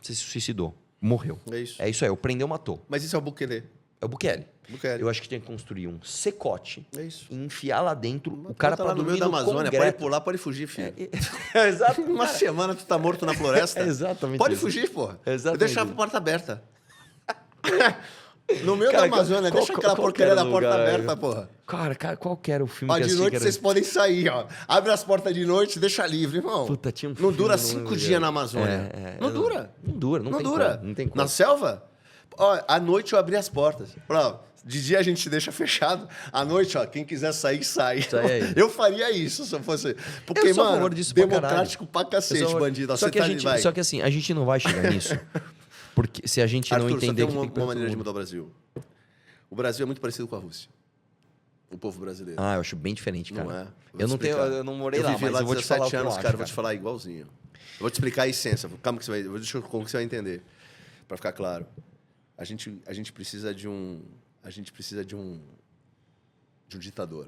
Speaker 1: se suicidou, morreu.
Speaker 3: É isso.
Speaker 1: É isso aí, eu prendeu, matou.
Speaker 3: Mas isso é o Bukele.
Speaker 1: É o Bukele.
Speaker 3: Bukele.
Speaker 1: Eu acho que tinha que construir um secote
Speaker 3: É isso.
Speaker 1: e enfiar lá dentro o
Speaker 3: Bota
Speaker 1: cara
Speaker 3: lá
Speaker 1: pra
Speaker 3: no
Speaker 1: dormir
Speaker 3: meio da
Speaker 1: no
Speaker 3: Amazônia,
Speaker 1: concreto.
Speaker 3: pode pular, pode fugir, filho.
Speaker 1: Exato.
Speaker 3: Uma semana tu tá morto na floresta.
Speaker 1: É exatamente
Speaker 3: Pode
Speaker 1: isso.
Speaker 3: fugir, porra.
Speaker 1: Exatamente
Speaker 3: Deixar a
Speaker 1: isso.
Speaker 3: porta aberta. No meio
Speaker 1: Cara,
Speaker 3: da Amazônia,
Speaker 1: qual-
Speaker 3: deixa
Speaker 1: qual-
Speaker 3: aquela
Speaker 1: qual
Speaker 3: porcaria
Speaker 1: que era
Speaker 3: da
Speaker 1: o
Speaker 3: porta
Speaker 1: lugar?
Speaker 3: aberta, porra.
Speaker 1: Cara, qual que era o filme
Speaker 3: Ó,
Speaker 1: que
Speaker 3: de
Speaker 1: assisti
Speaker 3: noite
Speaker 1: que era-
Speaker 3: vocês podem sair, ó. Abre as portas de noite, deixa livre, irmão.
Speaker 1: Puta, tinha um
Speaker 3: não
Speaker 1: filme,
Speaker 3: dura
Speaker 1: não
Speaker 3: 5
Speaker 1: lembro
Speaker 3: dias
Speaker 1: direito.
Speaker 3: na Amazônia. Não dura.
Speaker 1: Não dura, não tem
Speaker 3: dura.
Speaker 1: como, não tem como.
Speaker 3: Na selva? Ó, à noite eu abri as portas. Ó, De dia a gente deixa fechado. À noite, ó, quem quiser sair, sai.
Speaker 1: Aí.
Speaker 3: Eu faria isso se eu fosse... Porque,
Speaker 1: eu sou a
Speaker 3: mano,
Speaker 1: favor disso
Speaker 3: democrático pra cacete, bandido.
Speaker 1: Só que assim, a gente não vai chegar nisso. Porque se a gente
Speaker 3: Arthur,
Speaker 1: não entender...
Speaker 3: só tem uma maneira de mudar o Brasil. O Brasil é muito parecido com a Rússia. O povo brasileiro.
Speaker 1: Ah, eu acho bem diferente, cara.
Speaker 3: Não é?
Speaker 1: Eu não morei lá, mas eu vou te falar o que eu acho,
Speaker 3: cara. Vou te falar igualzinho. Eu vou te explicar a essência. Calma que você vai... Como que você vai entender. Pra ficar claro. A gente precisa de um... ditador.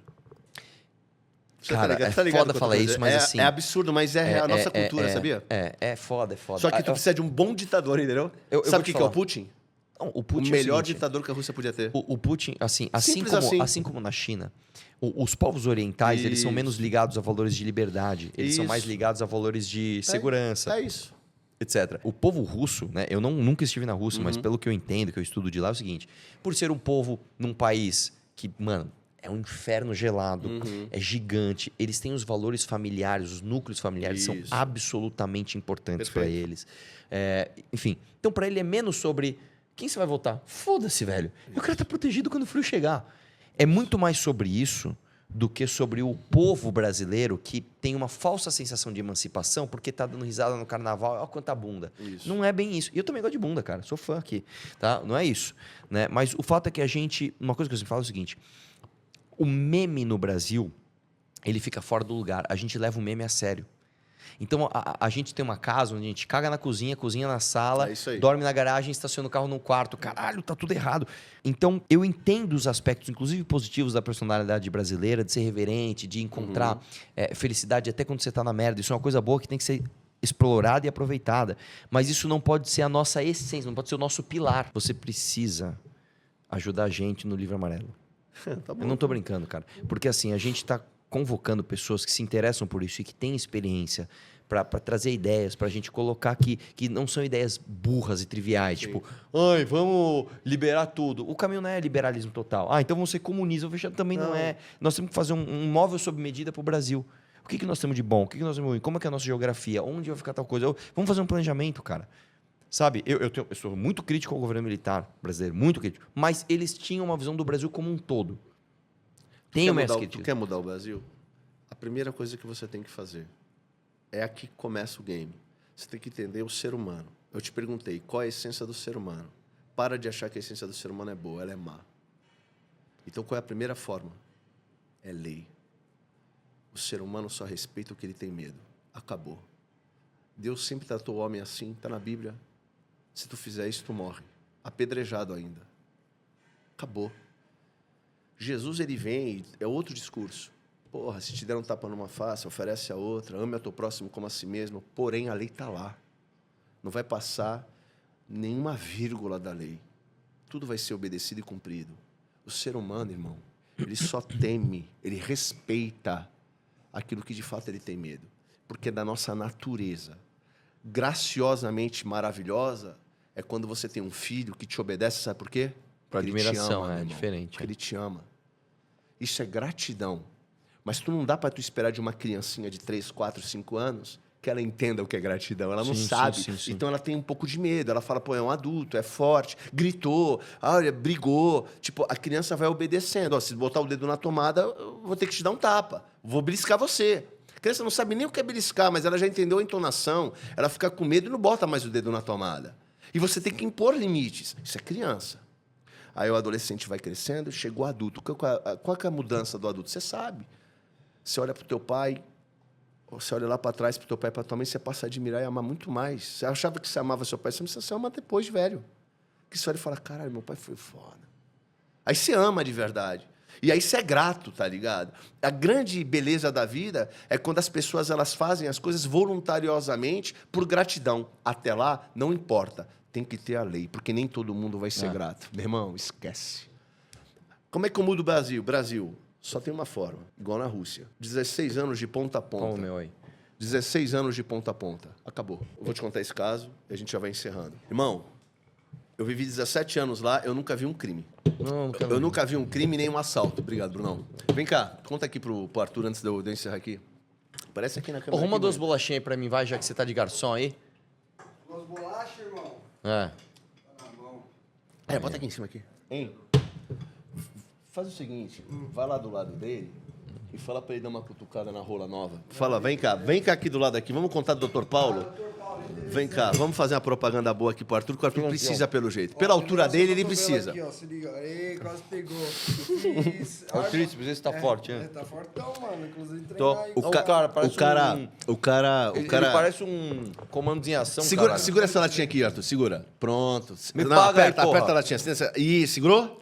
Speaker 1: Cara, é foda falar isso, mas assim...
Speaker 3: É absurdo, mas é a nossa cultura, sabia?
Speaker 1: É foda.
Speaker 3: Só que tu precisa de um bom ditador, entendeu? Sabe o que é o Putin?
Speaker 1: Não, o Putin
Speaker 3: o melhor ditador que a Rússia podia ter.
Speaker 1: O Putin, assim como na China, os povos orientais, eles são
Speaker 3: Isso.
Speaker 1: menos ligados a valores de liberdade. Eles são mais ligados a valores de segurança.
Speaker 3: É isso.
Speaker 1: Etc. O povo russo, né? Eu nunca estive na Rússia, mas pelo que eu entendo, que eu estudo de lá, é o seguinte: por ser um povo num país que, mano, é um inferno gelado, é gigante, eles têm os valores familiares, os núcleos familiares são absolutamente importantes para eles. Enfim, então para ele é menos sobre quem você vai votar. Foda-se, velho. O cara tá protegido quando o frio chegar. É muito mais sobre isso do que sobre o povo brasileiro que tem uma falsa sensação de emancipação porque tá dando risada no carnaval, olha quanta bunda. Isso. Não é bem isso. E eu também gosto de bunda, cara. Sou fã aqui, tá? Não é isso, né? Mas o fato é que uma coisa que eu sempre falo é o seguinte: o meme no Brasil, ele fica fora do lugar. A gente leva o meme a sério. Então, a gente tem uma casa onde a gente caga na cozinha, cozinha na sala, dorme na garagem, estaciona o carro no quarto. Caralho, tá tudo errado. Então, eu entendo os aspectos, inclusive positivos, da personalidade brasileira, de ser reverente, de encontrar felicidade até quando você tá na merda. Isso é uma coisa boa que tem que ser explorada e aproveitada. Mas isso não pode ser a nossa essência, não pode ser o nosso pilar. Você precisa ajudar a gente no Livro Amarelo. Tá bom, eu não tô brincando, cara. Porque assim, a gente tá convocando pessoas que se interessam por isso e que têm experiência para trazer ideias, pra gente colocar aqui, que não são ideias burras e triviais, tipo, ai, vamos liberar tudo. O caminho não é liberalismo total. Ah, então vamos ser comunismo fechado. Também não é. Nós temos que fazer um móvel sob medida pro Brasil. O que nós temos de bom? O que nós temos de ruim? Como é que é a nossa geografia? Onde vai ficar tal coisa? Vamos fazer um planejamento, cara. Sabe, eu sou muito crítico ao governo militar brasileiro, muito crítico. Mas eles tinham uma visão do Brasil como um todo.
Speaker 3: Tu quer mudar o Brasil? A primeira coisa que você tem que fazer é aqui que começa o game. Você tem que entender o ser humano. Eu te perguntei, qual é a essência do ser humano? Para de achar que a essência do ser humano é boa, ela é má. Então, qual é a primeira forma? É lei. O ser humano só respeita o que ele tem medo. Acabou. Deus sempre tratou o homem assim, está na Bíblia. Se tu fizer isso, tu morre. Apedrejado ainda. Acabou. Jesus, ele vem, é outro discurso. Porra, se te der um tapa numa face, oferece a outra, ame a teu próximo como a si mesmo. Porém, a lei está lá. Não vai passar nenhuma vírgula da lei. Tudo vai ser obedecido e cumprido. O ser humano, irmão, ele só teme, ele respeita aquilo que de fato ele tem medo. Porque é da nossa natureza. Graciosamente maravilhosa é quando você tem um filho que te obedece, sabe por quê?
Speaker 1: Por admiração,
Speaker 3: é
Speaker 1: diferente.
Speaker 3: Porque ele te ama. Isso é gratidão. Mas tu não dá para tu esperar de uma criancinha de 3, 4, 5 anos que ela entenda o que é gratidão. Ela não sabe. Sim. Então ela tem um pouco de medo. Ela fala, pô, é um adulto, é forte, gritou, olha, brigou. Tipo, a criança vai obedecendo. Ó, se botar o dedo na tomada, eu vou ter que te dar um tapa. Vou beliscar você. A criança não sabe nem o que é beliscar, mas ela já entendeu a entonação. Ela fica com medo e não bota mais o dedo na tomada. E você tem que impor limites. Isso é criança. Aí o adolescente vai crescendo, chegou o adulto. Qual é a mudança do adulto? Você sabe. Você olha para o teu pai, você olha lá para trás para o teu pai e para tua mãe, você passa a admirar e amar muito mais. Você achava que você amava seu pai, você não precisa se amar depois de velho. Que você olha e fala, caralho, meu pai foi foda. Aí você ama de verdade. E aí você é grato, tá ligado? A grande beleza da vida é quando as pessoas elas fazem as coisas voluntariosamente por gratidão. Até lá, não importa. Tem que ter a lei, porque nem todo mundo vai ser grato. Meu irmão, esquece. Como é que eu mudo o Brasil? Brasil, só tem uma forma, igual na Rússia. 16 anos de ponta a ponta.
Speaker 1: Como meu aí?
Speaker 3: 16 anos de ponta a ponta. Acabou. Eu vou te contar esse caso e a gente já vai encerrando. Irmão, eu vivi 17 anos lá, eu nunca vi um crime. Eu nunca vi um crime nem um assalto. Obrigado, Brunão. Vem cá, conta aqui pro Arthur antes de eu encerrar aqui. Parece aqui na câmera.
Speaker 1: Arruma 2 bolachinhas aí pra mim, vai, já que você tá de garçom aí.
Speaker 5: 2 bolachas, irmão?
Speaker 1: É.
Speaker 5: Tá na mão.
Speaker 3: Bota aqui em cima aqui. Hein? Faz o seguinte, vai lá do lado dele e fala pra ele dar uma cutucada na rola nova. Fala, vem cá aqui do lado aqui, vamos contar do Dr. Paulo? Vem cá, vamos fazer uma propaganda boa aqui pro Arthur, que o Arthur precisa pelo jeito. Pela altura dele, ele precisa.
Speaker 5: Aqui, ó, se liga. Ei, quase pegou.
Speaker 1: É o tríceps, esse tá forte, né?
Speaker 5: Tá fortão, mano. Inclusive,
Speaker 3: Tô,
Speaker 5: treinar aí.
Speaker 3: o cara
Speaker 1: Ele parece um comando em ação,
Speaker 3: Segura essa latinha aqui, Arthur, segura. Pronto.
Speaker 1: Me paga aí, porra.
Speaker 3: aperta a latinha. Ih, segurou?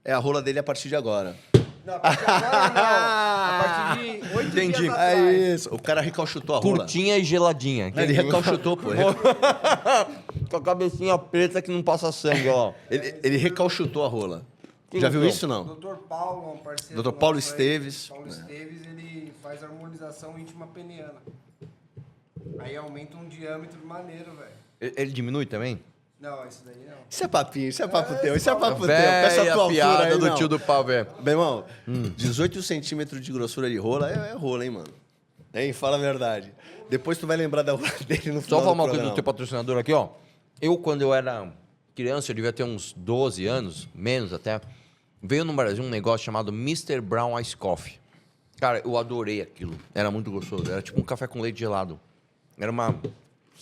Speaker 3: É a rola dele a partir de agora.
Speaker 5: Não, a partir de agora não. A partir de 8
Speaker 1: Entendi.
Speaker 5: dias atrás.
Speaker 3: É isso. O cara recalchutou a rola.
Speaker 1: Curtinha e geladinha.
Speaker 3: Ele recalchutou, pô.
Speaker 1: Com a cabecinha preta que não passa sangue, ó.
Speaker 3: Ele recalchutou a rola. Já viu isso, não?
Speaker 5: Dr. Paulo, um parceiro.
Speaker 3: Dr. Paulo
Speaker 5: nosso aí,
Speaker 3: Esteves.
Speaker 5: Paulo Esteves, ele faz harmonização íntima peniana. Aí aumenta um diâmetro maneiro, velho.
Speaker 1: Ele diminui também?
Speaker 5: Não, isso daí não.
Speaker 3: Isso é papinho, isso é papo teu, isso é papo teu. Com
Speaker 1: Véia,
Speaker 3: essa tua
Speaker 1: a piada
Speaker 3: altura aí,
Speaker 1: do
Speaker 3: não.
Speaker 1: tio do pau, velho.
Speaker 3: Meu irmão, 18 centímetros de grossura de rola é rola, hein, mano? Hein? Fala a verdade. Depois tu vai lembrar da rola dele no final
Speaker 1: Só falar uma
Speaker 3: do
Speaker 1: coisa do
Speaker 3: programa.
Speaker 1: teu patrocinador aqui, ó. Eu, quando eu era criança, eu devia ter uns 12 anos, menos até, veio no Brasil um negócio chamado Mr. Brown Ice Coffee. Cara, eu adorei aquilo. Era muito gostoso. Era tipo um café com leite gelado. Era uma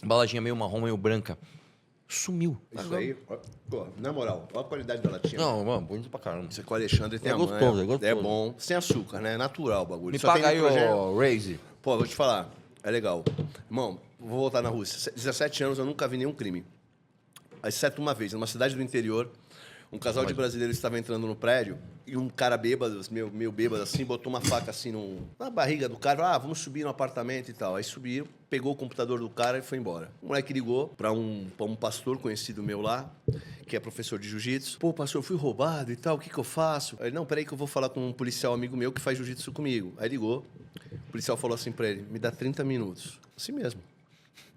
Speaker 1: embalagem meio marrom, meio branca. Sumiu.
Speaker 3: Isso aí, ó, pô, na moral, olha a qualidade da latinha.
Speaker 1: Não, mano, bonito pra caramba.
Speaker 3: Você com o Alexandre tem
Speaker 1: É
Speaker 3: a
Speaker 1: gostoso,
Speaker 3: manha.
Speaker 1: é gostoso.
Speaker 3: É bom. Sem açúcar, né? É natural o bagulho.
Speaker 1: Me
Speaker 3: Só
Speaker 1: paga
Speaker 3: tem
Speaker 1: aí,
Speaker 3: nitrogênio.
Speaker 1: ô Raze.
Speaker 3: Pô, vou te falar. É legal. Irmão, vou voltar na Rússia. 17 anos eu nunca vi nenhum crime. Exceto uma vez, numa cidade do interior, um casal de brasileiros estava entrando no prédio e um cara bêbado, meio bêbado assim, botou uma faca assim na barriga do cara. Ah, vamos subir no apartamento e tal. Aí subiram, pegou o computador do cara e foi embora. O moleque ligou pra um pastor conhecido meu lá, que é professor de jiu-jitsu. Pô, pastor, fui roubado e tal, o que eu faço? Aí, não, peraí que eu vou falar com um policial amigo meu que faz jiu-jitsu comigo. Aí ligou, o policial falou assim pra ele, me dá 30 minutos. Assim mesmo.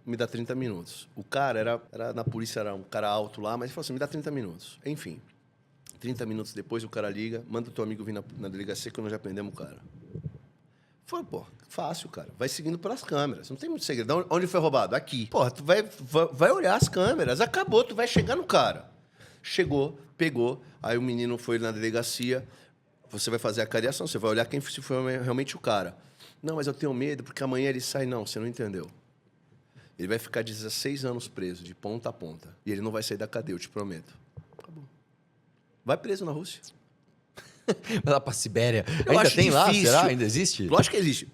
Speaker 3: Me dá 30 minutos. O cara era na polícia, era um cara alto lá, mas ele falou assim, me dá 30 minutos. Enfim, 30 minutos depois o cara liga, manda o teu amigo vir na delegacia que nós já prendemos o cara. Falei, pô, fácil, cara. Vai seguindo pelas câmeras. Não tem muito segredo. Onde foi roubado? Aqui. Porra, tu vai olhar as câmeras. Acabou, tu vai chegar no cara. Chegou, pegou. Aí o menino foi na delegacia. Você vai fazer a cariação, você vai olhar quem se foi realmente o cara. Não, mas eu tenho medo, porque amanhã ele sai. Não, você não entendeu. Ele vai ficar 16 anos preso, de ponta a ponta. E ele não vai sair da cadeia, eu te prometo. Acabou. Vai preso na Rússia.
Speaker 1: Vai lá pra Sibéria.
Speaker 3: Eu
Speaker 1: Ainda
Speaker 3: acho
Speaker 1: tem lá?
Speaker 3: difícil.
Speaker 1: Será? Ainda existe?
Speaker 3: Lógico que existe.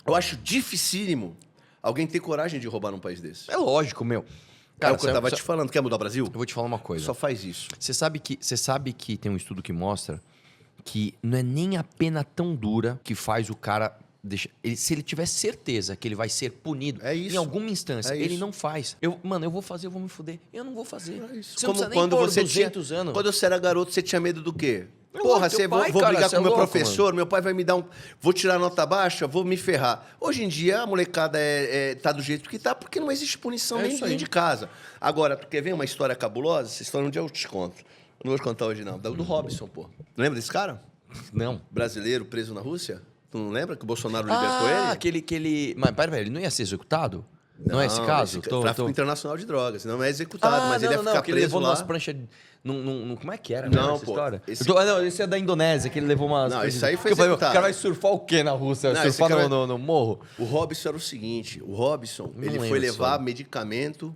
Speaker 3: Eu acho dificílimo alguém ter coragem de roubar num país desse.
Speaker 1: É lógico, meu.
Speaker 3: É o que eu tava te falando. Quer mudar o Brasil?
Speaker 1: Eu vou te falar uma coisa.
Speaker 3: Só faz isso.
Speaker 1: Você sabe que tem um estudo que mostra que não é nem a pena tão dura que faz o cara deixar. Se ele tiver certeza que ele vai ser punido
Speaker 3: É isso.
Speaker 1: em alguma instância,
Speaker 3: É
Speaker 1: ele
Speaker 3: isso.
Speaker 1: não faz. Mano, eu vou fazer, eu vou me fuder. Eu não vou fazer.
Speaker 3: É isso.
Speaker 1: Você não precisa nem
Speaker 3: quando
Speaker 1: pôr
Speaker 3: você
Speaker 1: 200 anos.
Speaker 3: Quando você era garoto, você tinha medo do quê?
Speaker 1: É
Speaker 3: Porra,
Speaker 1: lógico, teu pai,
Speaker 3: vou
Speaker 1: cara,
Speaker 3: brigar
Speaker 1: você
Speaker 3: com
Speaker 1: é
Speaker 3: meu
Speaker 1: louco,
Speaker 3: professor, meu pai vai me dar um... Vou tirar nota baixa, vou me ferrar. Hoje em dia, a molecada tá do jeito que tá, porque não existe punição
Speaker 1: É
Speaker 3: nem
Speaker 1: isso aí.
Speaker 3: dentro de casa. Agora, tu quer ver uma história cabulosa? Essa história um dia eu te conto. Não vou te contar hoje, não. Do Robson, pô. Lembra desse cara?
Speaker 1: Não.
Speaker 3: Brasileiro preso na Rússia? Tu não lembra que o Bolsonaro libertou ele?
Speaker 1: aquele... Mas, pera, ele não ia ser executado? Não, é esse caso?
Speaker 3: Tráfico internacional de drogas. Não é executado, mas
Speaker 1: não,
Speaker 3: ele ia ficar
Speaker 1: que ele
Speaker 3: preso
Speaker 1: levou
Speaker 3: lá.
Speaker 1: umas pranchas... Como é que era
Speaker 3: Não,
Speaker 1: essa
Speaker 3: pô,
Speaker 1: história?
Speaker 3: esse-
Speaker 1: Esse é da Indonésia, que ele levou umas...
Speaker 3: Não,
Speaker 1: pranchas-
Speaker 3: esse aí foi
Speaker 1: que eu falei,
Speaker 3: executado.
Speaker 1: o cara vai surfar o quê na Rússia?
Speaker 3: Não, esse
Speaker 1: Surfar
Speaker 3: cara-
Speaker 1: no morro?
Speaker 3: O Robson era o seguinte, o Robson,
Speaker 1: Não
Speaker 3: ele
Speaker 1: lembro
Speaker 3: foi
Speaker 1: disso
Speaker 3: levar
Speaker 1: aí.
Speaker 3: medicamento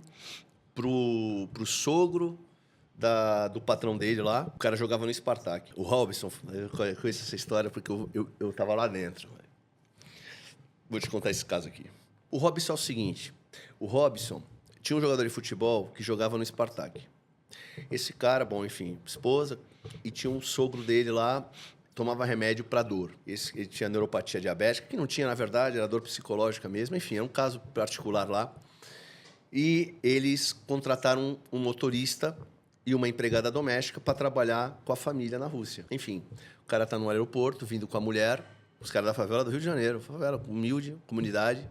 Speaker 3: pro sogro do patrão dele lá. O cara jogava no Spartak. O Robson, eu conheço essa história porque eu tava lá dentro. Vou te contar esse caso aqui. O Robson é o seguinte, o Robson tinha um jogador de futebol que jogava no Spartak. Esse cara, bom, enfim, esposa, e tinha um sogro dele lá, tomava remédio para dor. Ele tinha neuropatia diabética, que não tinha, na verdade, era dor psicológica mesmo. Enfim, é um caso particular lá. E eles contrataram um motorista e uma empregada doméstica para trabalhar com a família na Rússia. Enfim, o cara está no aeroporto, vindo com a mulher, os caras da favela do Rio de Janeiro, favela humilde, comunidade.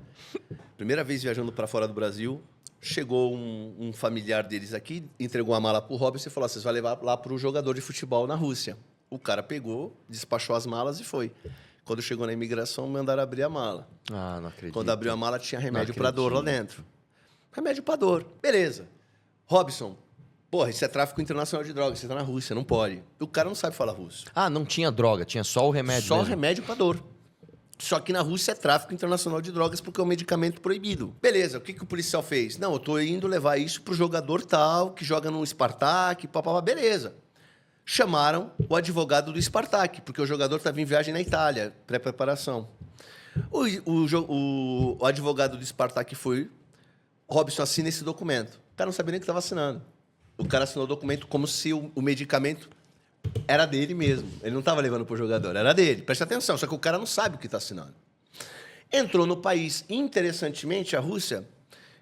Speaker 3: Primeira vez viajando para fora do Brasil. Chegou um familiar deles aqui, entregou a mala pro Robson e falou: vocês vão levar lá pro jogador de futebol na Rússia. O cara pegou, despachou as malas e foi. Quando chegou na imigração, mandaram abrir a mala.
Speaker 1: Ah, não acredito.
Speaker 3: Quando abriu a mala, tinha remédio
Speaker 1: Não
Speaker 3: para dor lá
Speaker 1: acredito.
Speaker 3: dentro. Remédio para dor. Beleza. Robson, Porra, isso é tráfico internacional de drogas, você tá na Rússia, não pode. O cara não sabe falar russo.
Speaker 1: Ah, não tinha droga, tinha só o remédio
Speaker 3: Só
Speaker 1: mesmo.
Speaker 3: remédio pra dor. Só que na Rússia é tráfico internacional de drogas porque é um medicamento proibido. Beleza, o que o policial fez? Não, eu tô indo levar isso pro jogador tal, que joga no Spartak, papapá, beleza. Chamaram o advogado do Spartak, porque o jogador estava em viagem na Itália, pré-preparação. O advogado do Spartak foi, Robson, assina esse documento. O cara não sabia nem o que estava assinando. O cara assinou o documento como se o medicamento era dele mesmo. Ele não estava levando para o jogador, era dele. Preste atenção, só que o cara não sabe o que está assinando. Entrou no país, interessantemente, a Rússia.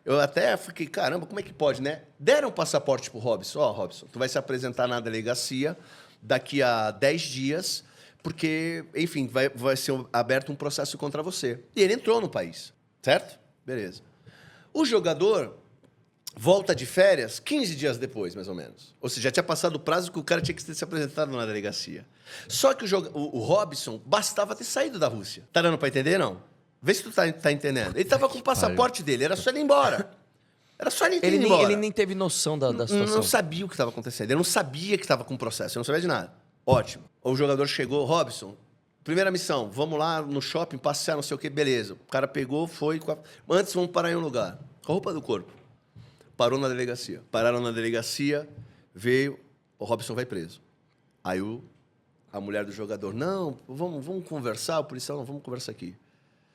Speaker 3: Eu até fiquei, caramba, como é que pode, né? Deram um passaporte pro Robson. Ó, Robson, tu vai se apresentar na delegacia daqui a 10 dias, porque, enfim, vai ser aberto um processo contra você. E ele entrou no país, certo? Beleza. O jogador volta de férias 15 dias depois, mais ou menos. Ou seja, já tinha passado o prazo que o cara tinha que ter se apresentado na delegacia. Só que o Robson bastava ter saído da Rússia. Tá dando pra entender, não? Vê se tu tá entendendo. Ele tava com o passaporte dele, era só ele ir embora. Era só ele ir embora.
Speaker 1: Ele nem teve noção da situação.
Speaker 3: Não sabia o que estava acontecendo. Ele não sabia que estava com processo. Ele não sabia de nada. Ótimo. O jogador chegou, Robson, primeira missão, vamos lá no shopping, passear, não sei o quê, beleza. O cara pegou, foi... Antes, vamos parar em um lugar. Com a roupa do corpo. Parou na delegacia. Pararam na delegacia, veio, o Robson vai preso. Aí a mulher do jogador, não, vamos conversar, o policial, não, vamos conversar aqui.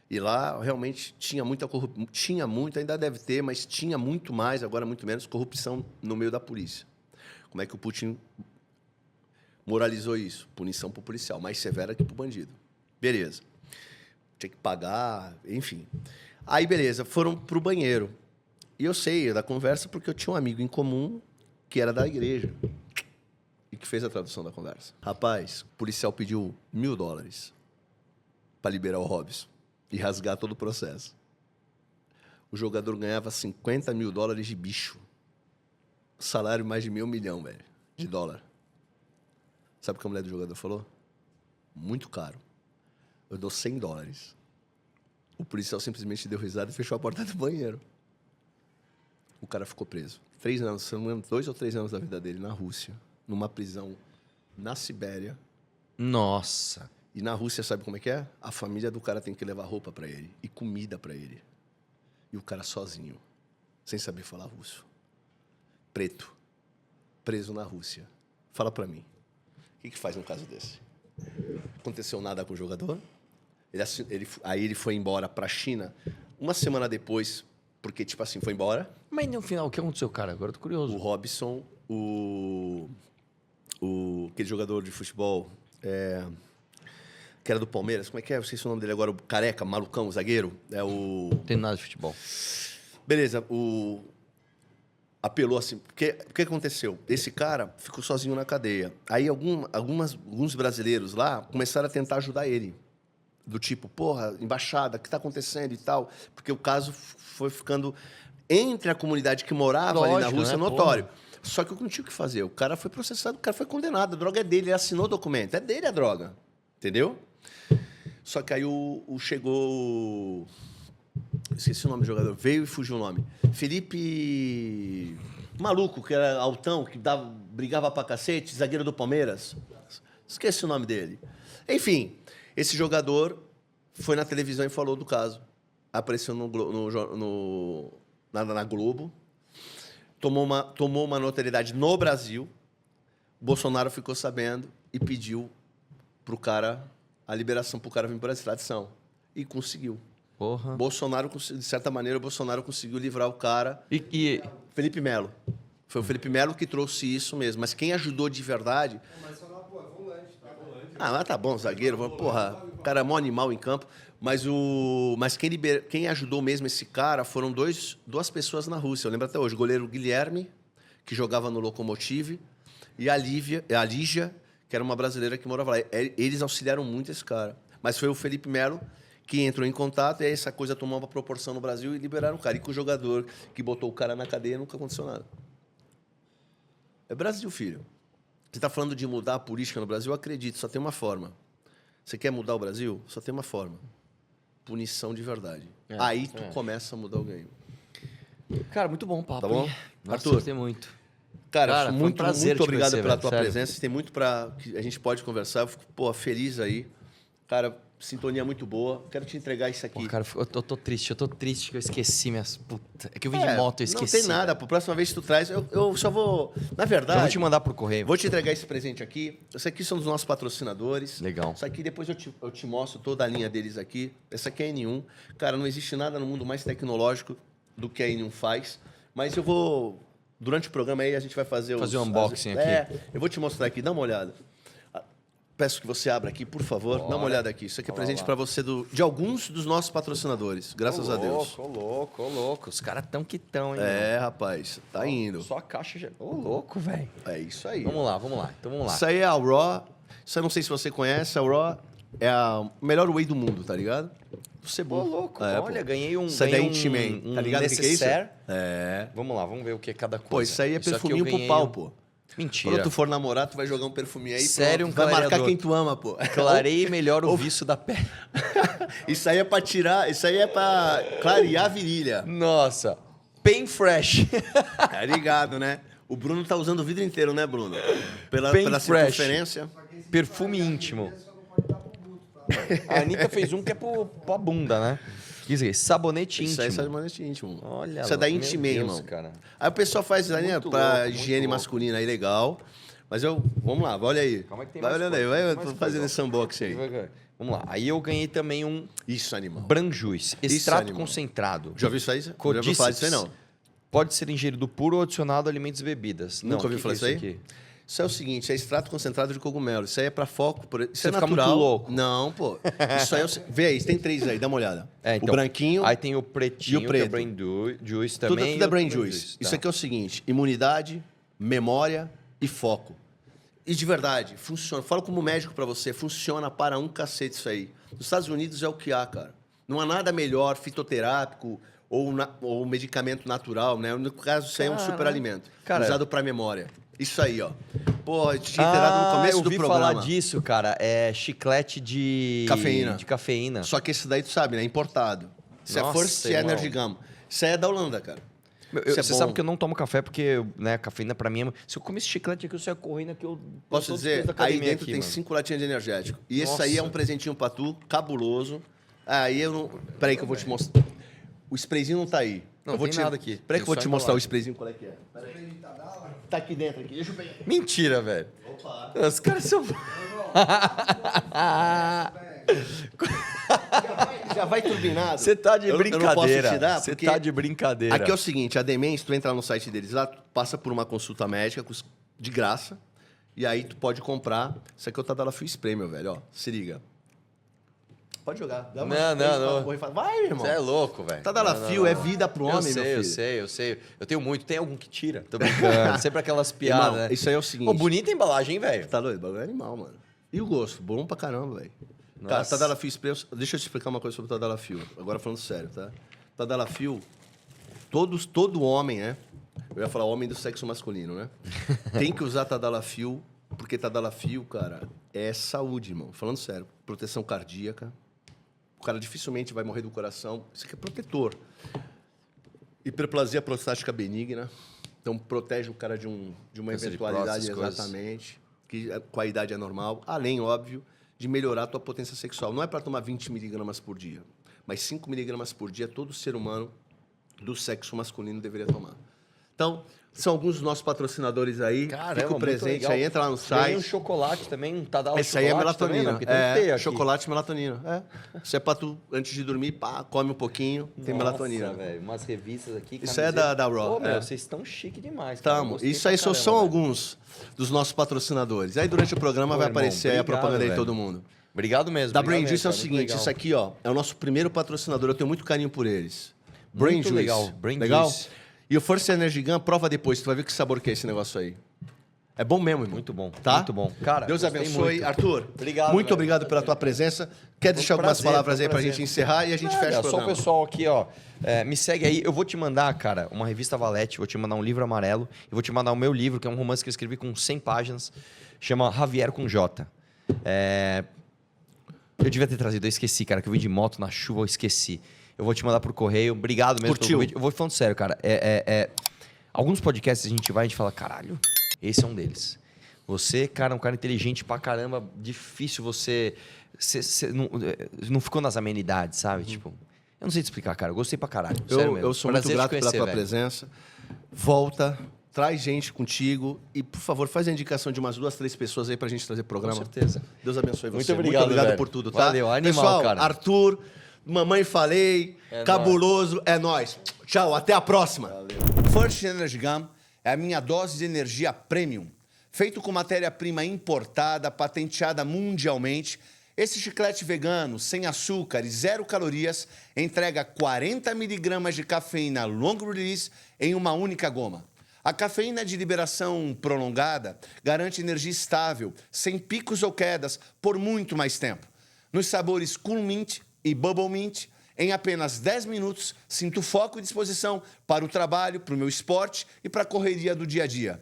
Speaker 3: E lá, realmente, tinha muita corrupção. Tinha muito, ainda deve ter, mas tinha muito mais, agora muito menos, corrupção no meio da polícia. Como é que o Putin moralizou isso? Punição para o policial, mais severa que para o bandido. Beleza. Tinha que pagar, enfim. Aí, beleza, foram para o banheiro. E eu sei da conversa porque eu tinha um amigo em comum que era da igreja e que fez a tradução da conversa. Rapaz, o policial pediu $1.000 para liberar o Robson e rasgar todo o processo. O jogador ganhava $50 mil de bicho. Salário mais de $1 milhão, velho, de dólar. Sabe o que a mulher do jogador falou? Muito caro. Eu dou $100. O policial simplesmente deu risada e fechou a porta do banheiro. O cara ficou preso. 3 anos, se não me engano, 2 ou 3 anos da vida dele na Rússia, numa prisão na Sibéria.
Speaker 1: Nossa.
Speaker 3: E na Rússia, sabe como é que é? A família do cara tem que levar roupa para ele e comida para ele. E o cara sozinho, sem saber falar russo. Preto, preso na Rússia. Fala para mim, o que faz num caso desse? Aconteceu nada com o jogador? Aí ele foi embora para a China uma semana depois, porque, tipo assim, foi embora.
Speaker 1: Mas no final, o que aconteceu, cara? Agora eu tô curioso.
Speaker 3: O Robson, aquele jogador de futebol... que era do Palmeiras, como é que é? Eu esqueci o nome dele agora, o careca, malucão, o zagueiro.
Speaker 1: Não tem nada de futebol.
Speaker 3: Beleza, apelou assim. O que aconteceu? Esse cara ficou sozinho na cadeia. Aí alguns brasileiros lá começaram a tentar ajudar ele. Do tipo, porra, embaixada, o que está acontecendo e tal? Porque o caso foi ficando entre a comunidade que morava ali na Rússia, né? Notório. Porra. Só que eu não tinha o que fazer. O cara foi processado, o cara foi condenado. A droga é dele, ele assinou o documento. É dele a droga. Entendeu? Só que aí chegou... Esqueci o nome do jogador. Veio e fugiu o nome. Felipe... Maluco, que era altão, que brigava pra cacete, zagueiro do Palmeiras. Esqueci o nome dele. Enfim, esse jogador foi na televisão e falou do caso. Apareceu na Globo. Tomou uma notoriedade no Brasil. Bolsonaro ficou sabendo e pediu pro cara, a liberação pro cara vir para a extradição. E conseguiu.
Speaker 1: Porra.
Speaker 3: Bolsonaro, de certa maneira, o Bolsonaro conseguiu livrar o cara. Felipe Melo. Foi o Felipe Melo que trouxe isso mesmo. Mas quem ajudou de verdade...
Speaker 5: Mas só não, pô, é volante, tá?
Speaker 3: Mas tá bom, zagueiro. Porra, o cara é mó animal em campo. Mas quem ajudou mesmo esse cara foram duas pessoas na Rússia. Eu lembro até hoje. O goleiro Guilherme, que jogava no Lokomotiv, e a Lígia, que era uma brasileira que morava lá. Eles auxiliaram muito esse cara. Mas foi o Felipe Melo que entrou em contato e aí essa coisa tomou uma proporção no Brasil e liberaram o cara. E com o jogador que botou o cara na cadeia nunca aconteceu nada. É Brasil, filho. Você está falando de mudar a política no Brasil? Eu acredito, só tem uma forma. Você quer mudar o Brasil? Só tem uma forma. Punição de verdade. Aí tu começa a mudar o game.
Speaker 1: Cara, muito bom o papo.
Speaker 3: Tá bom?
Speaker 1: Nossa,
Speaker 3: Arthur,
Speaker 1: gostei muito.
Speaker 3: Cara,
Speaker 1: foi um
Speaker 3: muito
Speaker 1: prazer te
Speaker 3: obrigado
Speaker 1: conhecer,
Speaker 3: pela
Speaker 1: velho,
Speaker 3: tua
Speaker 1: sério.
Speaker 3: presença. Tem muito pra que a gente pode conversar. Eu fico, pô, feliz aí. Cara, sintonia muito boa. Quero te entregar isso aqui.
Speaker 1: Pô, cara, eu tô triste que eu esqueci minhas... Puta, é que eu vim de moto, eu esqueci.
Speaker 3: Não tem nada, pô. Próxima vez que tu traz, eu só vou... Na verdade...
Speaker 1: Eu vou te mandar pro correio.
Speaker 3: Vou te entregar esse presente aqui. Esse aqui são dos nossos patrocinadores.
Speaker 1: Legal.
Speaker 3: Isso aqui depois eu te mostro toda a linha deles aqui. Essa aqui é a N1. Cara, não existe nada no mundo mais tecnológico do que a N1 faz. Mas eu vou... Durante o programa aí a gente vai fazer
Speaker 1: um unboxing aqui.
Speaker 3: Eu vou te mostrar aqui. Dá uma olhada. Peço que você abra aqui, por favor. Dá uma olhada aqui. Isso aqui é presente para você de alguns dos nossos patrocinadores. Graças a Deus.
Speaker 1: Ô, louco. Os caras tão que tão, hein?
Speaker 3: É, rapaz. Tá indo.
Speaker 1: Só a caixa já... Ô, louco, velho.
Speaker 3: É isso aí.
Speaker 1: Vamos lá. Então vamos lá.
Speaker 3: Isso aí é a Raw. Isso eu não sei se você conhece. A Raw é a melhor whey do mundo, tá ligado? Você é
Speaker 1: Ô,
Speaker 3: bom.
Speaker 1: louco.
Speaker 3: É,
Speaker 1: Olha,
Speaker 3: pô.
Speaker 1: ganhei um...
Speaker 3: Isso é da
Speaker 1: ganhei
Speaker 3: Intiman. Tá ligado o que é isso?
Speaker 1: necessaire.
Speaker 3: É.
Speaker 1: Vamos lá, vamos ver o que é cada coisa.
Speaker 3: Pô, isso aí é
Speaker 1: aqui eu
Speaker 3: perfuminho pro
Speaker 1: ganhei
Speaker 3: pau,
Speaker 1: um-
Speaker 3: pô.
Speaker 1: Mentira.
Speaker 3: Quando tu for namorar, tu vai jogar um perfuminho aí.
Speaker 1: Sério,
Speaker 3: pronto.
Speaker 1: um
Speaker 3: Vai marcar
Speaker 1: clareador.
Speaker 3: quem tu ama, pô.
Speaker 1: Clarei melhor o vício da pele.
Speaker 3: Isso aí é pra tirar... Isso aí é pra clarear a virilha.
Speaker 1: Nossa. Pain Fresh.
Speaker 3: Tá ligado, né? O Bruno tá usando o vidro inteiro, né, Bruno? Pela
Speaker 1: Pain Fresh.
Speaker 3: circunferência.
Speaker 1: Perfume íntimo. A Anitta fez um que é pra bunda, né? Quer dizer, sabonete
Speaker 3: Isso aí é
Speaker 1: íntimo.
Speaker 3: sabonete íntimo.
Speaker 1: Olha
Speaker 3: Isso é da
Speaker 1: meu
Speaker 3: Intimate,
Speaker 1: Deus,
Speaker 3: irmão.
Speaker 1: cara.
Speaker 3: Aí o pessoal faz aí, né,
Speaker 1: Muito
Speaker 3: pra
Speaker 1: louco, muito
Speaker 3: higiene
Speaker 1: louco.
Speaker 3: masculina aí, legal. Mas vamos lá, olha aí.
Speaker 1: Calma que tem
Speaker 3: vai
Speaker 1: mais
Speaker 3: olhando aí,
Speaker 1: coisa,
Speaker 3: vai
Speaker 1: tem mais
Speaker 3: fazendo
Speaker 1: coisa.
Speaker 3: esse unboxing aí.
Speaker 1: Vamos lá. Aí eu ganhei também um
Speaker 3: Isso, animal.
Speaker 1: Branjuice, extrato
Speaker 3: animal.
Speaker 1: concentrado.
Speaker 3: Já ouviu isso aí? Já ouviu falar disso aí, não?
Speaker 1: Pode ser ingerido puro ou adicionado a alimentos e bebidas.
Speaker 3: Nunca
Speaker 1: Não,
Speaker 3: ouviu
Speaker 1: que
Speaker 3: falar
Speaker 1: que é
Speaker 3: isso aí?
Speaker 1: aqui?
Speaker 3: Isso é o seguinte, é extrato concentrado de cogumelo. Isso aí é pra foco. Isso
Speaker 1: Você
Speaker 3: é
Speaker 1: fica muito
Speaker 3: natural.
Speaker 1: louco.
Speaker 3: Não, pô. Isso aí é Vê aí, tem 3 aí, dá uma olhada.
Speaker 1: É, então,
Speaker 3: o branquinho.
Speaker 1: Aí tem o pretinho,
Speaker 3: e o preto.
Speaker 1: que é Brain Juice
Speaker 3: Tudo,
Speaker 1: também.
Speaker 3: tudo é
Speaker 1: e o
Speaker 3: brain juice.
Speaker 1: tá.
Speaker 3: Isso aqui é o seguinte: imunidade, memória e foco. E de verdade, funciona. Falo como médico pra você, funciona para um cacete isso aí. Nos Estados Unidos é o que há, cara. Não há nada melhor fitoterápico ou medicamento natural, né? No caso, isso aí é um superalimento.
Speaker 1: Cara,
Speaker 3: usado pra memória. Isso aí, ó. Pô, eu tinha inteirado no começo
Speaker 1: eu
Speaker 3: do
Speaker 1: ouvi
Speaker 3: programa.
Speaker 1: falar disso, cara. É chiclete de...
Speaker 3: Cafeína.
Speaker 1: De cafeína.
Speaker 3: Só que esse daí, tu sabe, né? Importado. Isso
Speaker 1: Nossa,
Speaker 3: é First
Speaker 1: irmão.
Speaker 3: Energy Gum. Isso aí é da Holanda, cara. Isso é
Speaker 1: Você
Speaker 3: bom.
Speaker 1: sabe que eu não tomo café porque, né, cafeína pra mim é... Se eu comer esse chiclete aqui, eu saio correndo aqui, eu...
Speaker 3: Posso
Speaker 1: tô
Speaker 3: dizer,
Speaker 1: despesa da
Speaker 3: aí
Speaker 1: academia
Speaker 3: dentro
Speaker 1: aqui,
Speaker 3: tem
Speaker 1: mano.
Speaker 3: 5 latinhas de energético. E esse aí é
Speaker 1: Nossa.
Speaker 3: um presentinho pra tu, cabuloso. Aí eu não... Peraí que eu vou te mostrar. O sprayzinho não tá aí.
Speaker 1: Não,
Speaker 3: eu vou
Speaker 1: tem
Speaker 3: te...
Speaker 1: nada aqui.
Speaker 3: Peraí
Speaker 1: Tem
Speaker 3: que eu vou
Speaker 1: só
Speaker 3: te mostrar o
Speaker 1: embalagem.
Speaker 3: sprayzinho qual é que é. Peraí. Tá aqui dentro aqui. Deixa eu pegar.
Speaker 1: Mentira, velho.
Speaker 3: Opa.
Speaker 1: Os caras são...
Speaker 3: Já vai turbinado.
Speaker 1: Você tá de
Speaker 3: Eu não posso
Speaker 1: brincadeira.
Speaker 3: te dar,
Speaker 1: Você
Speaker 3: porque
Speaker 1: tá de brincadeira.
Speaker 3: Aqui é o seguinte, a Demen, se tu entrar no site deles lá, tu passa por uma consulta médica de graça. E aí tu pode comprar. Isso aqui é o Tadalafil Spray, meu velho, ó. Se liga. Pode jogar. Dá uma-
Speaker 1: Não.
Speaker 3: Vai, meu irmão.
Speaker 1: Você é louco, velho.
Speaker 3: Tadalafil é vida pro homem, meu filho.
Speaker 1: Eu sei. Eu tenho muito. Tem algum que tira? Tô brincando. Sempre aquelas piadas,
Speaker 3: Irmão,
Speaker 1: né?
Speaker 3: isso aí é o seguinte.
Speaker 1: Ô, bonita a embalagem, hein, velho?
Speaker 3: Tá doido? Bagulho é animal, mano. E o gosto? Bom pra caramba, velho. Cara,
Speaker 1: Nossa.
Speaker 3: Tadalafil Spray... Deixa eu te explicar uma coisa sobre o Tadalafil. Agora falando sério, tá? Tadalafil, todo homem, né? Eu ia falar homem do sexo masculino, né? Tem que usar Tadalafil, porque Tadalafil, cara, é saúde, irmão. Falando sério. Proteção cardíaca. O cara dificilmente vai morrer do coração. Isso aqui é protetor. Hiperplasia prostática benigna. Então, protege o cara de uma
Speaker 1: Câncer de
Speaker 3: eventualidade,
Speaker 1: próstata, essas
Speaker 3: exatamente. Que com a idade é normal. Além, óbvio, de melhorar a tua potência sexual. Não é para tomar 20 miligramas por dia, mas 5 miligramas por dia todo ser humano do sexo masculino deveria tomar. Então, são alguns dos nossos patrocinadores aí.
Speaker 1: Caramba,
Speaker 3: Fica o
Speaker 1: muito
Speaker 3: presente
Speaker 1: legal.
Speaker 3: aí, entra lá no
Speaker 1: Ganhei um
Speaker 3: site.
Speaker 1: chocolate também, um Tadala
Speaker 3: Esse aí é
Speaker 1: chocolate também, né?
Speaker 3: melatonina.
Speaker 1: Porque tem que ter aqui.
Speaker 3: Chocolate e melatonina. É. Isso é pra tu, antes de dormir, pá, come um pouquinho, tem melatonina.
Speaker 1: Nossa, velho. Umas revistas aqui.
Speaker 3: Isso é
Speaker 1: camiseta.
Speaker 3: da Raw,
Speaker 1: Pô, meu,
Speaker 3: é.
Speaker 1: vocês estão chique demais. cara.
Speaker 3: Tamo.
Speaker 1: Gostei
Speaker 3: Isso
Speaker 1: pra
Speaker 3: aí só
Speaker 1: caramba,
Speaker 3: são
Speaker 1: velho.
Speaker 3: alguns dos nossos patrocinadores. Aí durante o programa
Speaker 1: Pô,
Speaker 3: vai
Speaker 1: irmão,
Speaker 3: aparecer aí a
Speaker 1: obrigado,
Speaker 3: propaganda aí de
Speaker 1: velho.
Speaker 3: todo mundo.
Speaker 1: Obrigado mesmo.
Speaker 3: Da
Speaker 1: obrigado
Speaker 3: Brain Juice é o
Speaker 1: mesmo, cara,
Speaker 3: seguinte,
Speaker 1: muito
Speaker 3: isso
Speaker 1: legal.
Speaker 3: aqui, ó, é o nosso primeiro patrocinador. Eu tenho muito carinho por eles. Brain
Speaker 1: Muito
Speaker 3: Juice.
Speaker 1: legal, Brain
Speaker 3: legal?
Speaker 1: Juice.
Speaker 3: E o First Energy Gun, prova depois, tu vai ver que sabor que é esse negócio aí. É bom mesmo, irmão.
Speaker 1: Muito bom,
Speaker 3: Tá?
Speaker 1: muito bom. Cara,
Speaker 3: Deus
Speaker 1: gostei
Speaker 3: abençoe.
Speaker 1: muito.
Speaker 3: Arthur,
Speaker 1: Obrigado,
Speaker 3: muito
Speaker 1: velho.
Speaker 3: obrigado pela tua presença. Quer deixar algumas
Speaker 1: prazer,
Speaker 3: palavras
Speaker 1: foi um
Speaker 3: aí pra
Speaker 1: prazer.
Speaker 3: gente encerrar e a gente
Speaker 1: Nada,
Speaker 3: fecha o
Speaker 1: só o
Speaker 3: programa.
Speaker 1: pessoal aqui, ó. Me segue aí. Eu vou te mandar, cara, uma revista Valete. Vou te mandar um livro amarelo. Eu vou te mandar o meu livro, que é um romance que eu escrevi com 100 páginas. Chama Javier com J. Eu devia ter trazido, eu esqueci, cara, que eu vim de moto na chuva, eu esqueci. Eu vou te mandar pro correio. Obrigado mesmo
Speaker 3: Curtiu?
Speaker 1: pelo convite. Eu vou falando sério, cara. Alguns podcasts a gente vai e a gente fala, caralho, esse é um deles. Você, cara, é um cara inteligente pra caramba, difícil você não ficou nas amenidades, sabe? Tipo, eu não sei te explicar, cara. Eu gostei pra caralho. Sério mesmo.
Speaker 3: Eu sou
Speaker 1: Prazer
Speaker 3: muito grato
Speaker 1: te conhecer,
Speaker 3: pela tua
Speaker 1: velho.
Speaker 3: presença. Volta, traz gente contigo e, por favor, faz a indicação de umas 2, 3 pessoas aí pra gente trazer programa.
Speaker 1: Com certeza.
Speaker 3: Deus abençoe você.
Speaker 1: Muito obrigado, velho.
Speaker 3: por tudo, tá?
Speaker 1: Valeu, animal,
Speaker 3: Pessoal,
Speaker 1: cara.
Speaker 3: Arthur, Mamãe Falei, Cabuloso, é nóis. Tchau, até a próxima.
Speaker 4: First Energy Gum é a minha dose de energia premium. Feito com matéria-prima importada, patenteada mundialmente, esse chiclete vegano, sem açúcar e 0 calorias, entrega 40 miligramas de cafeína long release em uma única goma. A cafeína de liberação prolongada garante energia estável, sem picos ou quedas, por muito mais tempo. Nos sabores Cool Mint e Bubble Mint, em apenas 10 minutos, sinto foco e disposição para o trabalho, para o meu esporte e para a correria do dia a dia.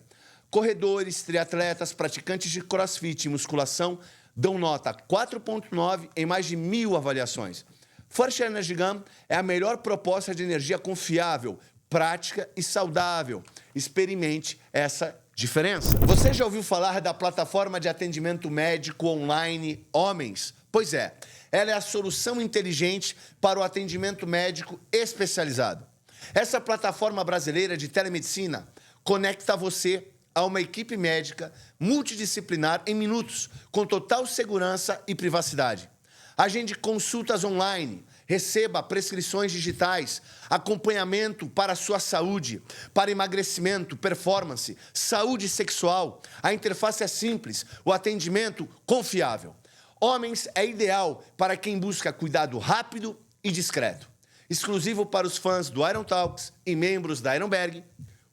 Speaker 4: Corredores, triatletas, praticantes de crossfit e musculação dão nota 4.9 em mais de 1.000 avaliações. First Energy Gum é a melhor proposta de energia confiável, prática e saudável. Experimente essa diferença. Você já ouviu falar da plataforma de atendimento médico online Homens? Pois é, ela é a solução inteligente para o atendimento médico especializado. Essa plataforma brasileira de telemedicina conecta você a uma equipe médica multidisciplinar em minutos, com total segurança e privacidade. Agende consultas online, receba prescrições digitais, acompanhamento para a sua saúde, para emagrecimento, performance, saúde sexual. A interface é simples, o atendimento confiável. Homens é ideal para quem busca cuidado rápido e discreto. Exclusivo para os fãs do Iron Talks e membros da Ironberg,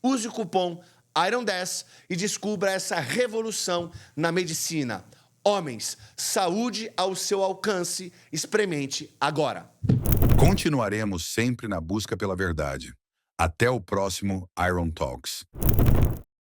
Speaker 4: use o cupom IRON10 e descubra essa revolução na medicina. Homens, saúde ao seu alcance. Experimente agora.
Speaker 2: Continuaremos sempre na busca pela verdade. Até o próximo Iron Talks.